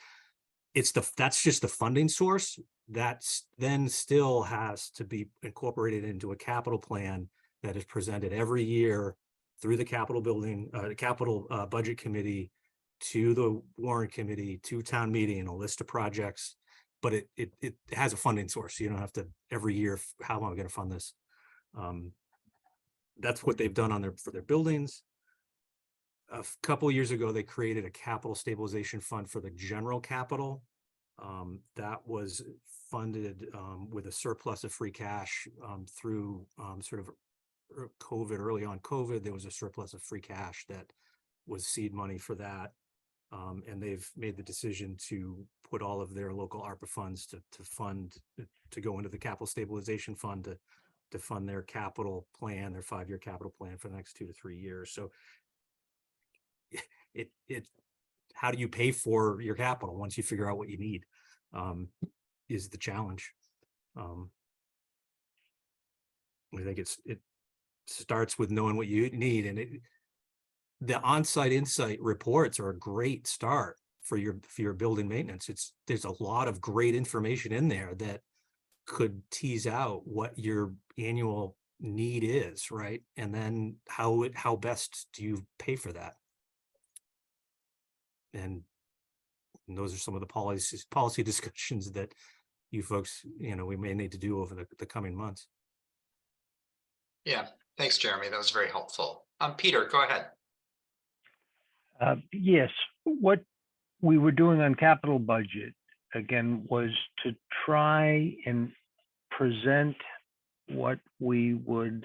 that's just the funding source. That's then still has to be incorporated into a capital plan that is presented every year through the capital budget committee to the warrant committee to town meeting, a list of projects. But it has a funding source. You don't have to every year, how am I going to fund this? That's what they've done for their buildings. A couple of years ago, they created a capital stabilization fund for the general capital. That was funded with a surplus of free cash through sort of COVID, early on COVID. There was a surplus of free cash that was seed money for that. And they've made the decision to put all of their local ARPA funds to fund, to go into the capital stabilization fund to fund their capital plan, their 5-year capital plan for the next 2 to 3 years. So how do you pay for your capital once you figure out what you need, is the challenge. I think it starts with knowing what you need, and the on-site insight reports are a great start for your building maintenance. There's a lot of great information in there that could tease out what your annual need is, right? And then how best do you pay for that? And those are some of the policy discussions that you folks, we may need to do over the coming months. Yeah, thanks, Jeremy. That was very helpful. Peter, go ahead. Yes, what we were doing on capital budget, again, was to try and present what we would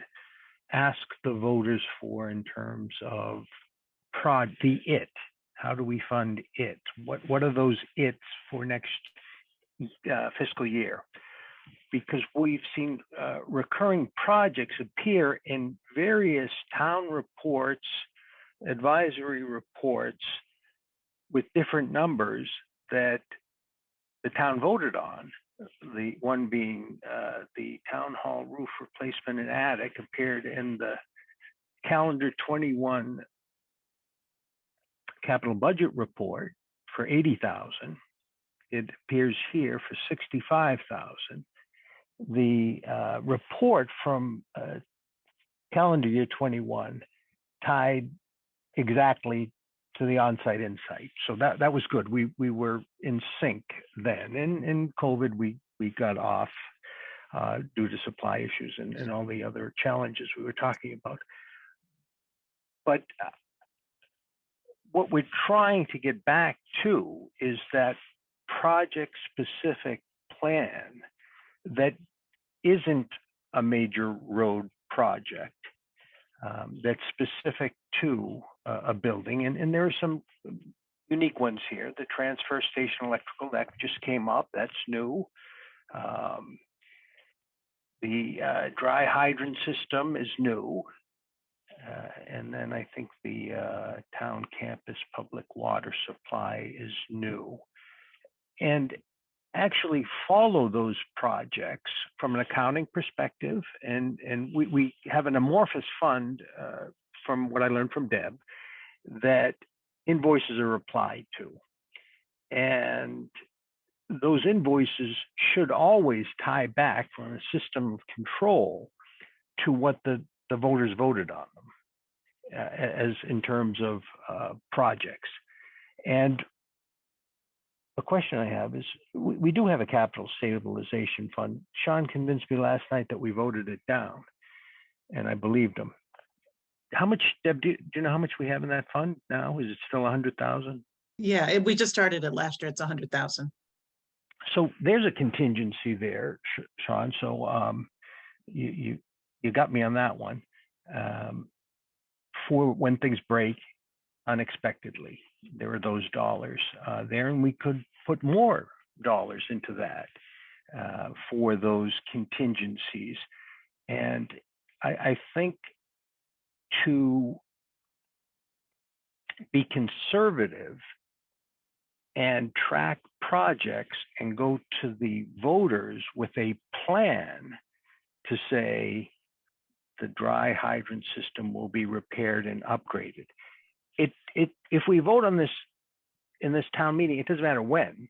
ask the voters for in terms of how do we fund it? What are those its for next fiscal year? Because we've seen recurring projects appear in various town reports, advisory reports with different numbers that the town voted on. The one being the town hall roof replacement and attic appeared in the calendar 21 capital budget report for 80,000. It appears here for 65,000. The report from calendar year 21 tied exactly to the on-site insight. So that was good. We were in sync then. In COVID, we got off due to supply issues and all the other challenges we were talking about. But what we're trying to get back to is that project-specific plan that isn't a major road project, that's specific to a building. And there are some unique ones here. The transfer station electrical, that just came up, that's new. The dry hydrant system is new. And then I think the town campus public water supply is new. And actually follow those projects from an accounting perspective. And we have an amorphous fund, from what I learned from Deb, that invoices are applied to. And those invoices should always tie back from a system of control to what the voters voted on them, as in terms of projects. And the question I have is, we do have a capital stabilization fund. Sean convinced me last night that we voted it down, and I believed him. How much, Deb, do you know how much we have in that fund now? Is it still 100,000? Yeah, we just started it last year. It's 100,000. So there's a contingency there, Sean. So you got me on that one, for when things break unexpectedly. There are those dollars there, and we could put more dollars into that for those contingencies. And I think to be conservative and track projects and go to the voters with a plan to say the dry hydrant system will be repaired and upgraded. If we vote on this in this town meeting, it doesn't matter when,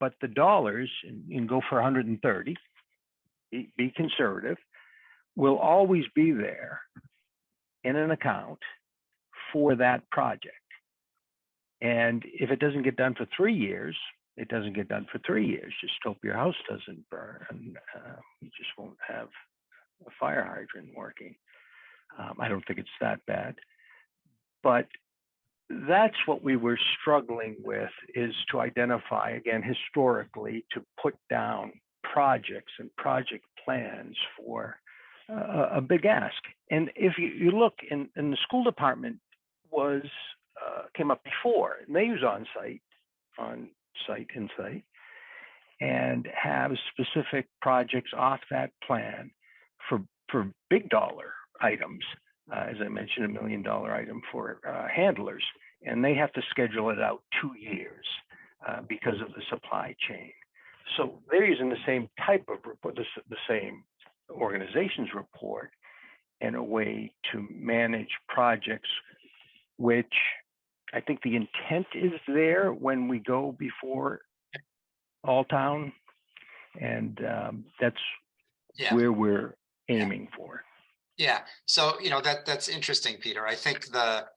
but the dollars, and go for 130, be conservative, will always be there in an account for that project. And if it doesn't get done for 3 years, it doesn't get done for 3 years. Just hope your house doesn't burn, and you just won't have a fire hydrant working. I don't think it's that bad, but that's what we were struggling with, is to identify, again, historically, to put down projects and project plans for a big ask. And if you look in the school department was came up before, and they use on-site, insight, and have specific projects off that plan for big dollar items. As I mentioned, $1 million item for handlers, and they have to schedule it out 2 years because of the supply chain. So they're using the same type of report, the same organization's report, in a way to manage projects, which I think the intent is there when we go before All Town, and that's Yeah. where we're aiming for. Yeah, so that's interesting, Peter. I think the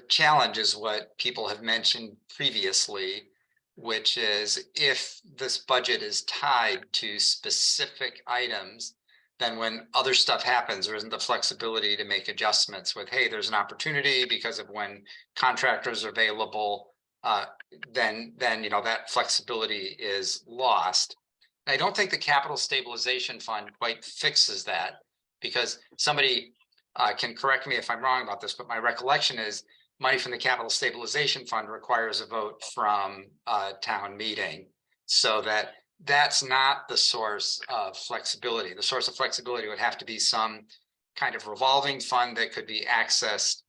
challenge is what people have mentioned previously, which is if this budget is tied to specific items, then when other stuff happens, there isn't the flexibility to make adjustments with, hey, there's an opportunity because of when contractors are available, then that flexibility is lost. I don't think the capital stabilization fund quite fixes that, because somebody can correct me if I'm wrong about this, but my recollection is money from the capital stabilization fund requires a vote from town meeting, so that's not the source of flexibility. The source of flexibility would have to be some kind of revolving fund that could be accessed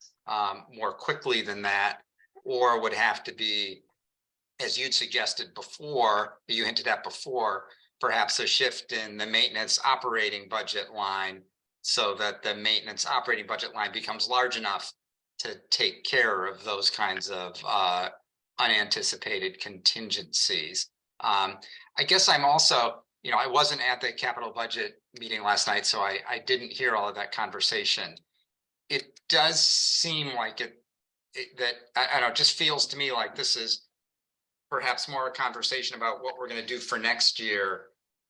more quickly than that, or would have to be, as you'd suggested before, you hinted at before, perhaps a shift in the maintenance operating budget line so that the maintenance operating budget line becomes large enough to take care of those kinds of unanticipated contingencies. I guess I'm also, I wasn't at the capital budget meeting last night, so I didn't hear all of that conversation. It does seem like that I don't know, it just feels to me like this is perhaps more a conversation about what we're going to do for next year,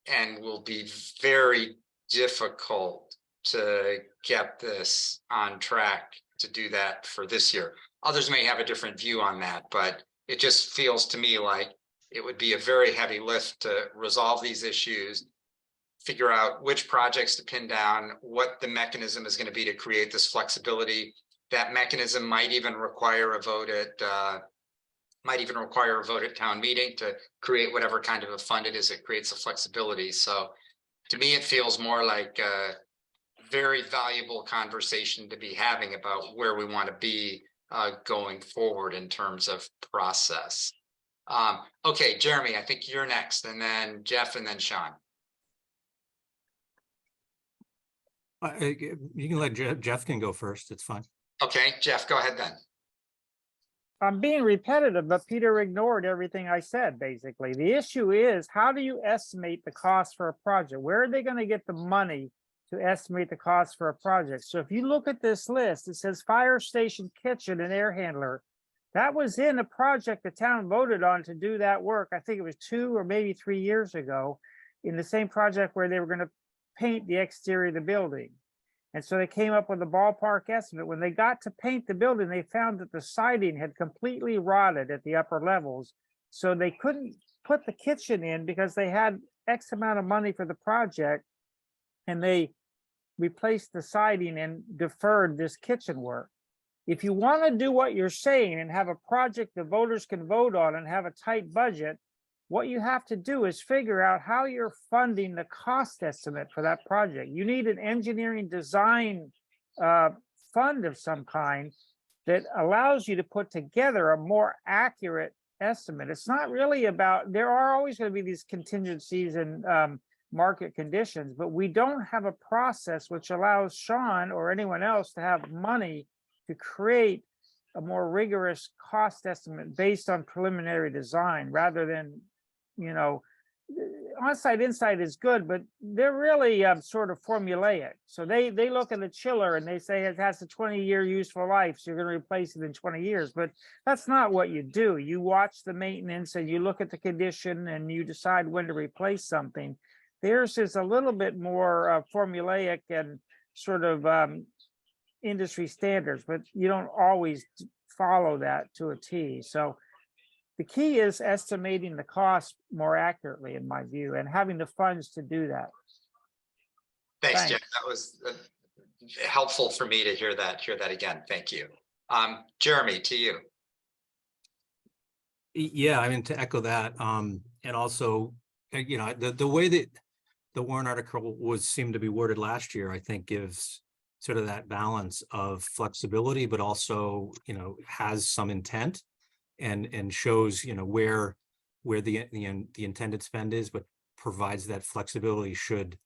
and will be very difficult to get this on track to do that for this year. Others may have a different view on that, but it just feels to me like it would be a very heavy lift to resolve these issues, figure out which projects to pin down, what the mechanism is going to be to create this flexibility. That mechanism might even require a vote at town meeting to create whatever kind of a fund it is that creates the flexibility. So to me, it feels more like a very valuable conversation to be having about where we want to be going forward in terms of process. Okay, Jeremy, I think you're next, and then Jeff, and then Sean. You can let Jeff can go first. It's fine. Okay, Jeff, go ahead then. I'm being repetitive, but Peter ignored everything I said, basically. The issue is, how do you estimate the cost for a project? Where are they going to get the money to estimate the cost for a project? So if you look at this list, it says fire station, kitchen, and air handler. That was in a project the town voted on to do that work. I think it was 2 or maybe 3 years ago, in the same project where they were going to paint the exterior of the building. And so they came up with a ballpark estimate. When they got to paint the building, they found that the siding had completely rotted at the upper levels. So they couldn't put the kitchen in because they had X amount of money for the project, and they replaced the siding and deferred this kitchen work. If you want to do what you're saying and have a project the voters can vote on and have a tight budget, what you have to do is figure out how you're funding the cost estimate for that project. You need an engineering design fund of some kind that allows you to put together a more accurate estimate. It's not really about, there are always going to be these contingencies and market conditions, but we don't have a process which allows Sean or anyone else to have money to create a more rigorous cost estimate based on preliminary design, rather than, on-site insight is good, but they're really sort of formulaic. So they look at the chiller and they say it has a 20-year useful life, so you're going to replace it in 20 years. But that's not what you do. You watch the maintenance and you look at the condition and you decide when to replace something. Theirs is a little bit more formulaic and sort of industry standards, but you don't always follow that to a T. So the key is estimating the cost more accurately, in my view, and having the funds to do that. Thanks, Jeff. That was helpful for me to hear that again. Thank you. Jeremy, to you. Yeah, I mean, to echo that, and also, you know, the way that the warrant article seemed to be worded last year, I think gives sort of that balance of flexibility, but also, you know, has some intent and shows, you know, where the intended spend is, but provides that flexibility should,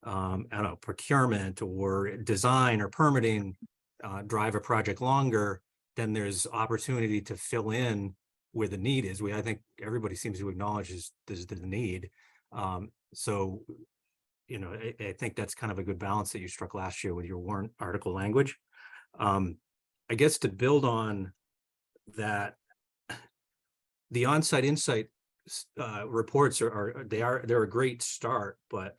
I don't know, procurement or design or permitting drive a project longer, then there's opportunity to fill in where the need is. I think everybody seems to acknowledge there's the need. So, you know, I think that's kind of a good balance that you struck last year with your warrant article language. I guess to build on that, the on-site insight reports they're a great start, but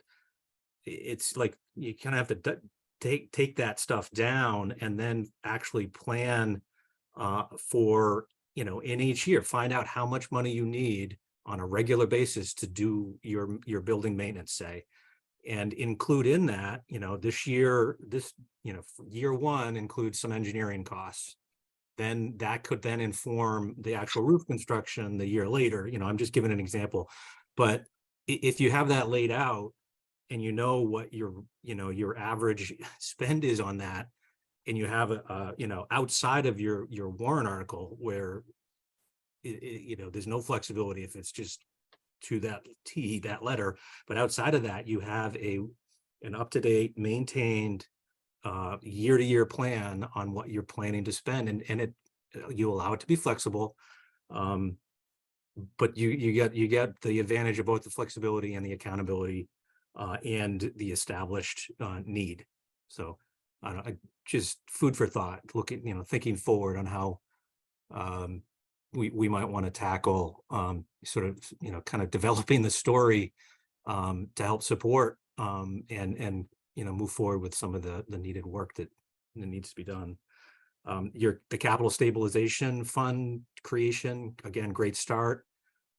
it's like you kind of have to take that stuff down and then actually plan for, you know, in each year, find out how much money you need on a regular basis to do your building maintenance, say, and include in that, you know, you know, year one includes some engineering costs. Then that could then inform the actual roof construction the year later. You know, I'm just giving an example, but if you have that laid out and you know what your average spend is on that, and you have a you know, outside of your warrant article where you know, there's no flexibility if it's just to that letter, but outside of that, you have an up-to-date, maintained year-to-year plan on what you're planning to spend, and you allow it to be flexible, but you get the advantage of both the flexibility and the accountability and the established need. So just food for thought, looking, you know, thinking forward on how we might want to tackle sort of, you know, kind of developing the story to help support and you know, move forward with some of the needed work that needs to be done. The capital stabilization fund creation, again, great start,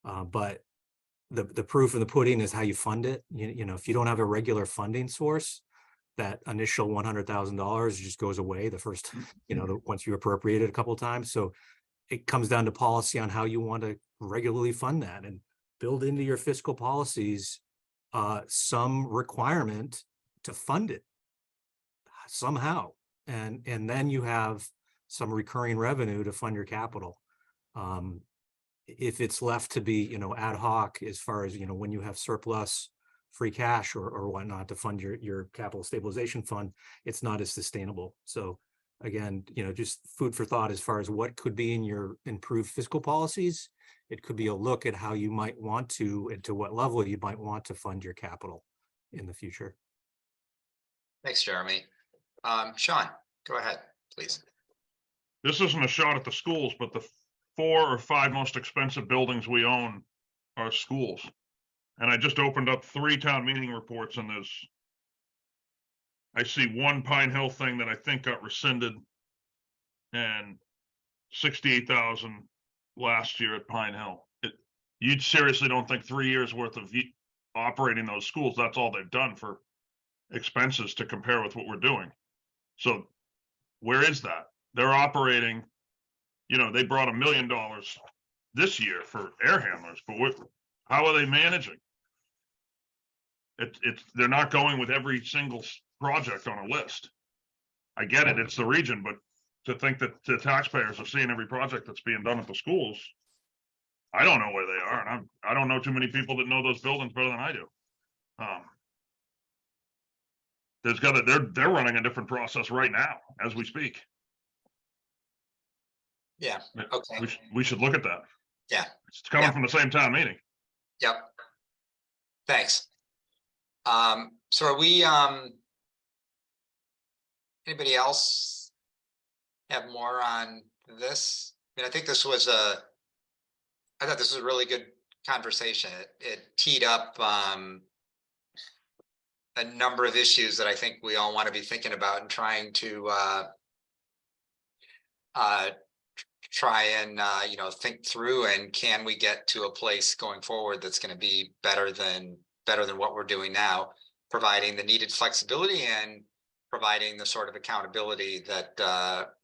but the proof in the pudding is how you fund it. You know, if you don't have a regular funding source, that initial $100,000 just goes away the first, you know, once you appropriate it a couple of times. So it comes down to policy on how you want to regularly fund that, and build into your fiscal policies some requirement to fund it somehow. And then you have some recurring revenue to fund your capital. If it's left to be, you know, ad hoc, as far as, you know, when you have surplus free cash or whatnot to fund your capital stabilization fund, it's not as sustainable. So again, you know, just food for thought as far as what could be in your improved fiscal policies. It could be a look at how you might want to, and to what level you might want to fund your capital in the future. Thanks, Jeremy. Sean, go ahead, please. This isn't a shot at the schools, but the 4 or 5 most expensive buildings we own are schools. And I just opened up 3 town meeting reports, and I see one Pine Hill thing that I think got rescinded, and 68,000 last year at Pine Hill. You seriously don't think 3 years worth of operating those schools, that's all they've done for expenses to compare with what we're doing? So where is that? They're operating, you know, they brought $1 million this year for air handlers, but how are they managing? They're not going with every single project on a list. I get it, it's the region, but to think that the taxpayers are seeing every project that's being done at the schools, I don't know where they are, and I don't know too many people that know those buildings better than I do. They're running a different process right now as we speak. Yeah, okay. We should look at that. Yeah. It's coming from the same town meeting. Yep. Thanks. So are we, anybody else have more on this? I mean, I think this was I thought this was a really good conversation. It teed up a number of issues that I think we all want to be thinking about and trying to try and you know, think through, and can we get to a place going forward that's going to be better than what we're doing now, providing the needed flexibility and providing the sort of accountability that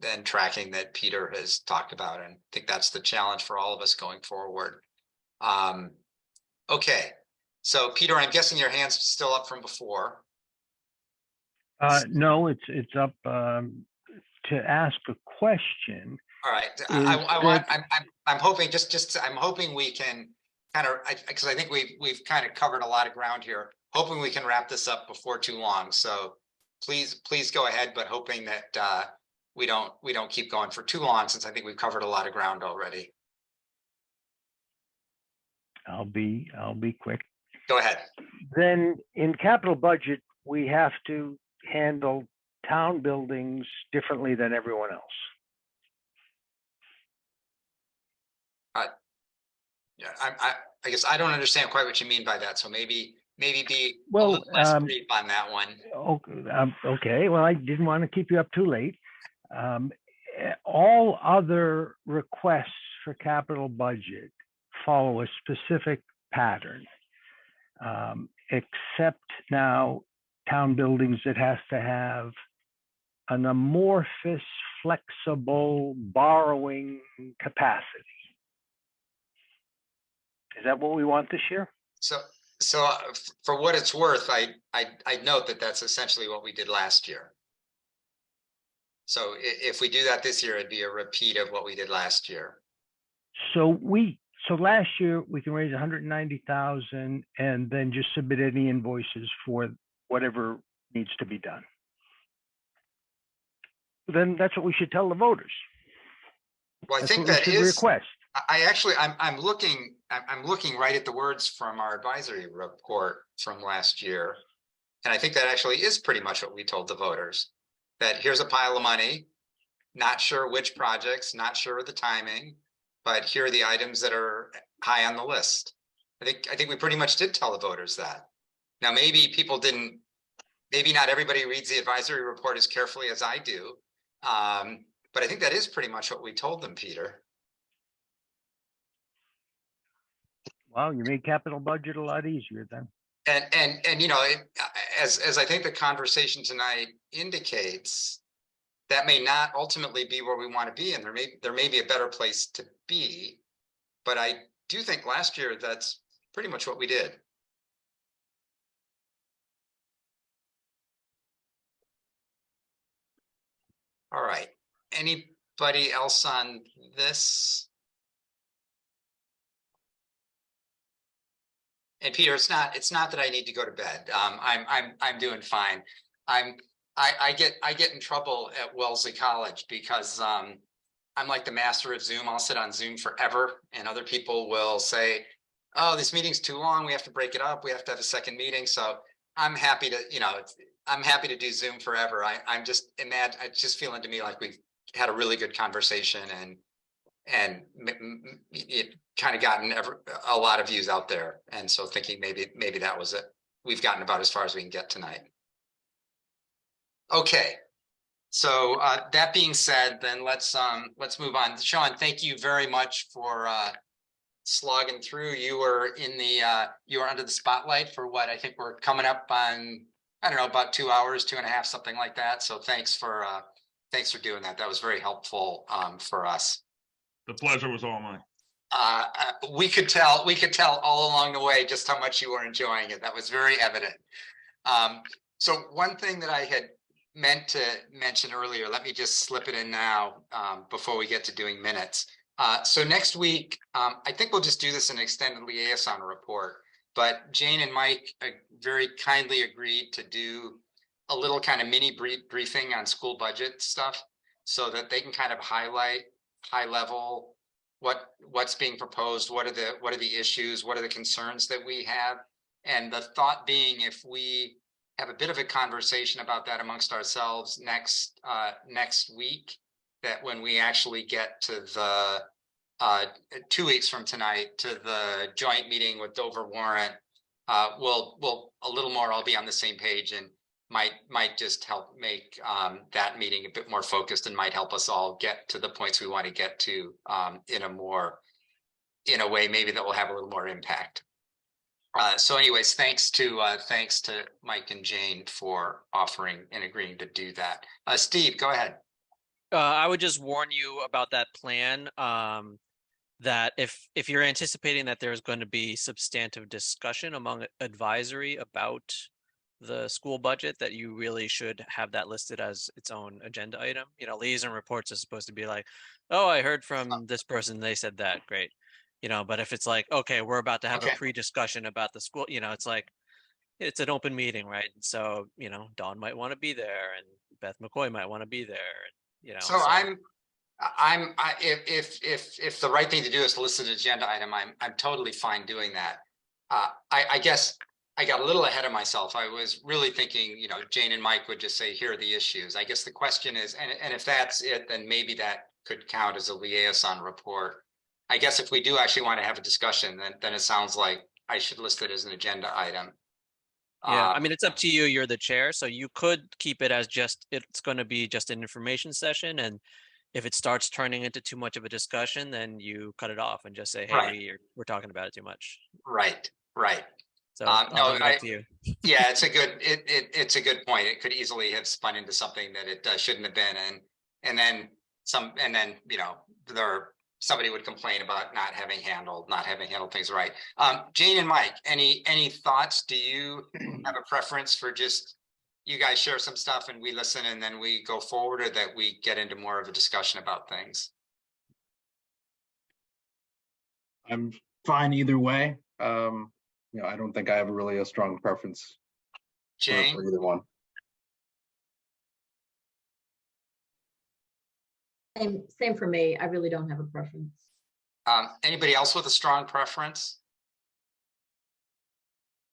and tracking that Peter has talked about. And I think that's the challenge for all of us going forward. Okay, so Peter, I'm guessing your hand's still up from before. No, it's up to ask a question. All right, I'm hoping I'm hoping we can kind of, because I think we've kind of covered a lot of ground here. Hoping we can wrap this up before too long. So please go ahead, but hoping that we don't keep going for too long, since I think we've covered a lot of ground already. I'll be quick. Go ahead. Then in capital budget, we have to handle town buildings differently than everyone else. Yeah, I guess I don't understand quite what you mean by that. So maybe be a Well, little less brief on that one. Okay, well, I didn't want to keep you up too late. All other requests for capital budget follow a specific pattern, except now town buildings, it has to have an amorphous, flexible borrowing capacity. Is that what we want this year? So for what it's worth, I note that that's essentially what we did last year. So if we do that this year, it'd be a repeat of what we did last year. So last year we can raise 190,000 and then just submit any invoices for whatever needs to be done. Then that's what we should tell the voters. Well, I That's think what we that should is. request. I'm looking right at the words from our advisory report from last year. And I think that actually is pretty much what we told the voters, that here's a pile of money, not sure which projects, not sure of the timing, but here are the items that are high on the list. I think we pretty much did tell the voters that. Now, maybe people didn't, maybe not everybody reads the advisory report as carefully as I do. But I think that is pretty much what we told them, Peter. Wow, you made capital budget a lot easier then. And you know, as I think the conversation tonight indicates, that may not ultimately be where we want to be, and there may be a better place to be. But I do think last year that's pretty much what we did. All right. Anybody else on this? And Peter, it's not that I need to go to bed. I'm doing fine. I get in trouble at Wellesley College because I'm like the master of Zoom. I'll sit on Zoom forever, and other people will say, "Oh, this meeting's too long. We have to break it up. We have to have a second meeting." So I'm happy to, I'm happy to do Zoom forever. I'm just it's just feeling to me like we've had a really good conversation and it kind of gotten a lot of views out there. And so thinking maybe that was it. We've gotten about as far as we can get tonight. Okay. So that being said, then let's move on. Sean, thank you very much for slogging through. You were you were under the spotlight for what I think we're coming up on, I don't know, about 2 hours, 2.5, something like that. So thanks for doing that. That was very helpful for us. The pleasure was all mine. We could tell all along the way just how much you were enjoying it. That was very evident. So one thing that I had meant to mention earlier, let me just slip it in now before we get to doing minutes. So next week, I think we'll just do this in an extended liaison report, but Jane and Mike very kindly agreed to do a little kind of mini briefing on school budget stuff so that they can kind of highlight high level what's being proposed, what are the issues, what are the concerns that we have. And the thought being, if we have a bit of a conversation about that amongst ourselves next week, that when we actually get to the 2 weeks from tonight to the joint meeting with Dover Warrant, we'll a little more, I'll be on the same page and might just help make that meeting a bit more focused and might help us all get to the points we want to get to in a way maybe that will have a little more impact. So anyways, thanks to Mike and Jane for offering and agreeing to do that. Steve, go ahead. I would just warn you about that plan, that if you're anticipating that there's going to be substantive discussion among advisory about the school budget, that you really should have that listed as its own agenda item. You know, liaison reports are supposed to be like, oh, I heard from this person, they said that, great. You know, but if it's like, okay, we're about to have a Okay. pre-discussion about the school, you know, it's like, it's an open meeting, right? So, you know, Dawn might want to be there and Beth McCoy might want to be there, you know. So if the right thing to do is to list an agenda item, I'm totally fine doing that. I guess I got a little ahead of myself. I was really thinking, you know, Jane and Mike would just say, here are the issues. I guess the question is, and if that's it, then maybe that could count as a liaison report. I guess if we do actually want to have a discussion, then it sounds like I should list it as an agenda item. Yeah, I mean, it's up to you. You're the chair, so you could keep it as just, it's going to be just an information session. And if it starts turning into too much of a discussion, then you cut it off and just say, hey, Right. we're talking about it too much. Right. So No, I'll leave it up to you. Yeah, it's a good point. It could easily have spun into something that it shouldn't have been, and then you know, somebody would complain about not having handled things right. Jane and Mike, any thoughts? Do you have a preference for just you guys share some stuff and we listen and then we go forward, or that we get into more of a discussion about things? I'm fine either way. You know, I don't think I have really a strong preference Jane? for either one. Same for me. I really don't have a preference. Anybody else with a strong preference?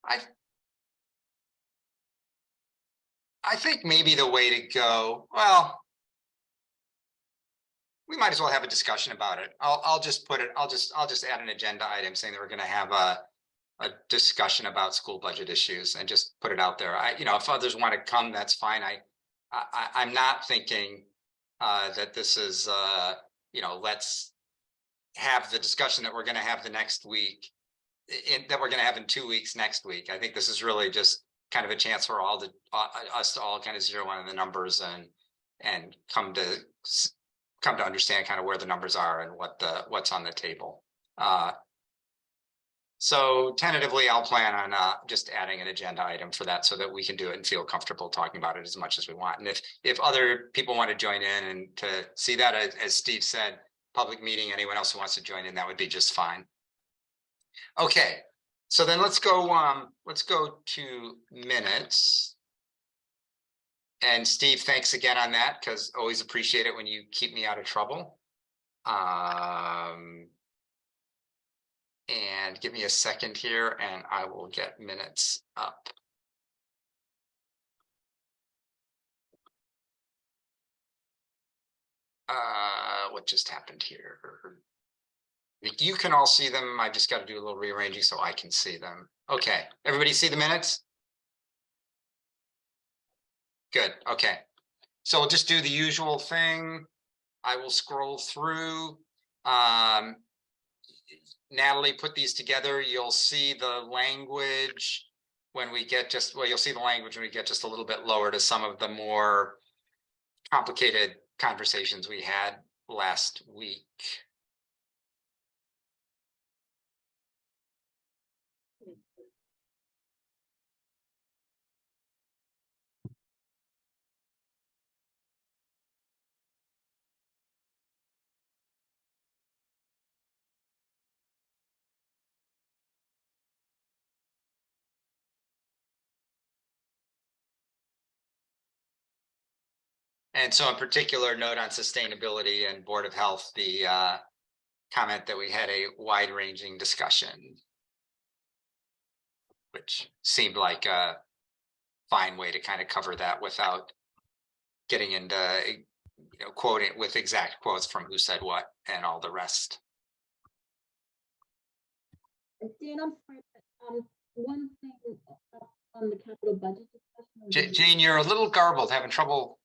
I think maybe the way to go, well, we might as well have a discussion about it. I'll just add an agenda item saying that we're going to have a discussion about school budget issues and just put it out there. You know, if others want to come, that's fine. I'm not thinking that this is, you know, let's have the discussion that we're going to have the next week, that we're going to have in 2 weeks next week. I think this is really just kind of a chance for us to all kind of zero in on the numbers and come to understand kind of where the numbers are and what's on the table. So tentatively, I'll plan on just adding an agenda item for that so that we can do it and feel comfortable talking about it as much as we want. And if other people want to join in and to see that, as Steve said, public meeting, anyone else who wants to join in, that would be just fine. Okay, so then let's go to minutes. And Steve, thanks again on that, because always appreciate it when you keep me out of trouble. And give me a second here and I will get minutes up. What just happened here? You can all see them. I just got to do a little rearranging so I can see them. Okay, everybody see the minutes? Good, okay. So we'll just do the usual thing. I will scroll through. Natalie put these together. You'll see the language when we get you'll see the language when we get just a little bit lower to some of the more complicated conversations we had last week. And so in particular, note on sustainability and Board of Health, the comment that we had a wide-ranging discussion, which seemed like a fine way to kind of cover that without getting into, you know, quoting with exact quotes from who said what and all the rest. Dan, I'm sorry, one thing on the capital budget discussion. Jane, you're a little garbled, having trouble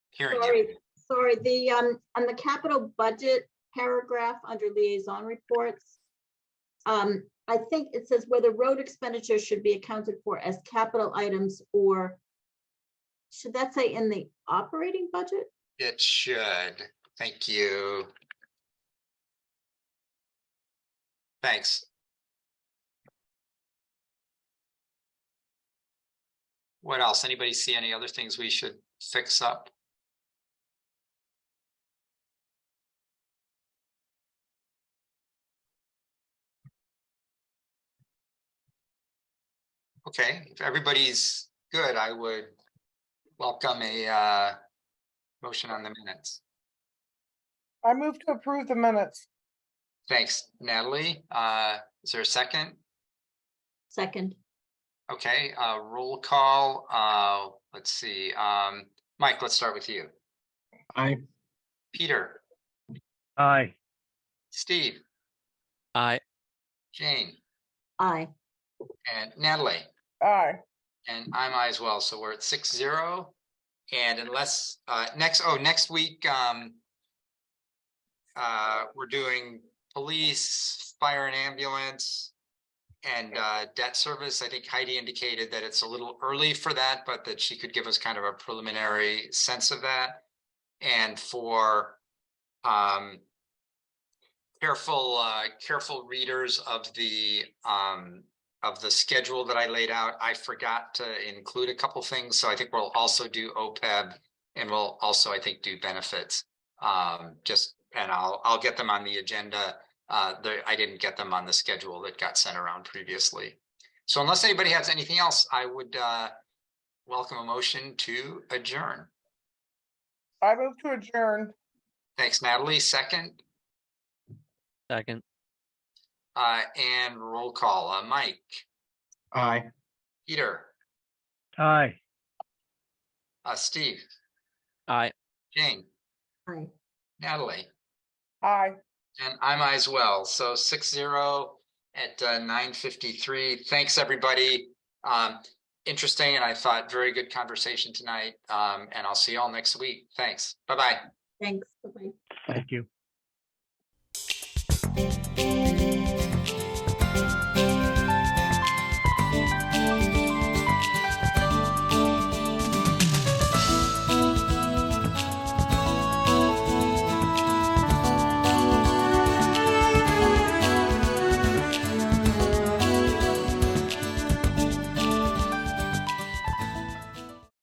hearing you. Sorry, the on the capital budget paragraph under liaison reports, I think it says whether road expenditures should be accounted for as capital items, or should that say in the operating budget? It should. Thank you. Thanks. What else? Anybody see any other things we should fix up? Okay, if everybody's good, I would welcome a motion on the minutes. I move to approve the minutes. Thanks, Natalie. Is there a second? Second, Okay, roll call. Let's see. Mike, let's start with you. Aye. Peter, Aye. Steve, Aye. Jane, aye. and Natalie. Aye. And I'm I as well, so we're at 6-0. And unless next week we're doing police, fire and ambulance, and debt service. I think Heidi indicated that it's a little early for that, but that she could give us kind of a preliminary sense of that. And for careful readers of the schedule that I laid out, I forgot to include a couple things. So I think we'll also do OPEB, and we'll also, I think, do benefits. And I'll get them on the agenda. I didn't get them on the schedule that got sent around previously. So unless anybody has anything else, I would welcome a motion to adjourn. I move to adjourn. Thanks, Natalie. Second. Second. And roll call. Mike, Aye. Peter, Aye. Steve, Aye. Jane, Aye. Natalie, Aye. and I'm I as well. So 6-0 at 9:53. Thanks, everybody. Interesting, and I thought very good conversation tonight. And I'll see you all next week. Thanks. Bye-bye. Thanks. Bye-bye. Thank you.